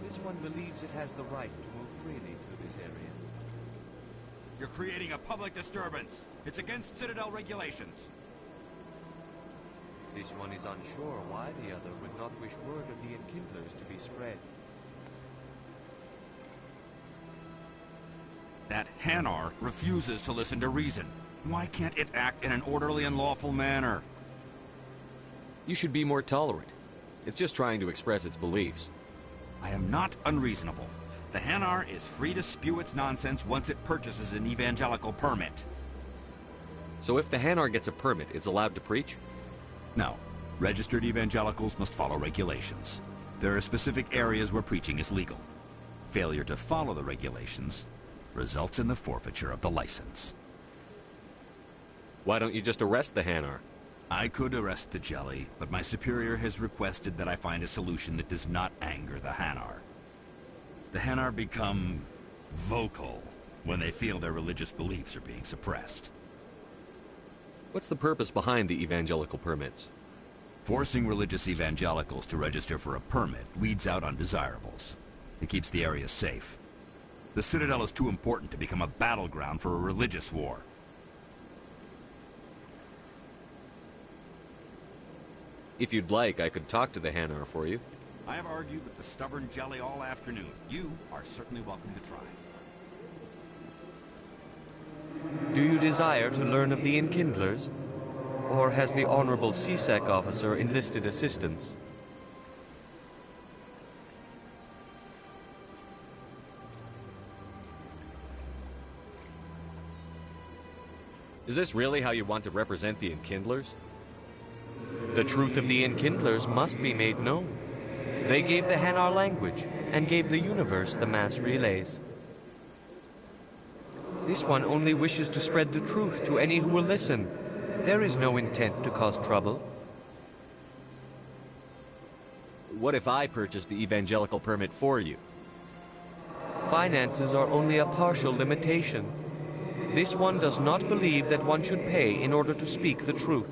P: This one believes it has the right to move freely through this area.
J: You're creating a public disturbance. It's against Citadel regulations.
P: This one is unsure why the other would not wish word of the enkindlers to be spread.
J: That Hanar refuses to listen to reason. Why can't it act in an orderly and lawful manner?
K: You should be more tolerant. It's just trying to express its beliefs.
J: I am not unreasonable. The Hanar is free to spew its nonsense once it purchases an evangelical permit.
K: So if the Hanar gets a permit, it's allowed to preach?
J: No. Registered evangelicals must follow regulations. There are specific areas where preaching is legal. Failure to follow the regulations results in the forfeiture of the license.
K: Why don't you just arrest the Hanar?
J: I could arrest the jelly, but my superior has requested that I find a solution that does not anger the Hanar. The Hanar become vocal when they feel their religious beliefs are being suppressed.
K: What's the purpose behind the evangelical permits?
J: Forcing religious evangelicals to register for a permit weeds out undesirables. It keeps the area safe. The Citadel is too important to become a battleground for a religious war.
K: If you'd like, I could talk to the Hanar for you.
J: I have argued with the stubborn jelly all afternoon. You are certainly welcome to try.
K: Do you desire to learn of the Enkindlers? Or has the Honorable CSEC officer enlisted assistance? Is this really how you want to represent the Enkindlers? The truth of the Enkindlers must be made known. They gave the Hanar language, and gave the universe the mass relays. This one only wishes to spread the truth to any who will listen. There is no intent to cause trouble. What if I purchase the evangelical permit for you? Finances are only a partial limitation. This one does not believe that one should pay in order to speak the truth.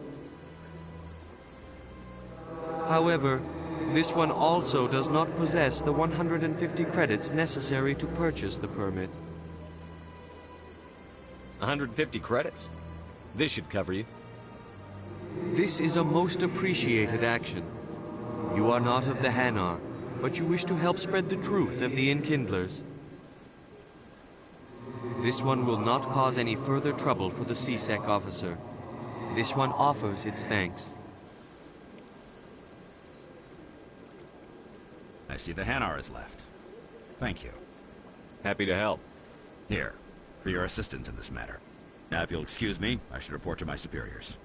K: However, this one also does not possess the 150 credits necessary to purchase the permit. 150 credits? This should cover you. This is a most appreciated action. You are not of the Hanar, but you wish to help spread the truth of the Enkindlers. This one will not cause any further trouble for the CSEC officer. This one offers its thanks.
J: I see the Hanar is left. Thank you.
K: Happy to help.
J: Here, for your assistance in this matter. Now, if you'll excuse me, I should report to my superiors.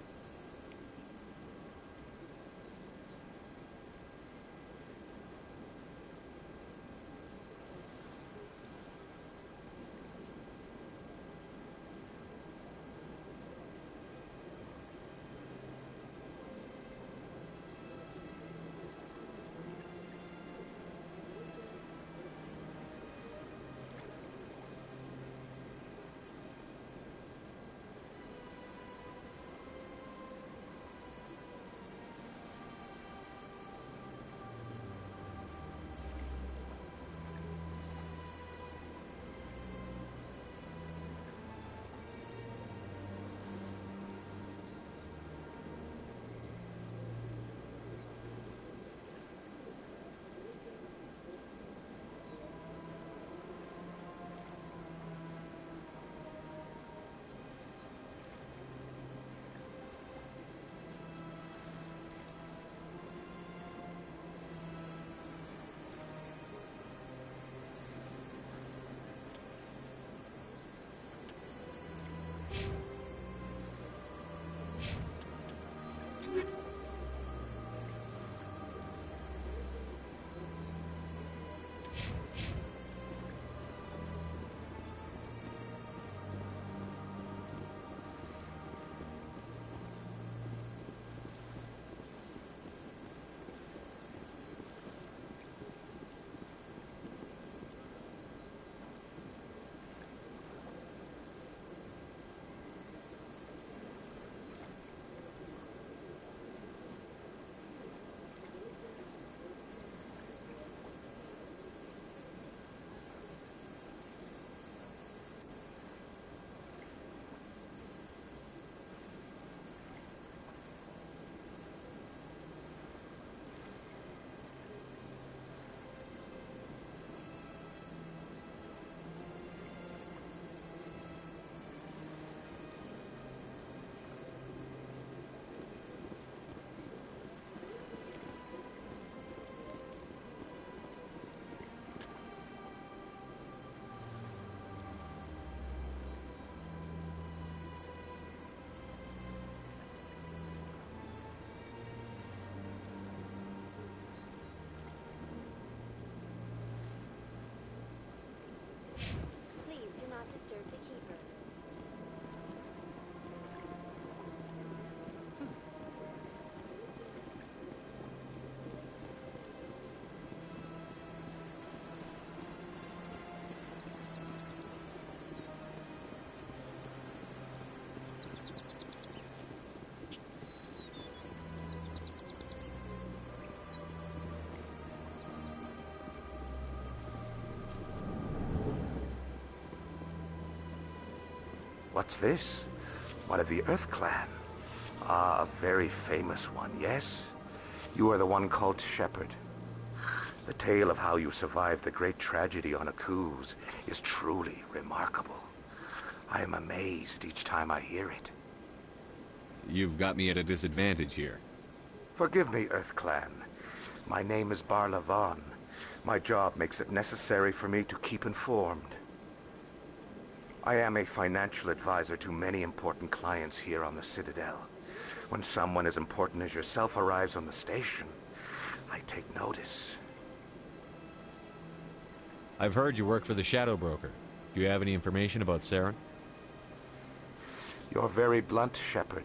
B: disturb the keepers.
G: What's this? One of the Earth Clan. Ah, a very famous one, yes?
B: You are the one called Shepard. The tale of how you survived the great tragedy on Akuz is truly remarkable. I am amazed each time I hear it.
K: You've got me at a disadvantage here.
B: Forgive me, Earth Clan. My name is Barla Vaughn. My job makes it necessary for me to keep informed. I am a financial advisor to many important clients here on the Citadel. When someone as important as yourself arrives on the station, I take notice.
K: I've heard you work for the Shadow Broker. Do you have any information about Saren?
B: You're very blunt, Shepard.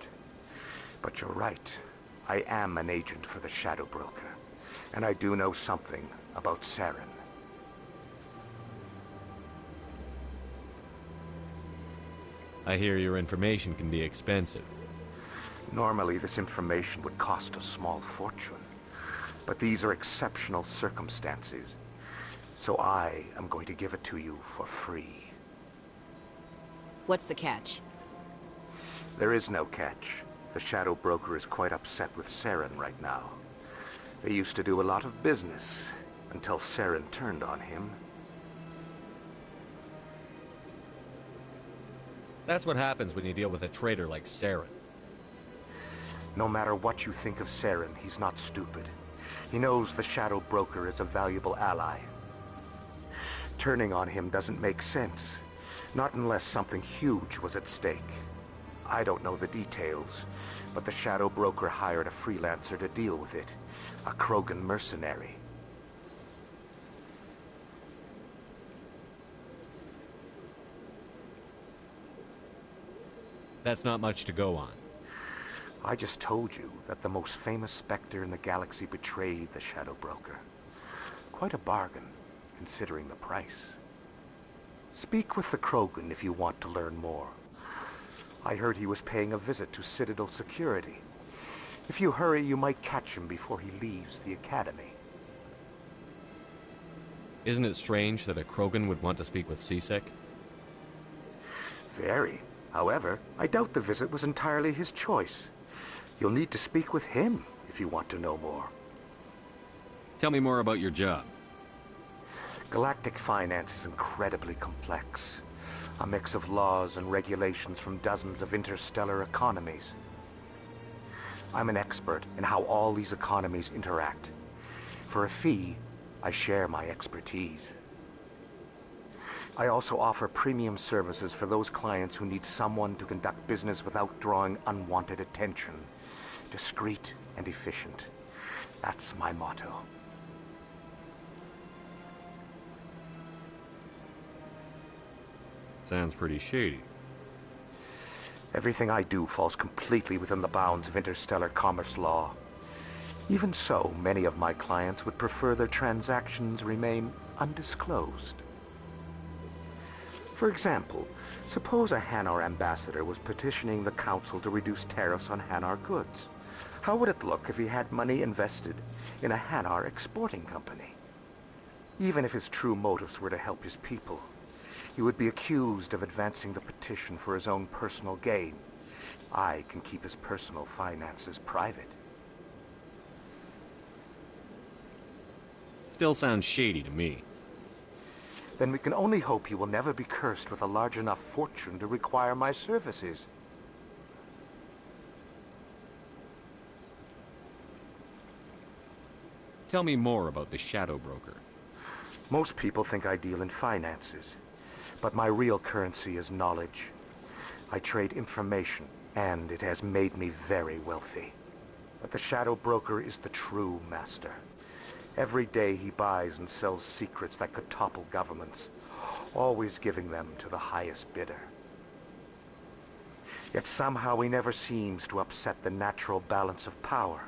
B: But you're right. I am an agent for the Shadow Broker. And I do know something about Saren.
K: I hear your information can be expensive.
B: Normally, this information would cost a small fortune. But these are exceptional circumstances. So I am going to give it to you for free.
R: What's the catch?
B: There is no catch. The Shadow Broker is quite upset with Saren right now. They used to do a lot of business, until Saren turned on him.
K: That's what happens when you deal with a traitor like Saren.
B: No matter what you think of Saren, he's not stupid. He knows the Shadow Broker is a valuable ally. Turning on him doesn't make sense. Not unless something huge was at stake. I don't know the details, but the Shadow Broker hired a freelancer to deal with it. A Krogan mercenary.
K: That's not much to go on.
B: I just told you that the most famous Spectre in the galaxy betrayed the Shadow Broker. Quite a bargain, considering the price. Speak with the Krogan if you want to learn more. I heard he was paying a visit to Citadel security. If you hurry, you might catch him before he leaves the Academy.
K: Isn't it strange that a Krogan would want to speak with C-Sec?
B: Very. However, I doubt the visit was entirely his choice. You'll need to speak with him if you want to know more.
K: Tell me more about your job.
B: Galactic finance is incredibly complex. A mix of laws and regulations from dozens of interstellar economies. I'm an expert in how all these economies interact. For a fee, I share my expertise. I also offer premium services for those clients who need someone to conduct business without drawing unwanted attention. Discreet and efficient. That's my motto.
K: Sounds pretty shady.
B: Everything I do falls completely within the bounds of interstellar commerce law. Even so, many of my clients would prefer their transactions remain undisclosed. For example, suppose a Hanar ambassador was petitioning the Council to reduce tariffs on Hanar goods. How would it look if he had money invested in a Hanar exporting company? Even if his true motives were to help his people, he would be accused of advancing the petition for his own personal gain. I can keep his personal finances private.
K: Still sounds shady to me.
B: Then we can only hope he will never be cursed with a large enough fortune to require my services.
K: Tell me more about the Shadow Broker.
B: Most people think I deal in finances, but my real currency is knowledge. I trade information, and it has made me very wealthy. But the Shadow Broker is the true master. Every day he buys and sells secrets that could topple governments, always giving them to the highest bidder. Yet somehow he never seems to upset the natural balance of power.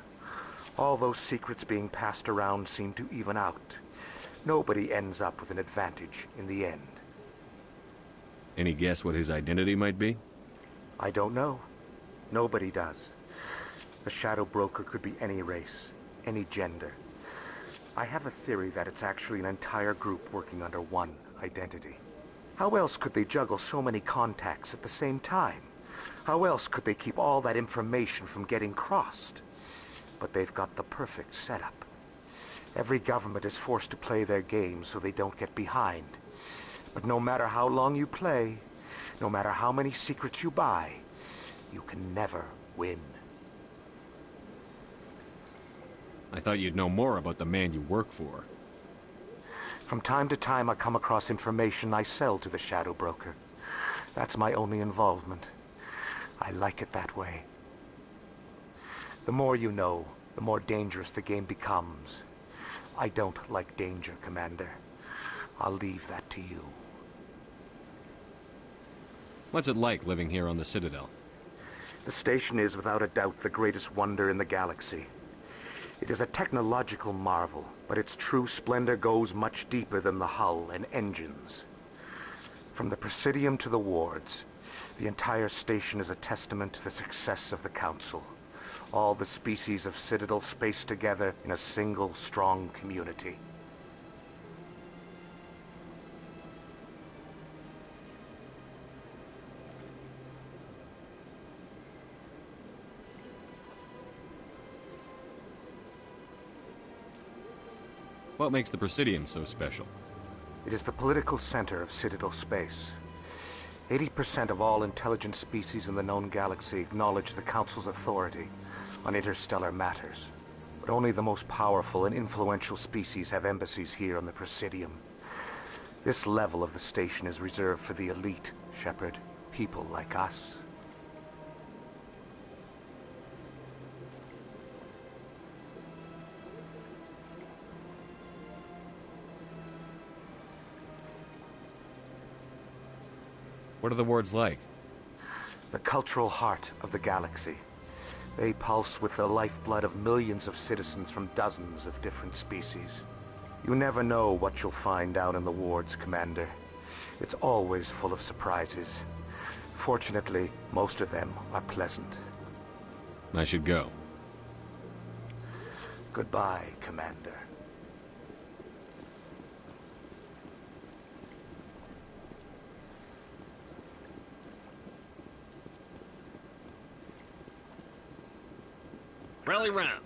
B: All those secrets being passed around seem to even out. Nobody ends up with an advantage in the end.
K: Any guess what his identity might be?
B: I don't know. Nobody does. The Shadow Broker could be any race, any gender. I have a theory that it's actually an entire group working under one identity. How else could they juggle so many contacts at the same time? How else could they keep all that information from getting crossed? but they've got the perfect setup. Every government is forced to play their game so they don't get behind. But no matter how long you play, no matter how many secrets you buy, you can never win.
K: I thought you'd know more about the man you work for.
B: From time to time, I come across information I sell to the Shadow Broker. That's my only involvement. I like it that way. The more you know, the more dangerous the game becomes. I don't like danger, Commander. I'll leave that to you.
K: What's it like living here on the Citadel?
B: The station is, without a doubt, the greatest wonder in the galaxy. It is a technological marvel, but its true splendor goes much deeper than the hull and engines. From the Presidium to the wards, the entire station is a testament to the success of the Council. All the species of Citadel spaced together in a single, strong community.
K: What makes the Presidium so special?
B: It is the political center of Citadel space. 80% of all intelligent species in the known galaxy acknowledge the Council's authority on interstellar matters. But only the most powerful and influential species have embassies here on the Presidium. This level of the station is reserved for the elite, Shepard. People like us.
K: What are the wards like?
B: The cultural heart of the galaxy. They pulse with the lifeblood of millions of citizens from dozens of different species. You never know what you'll find down in the wards, Commander. It's always full of surprises. Fortunately, most of them are pleasant.
K: I should go.
B: Goodbye, Commander.
K: Rally round.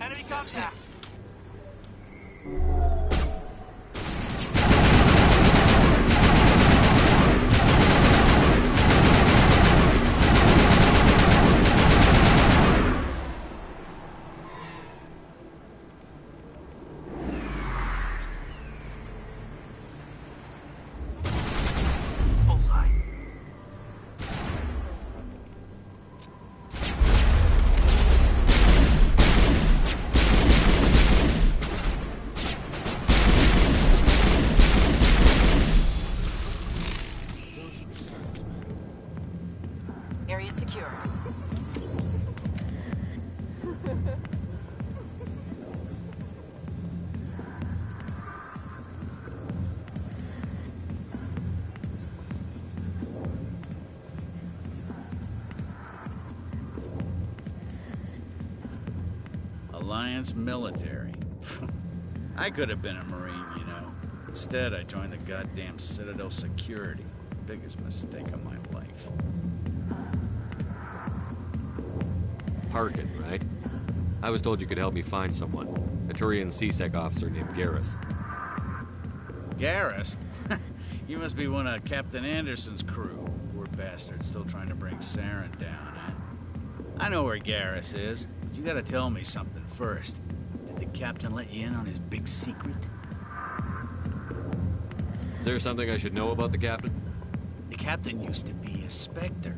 M: Enemy contact! Bullseye.
C: Area secure.
G: Alliance military.
F: I could have been a Marine, you know. Instead, I joined the goddamn Citadel Security. Biggest mistake of my life.
K: Paragon, right? I was told you could help me find someone. A Turian C-Sec officer named Garrus.
F: Garrus? You must be one of Captain Anderson's crew. Poor bastard, still trying to bring Saren down, huh? I know where Garrus is, but you gotta tell me something first. Did the captain let you in on his big secret?
K: Is there something I should know about the captain?
F: The captain used to be a Spectre.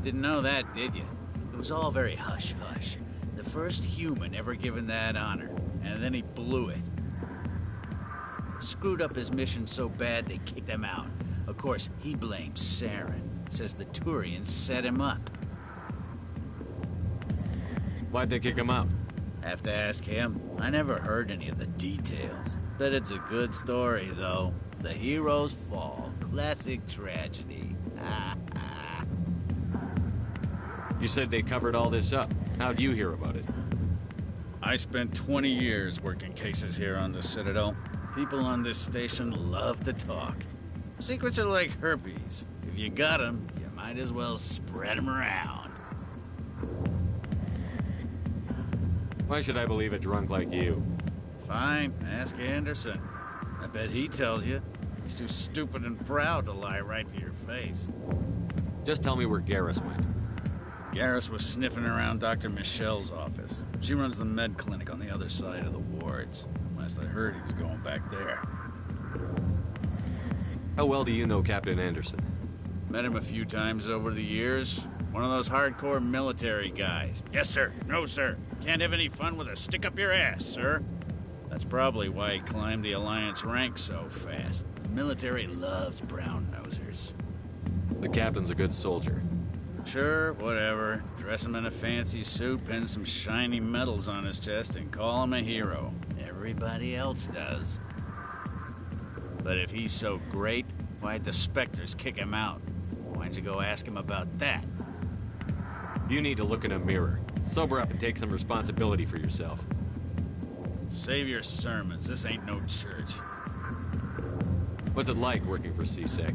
F: Didn't know that, did you? It was all very hush-hush. The first human ever given that honor, and then he blew it. Screwed up his mission so bad they kicked him out. Of course, he blames Saren. Says the Turians set him up.
K: Why'd they kick him out?
F: Have to ask him. I never heard any of the details. Bet it's a good story, though. The hero's fall. Classic tragedy.
K: You said they covered all this up. How'd you hear about it?
F: I spent 20 years working cases here on the Citadel. People on this station love to talk. Secrets are like herpes. If you got them, you might as well spread them around.
K: Why should I believe a drunk like you?
F: Fine, ask Anderson. I bet he tells you. He's too stupid and proud to lie right to your face.
K: Just tell me where Garrus went.
F: Garrus was sniffing around Dr. Michelle's office. She runs the med clinic on the other side of the wards. Last I heard, he was going back there.
K: How well do you know Captain Anderson?
F: Met him a few times over the years. One of those hardcore military guys. Yes, sir. No, sir. Can't have any fun with a stick up your ass, sir. That's probably why he climbed the Alliance ranks so fast. The military loves brown-nosers.
K: The captain's a good soldier.
F: Sure, whatever. Dress him in a fancy suit, pin some shiny medals on his chest, and call him a hero. Everybody else does. But if he's so great, why'd the Spectres kick him out? Why'd you go ask him about that?
K: You need to look in a mirror. Sober up and take some responsibility for yourself.
F: Save your sermons. This ain't no church.
K: What's it like working for C-Sec?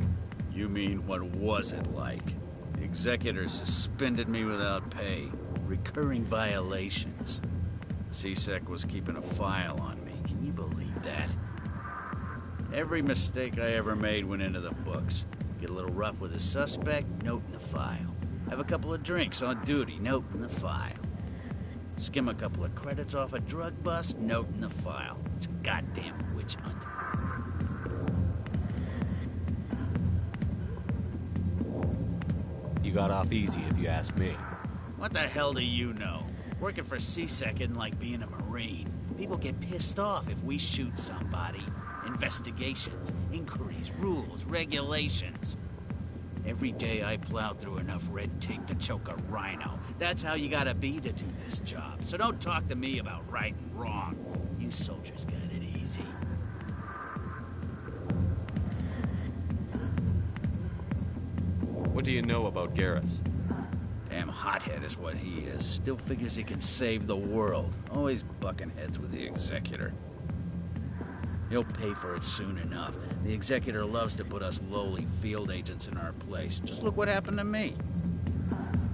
F: You mean, what was it like? The executors suspended me without pay. Recurring violations. C-Sec was keeping a file on me. Can you believe that? Every mistake I ever made went into the books. Get a little rough with a suspect, note in the file. Have a couple of drinks on duty, note in the file. Skim a couple of credits off a drug bust, note in the file. It's a goddamn witch hunt.
K: You got off easy, if you ask me.
F: What the hell do you know? Working for C-Sec isn't like being a Marine. People get pissed off if we shoot somebody. Investigations, inquiries, rules, regulations. Every day I plow through enough red tape to choke a rhino. That's how you gotta be to do this job. So don't talk to me about right and wrong. You soldiers got it easy.
K: What do you know about Garrus?
F: Damn hothead is what he is. Still figures he can save the world. Always bucking heads with the Executor. He'll pay for it soon enough. The Executor loves to put us lowly field agents in our place. Just look what happened to me.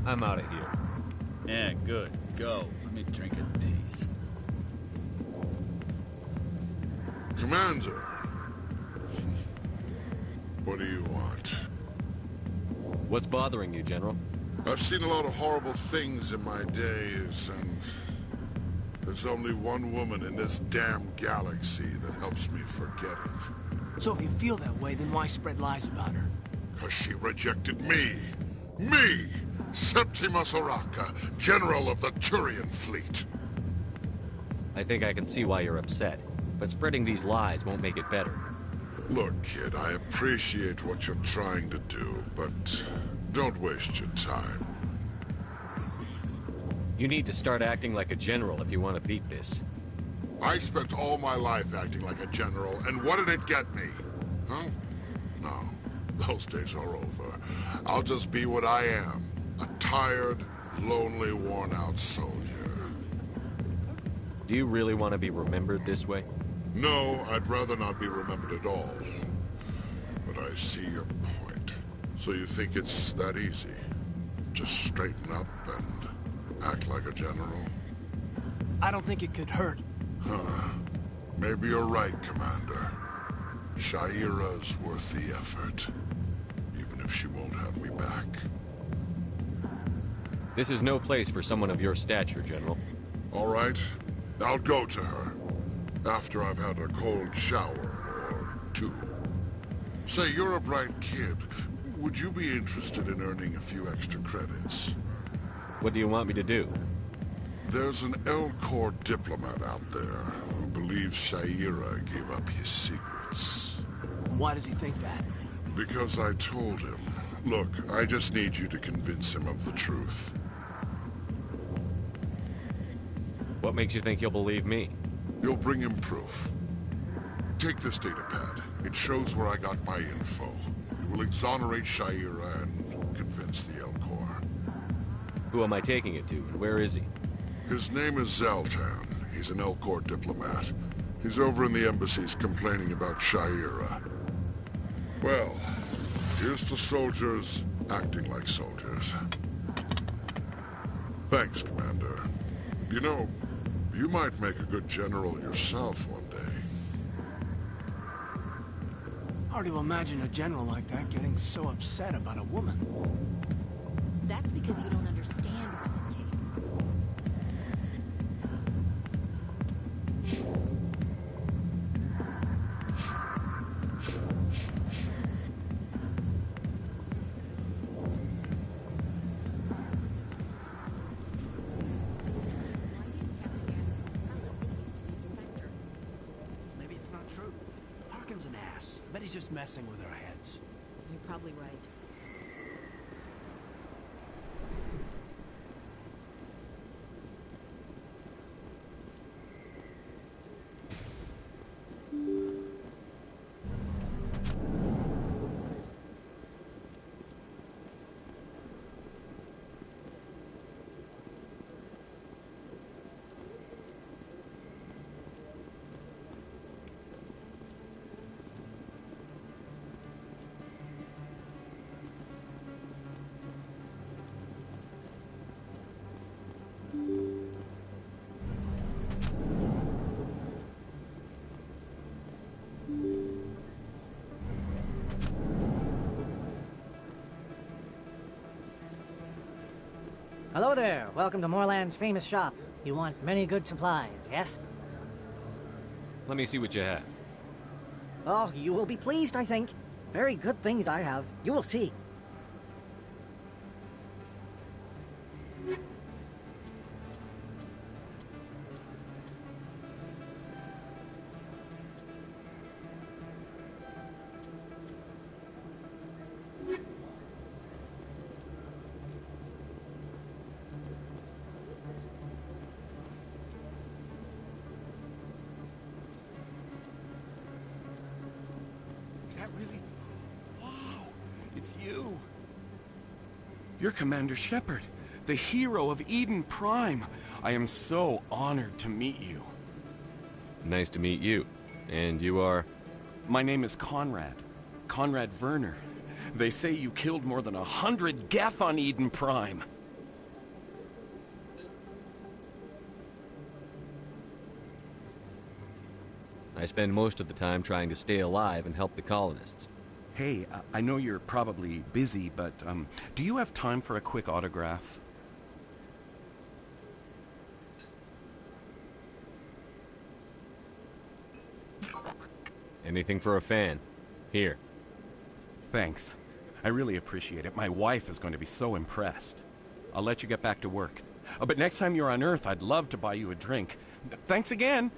K: I'm out of here.
F: Yeah, good. Go. Let me drink in peace.
T: Commander. What do you want?
K: What's bothering you, General?
T: I've seen a lot of horrible things in my days, and there's only one woman in this damn galaxy that helps me forget it.
M: So if you feel that way, then why spread lies about her?
T: 'Cause she rejected me! Me! Septimus Oraka, General of the Turian Fleet!
K: I think I can see why you're upset, but spreading these lies won't make it better.
T: Look, kid, I appreciate what you're trying to do, but don't waste your time.
K: You need to start acting like a general if you want to beat this.
T: I spent all my life acting like a general, and what did it get me? Huh? No, those days are over. I'll just be what I am. A tired, lonely, worn-out soldier.
K: Do you really want to be remembered this way?
T: No, I'd rather not be remembered at all. But I see your point. So you think it's that easy? Just straighten up and act like a general?
M: I don't think it could hurt.
T: Huh. Maybe you're right, Commander. Shaira's worth the effort. Even if she won't have me back.
K: This is no place for someone of your stature, General.
T: All right. I'll go to her. After I've had a cold shower or two. Say, you're a bright kid. Would you be interested in earning a few extra credits?
K: What do you want me to do?
T: There's an L-Corps diplomat out there who believes Shaira gave up his secrets.
M: Why does he think that?
T: Because I told him. Look, I just need you to convince him of the truth.
K: What makes you think he'll believe me?
T: You'll bring him proof. Take this datapad. It shows where I got my info. It will exonerate Shaira and convince the L-Corps.
K: Who am I taking it to, and where is he?
T: His name is Zaltan. He's an L-Corps diplomat. He's over in the embassies complaining about Shaira. Well, here's to soldiers acting like soldiers. Thanks, Commander. You know, you might make a good general yourself one day.
M: Hard to imagine a general like that getting so upset about a woman.
R: That's because you don't understand women, Kate.
M: Maybe it's not true. Parkin's an ass. Bet he's just messing with our heads.
R: You're probably right.
A: Hello there. Welcome to Moorland's famous shop. You want many good supplies, yes?
K: Let me see what you have.
A: Oh, you will be pleased, I think. Very good things I have. You will see.
G: Is that really? Wow, it's you. You're Commander Shepard, the hero of Eden Prime. I am so honored to meet you.
K: Nice to meet you. And you are?
G: My name is Conrad. Conrad Werner. They say you killed more than 100 Geth on Eden Prime.
K: I spend most of the time trying to stay alive and help the colonists.
G: Hey, I know you're probably busy, but do you have time for a quick autograph?
K: Anything for a fan. Here.
G: Thanks. I really appreciate it. My wife is going to be so impressed. I'll let you get back to work. But next time you're on Earth, I'd love to buy you a drink. Thanks again!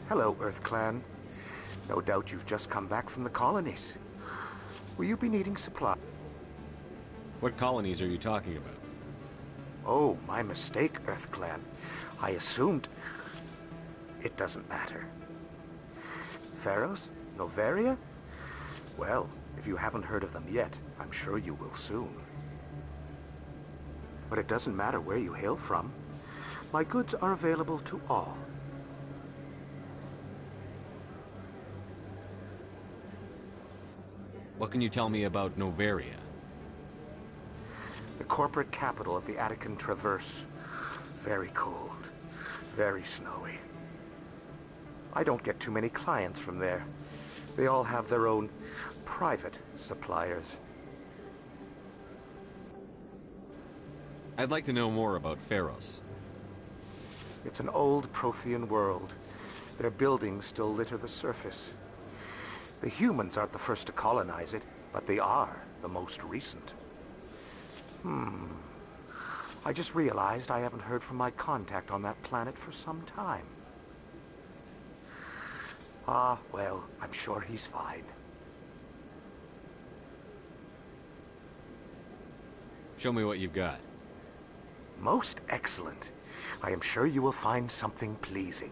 B: Hello, Earth Clan. No doubt you've just come back from the colonies. Will you be needing supply?
K: What colonies are you talking about?
B: Oh, my mistake, Earth Clan. I assumed... It doesn't matter. Pharaohs? Noveria? Well, if you haven't heard of them yet, I'm sure you will soon. But it doesn't matter where you hail from. My goods are available to all.
K: What can you tell me about Noveria?
B: The corporate capital of the Attican Traverse. Very cold. Very snowy. I don't get too many clients from there. They all have their own private suppliers.
K: I'd like to know more about Pharos.
B: It's an old Prothean world. Their buildings still litter the surface. The humans aren't the first to colonize it, but they are the most recent. I just realized I haven't heard from my contact on that planet for some time. Ah, well, I'm sure he's fine.
K: Show me what you've got.
B: Most excellent. I am sure you will find something pleasing.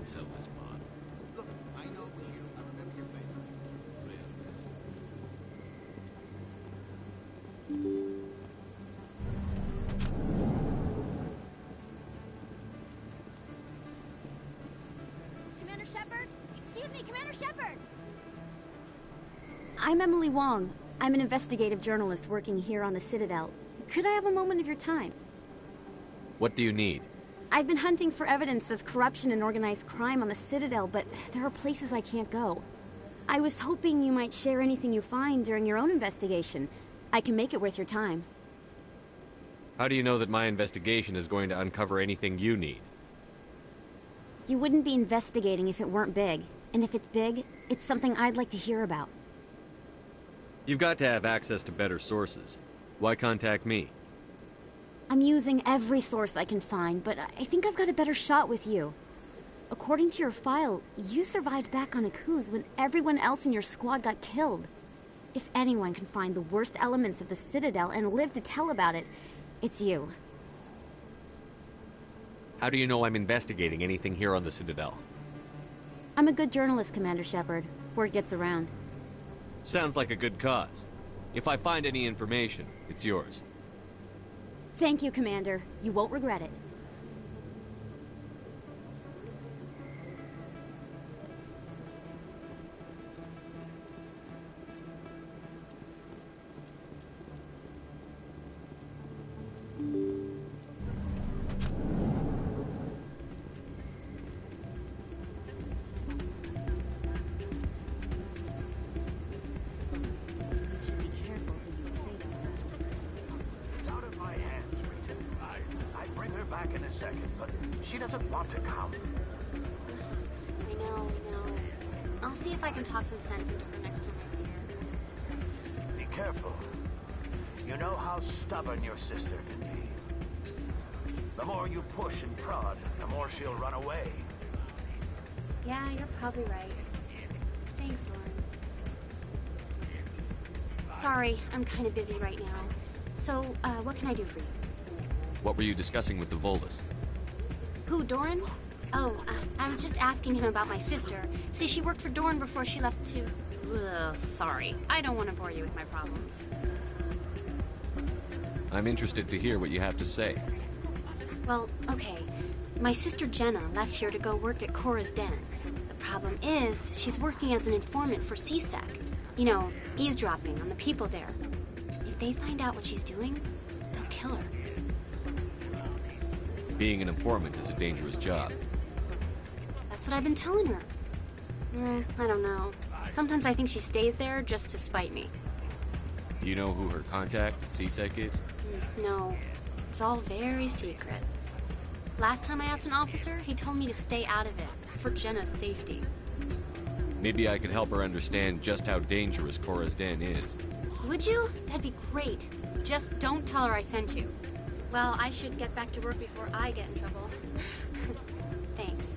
E: Sell this mod.
L: Look, I know it was you. I remember your face.
S: Commander Shepard? Excuse me, Commander Shepard! I'm Emily Wong. I'm an investigative journalist working here on the Citadel. Could I have a moment of your time?
K: What do you need?
S: I've been hunting for evidence of corruption and organized crime on the Citadel, but there are places I can't go. I was hoping you might share anything you find during your own investigation. I can make it worth your time.
K: How do you know that my investigation is going to uncover anything you need?
S: You wouldn't be investigating if it weren't big. And if it's big, it's something I'd like to hear about.
K: You've got to have access to better sources. Why contact me?
S: I'm using every source I can find, but I think I've got a better shot with you. According to your file, you survived back on Akuz when everyone else in your squad got killed. If anyone can find the worst elements of the Citadel and live to tell about it, it's you.
K: How do you know I'm investigating anything here on the Citadel?
S: I'm a good journalist, Commander Shepard. Word gets around.
K: Sounds like a good cause. If I find any information, it's yours.
S: Thank you, Commander. You won't regret it.
B: Back in a second, but she doesn't want to come.
U: I know. I'll see if I can talk some sense into her next time I see her.
B: Be careful. You know how stubborn your sister can be. The more you push and prod, the more she'll run away.
U: Yeah, you're probably right. Thanks, Doran. Sorry, I'm kind of busy right now. So, what can I do for you?
K: What were you discussing with the Volus?
U: Who, Doran? Oh, I was just asking him about my sister. See, she worked for Dorn before she left to... Ugh, sorry. I don't want to bore you with my problems.
K: I'm interested to hear what you have to say.
U: Well, okay. My sister Jenna left here to go work at Cora's Den. The problem is, she's working as an informant for CSEC. You know, eavesdropping on the people there. If they find out what she's doing, they'll kill her.
K: Being an informant is a dangerous job.
U: That's what I've been telling her. I don't know. Sometimes I think she stays there just to spite me.
K: Do you know who her contact at CSEC is?
U: No, it's all very secret. Last time I asked an officer, he told me to stay out of it, for Jenna's safety.
K: Maybe I could help her understand just how dangerous Cora's Den is.
U: Would you? That'd be great. Just don't tell her I sent you. Well, I should get back to work before I get in trouble. Thanks.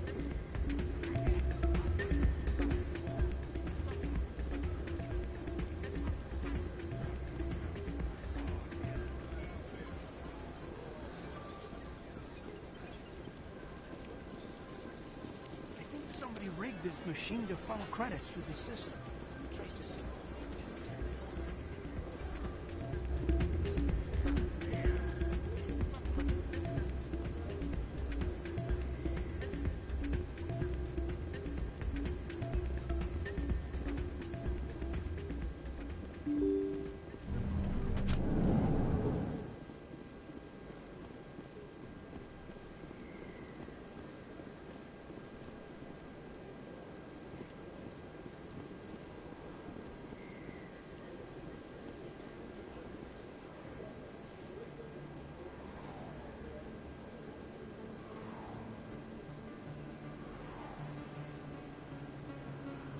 M: I think somebody rigged this machine to funnel credits through the system. Trace a signal.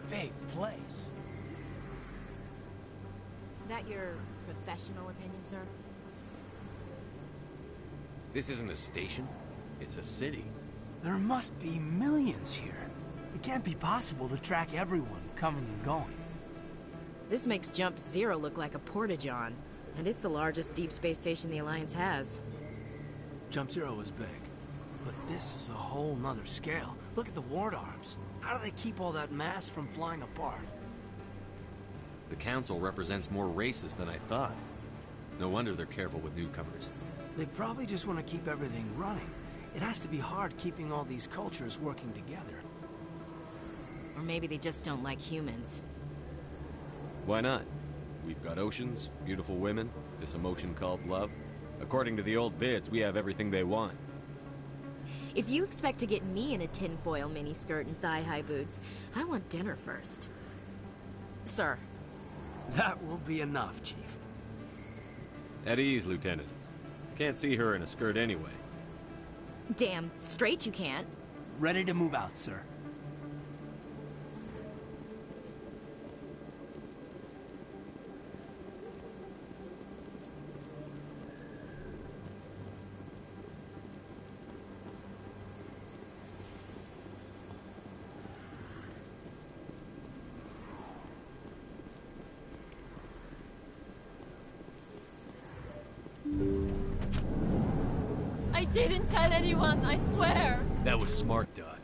M: Big place.
R: That your professional opinion, sir?
P: This isn't a station. It's a city.
M: There must be millions here. It can't be possible to track everyone coming and going.
R: This makes Jump Zero look like a porta-john, and it's the largest deep space station the Alliance has.
M: Jump Zero is big, but this is a whole nother scale. Look at the ward arms. How do they keep all that mass from flying apart?
P: The Council represents more races than I thought. No wonder they're careful with newcomers.
M: They probably just want to keep everything running. It has to be hard keeping all these cultures working together.
R: Or maybe they just don't like humans.
K: Why not? We've got oceans, beautiful women, this emotion called love. According to the old vids, we have everything they want.
R: If you expect to get me in a tinfoil miniskirt and thigh-high boots, I want dinner first. Sir.
M: That will be enough, Chief.
K: At ease, Lieutenant. Can't see her in a skirt anyway.
R: Damn straight you can't.
M: Ready to move out, sir.
Q: I didn't tell anyone, I swear!
P: That was smart, Doc.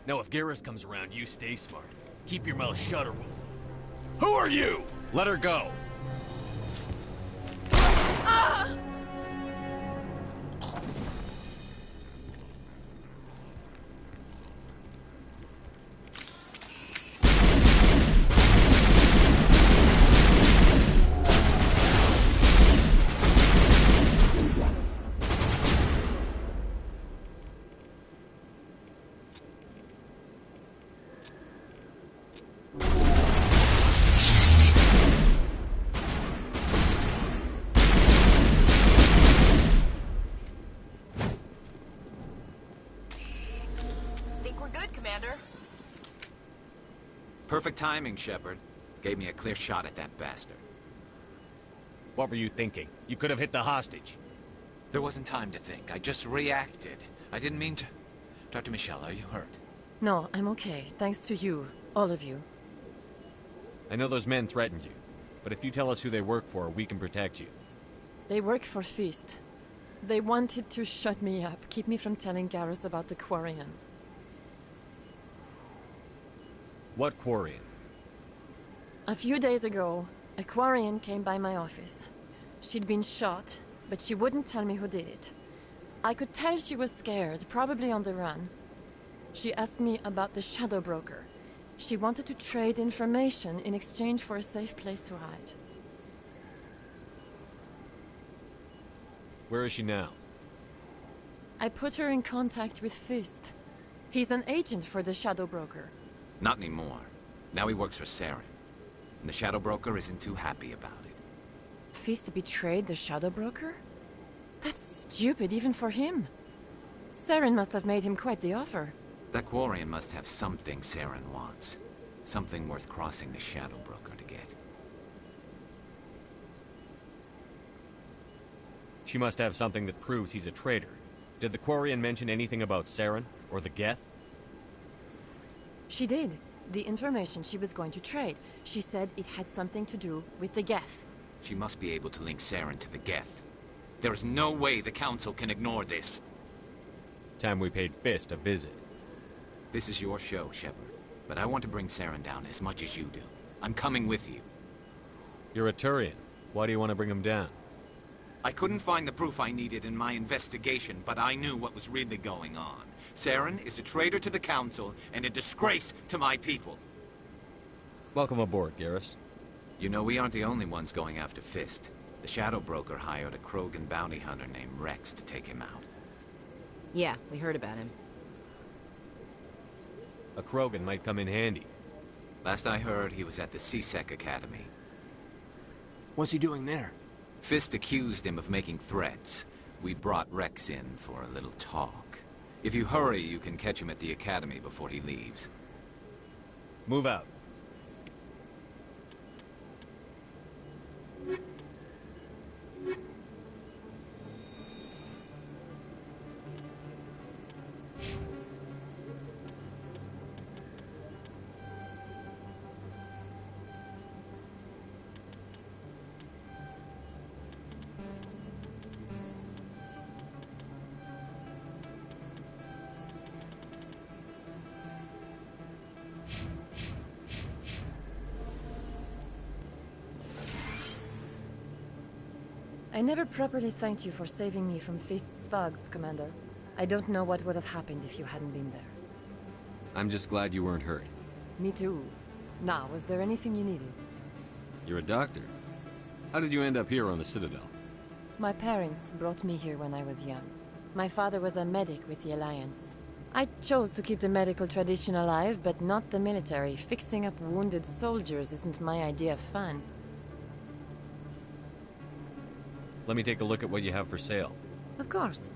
P: Now if Garrus comes around, you stay smart. Keep your mouth shut or we'll... Who are you?
K: Let her go!
Q: Ah!
B: Perfect timing, Shepard. Gave me a clear shot at that bastard.
K: What were you thinking? You could have hit the hostage.
B: There wasn't time to think. I just reacted. I didn't mean to... Dr. Michelle, are you hurt?
Q: No, I'm okay. Thanks to you. All of you.
K: I know those men threatened you, but if you tell us who they work for, we can protect you.
Q: They work for Feast. They wanted to shut me up, keep me from telling Garrus about the Quarian.
P: What Quarian?
Q: A few days ago, a Quarian came by my office. She'd been shot, but she wouldn't tell me who did it. I could tell she was scared, probably on the run. She asked me about the Shadow Broker. She wanted to trade information in exchange for a safe place to hide.
P: Where is she now?
Q: I put her in contact with Fist. He's an agent for the Shadow Broker.
N: Not anymore. Now he works for Saren. And the Shadow Broker isn't too happy about it.
Q: Fist betrayed the Shadow Broker? That's stupid even for him. Saren must have made him quite the offer.
N: That Quarian must have something Saren wants. Something worth crossing the Shadow Broker to get.
K: She must have something that proves he's a traitor. Did the Quarian mention anything about Saren or the Geth?
Q: She did. The information she was going to trade. She said it had something to do with the Geth.
N: She must be able to link Saren to the Geth. There is no way the Council can ignore this.
K: Time we paid Fist a visit.
N: This is your show, Shepard. But I want to bring Saren down as much as you do. I'm coming with you.
K: You're a Turian. Why do you want to bring him down?
N: I couldn't find the proof I needed in my investigation, but I knew what was really going on. Saren is a traitor to the Council and a disgrace to my people.
K: Welcome aboard, Garrus.
N: You know, we aren't the only ones going after Fist. The Shadow Broker hired a Krogan bounty hunter named Rex to take him out.
R: Yeah, we heard about him.
K: A Krogan might come in handy.
N: Last I heard, he was at the CSEC Academy.
M: What's he doing there?
N: Fist accused him of making threats. We brought Rex in for a little talk. If you hurry, you can catch him at the Academy before he leaves.
K: Move out.
Q: I never properly thanked you for saving me from Fist's thugs, Commander. I don't know what would have happened if you hadn't been there.
P: I'm just glad you weren't hurt.
Q: Me too. Now, was there anything you needed?
P: You're a doctor. How did you end up here on the Citadel?
Q: My parents brought me here when I was young. My father was a medic with the Alliance. I chose to keep the medical tradition alive, but not the military. Fixing up wounded soldiers isn't my idea of fun.
K: Let me take a look at what you have for sale.
Q: Of course.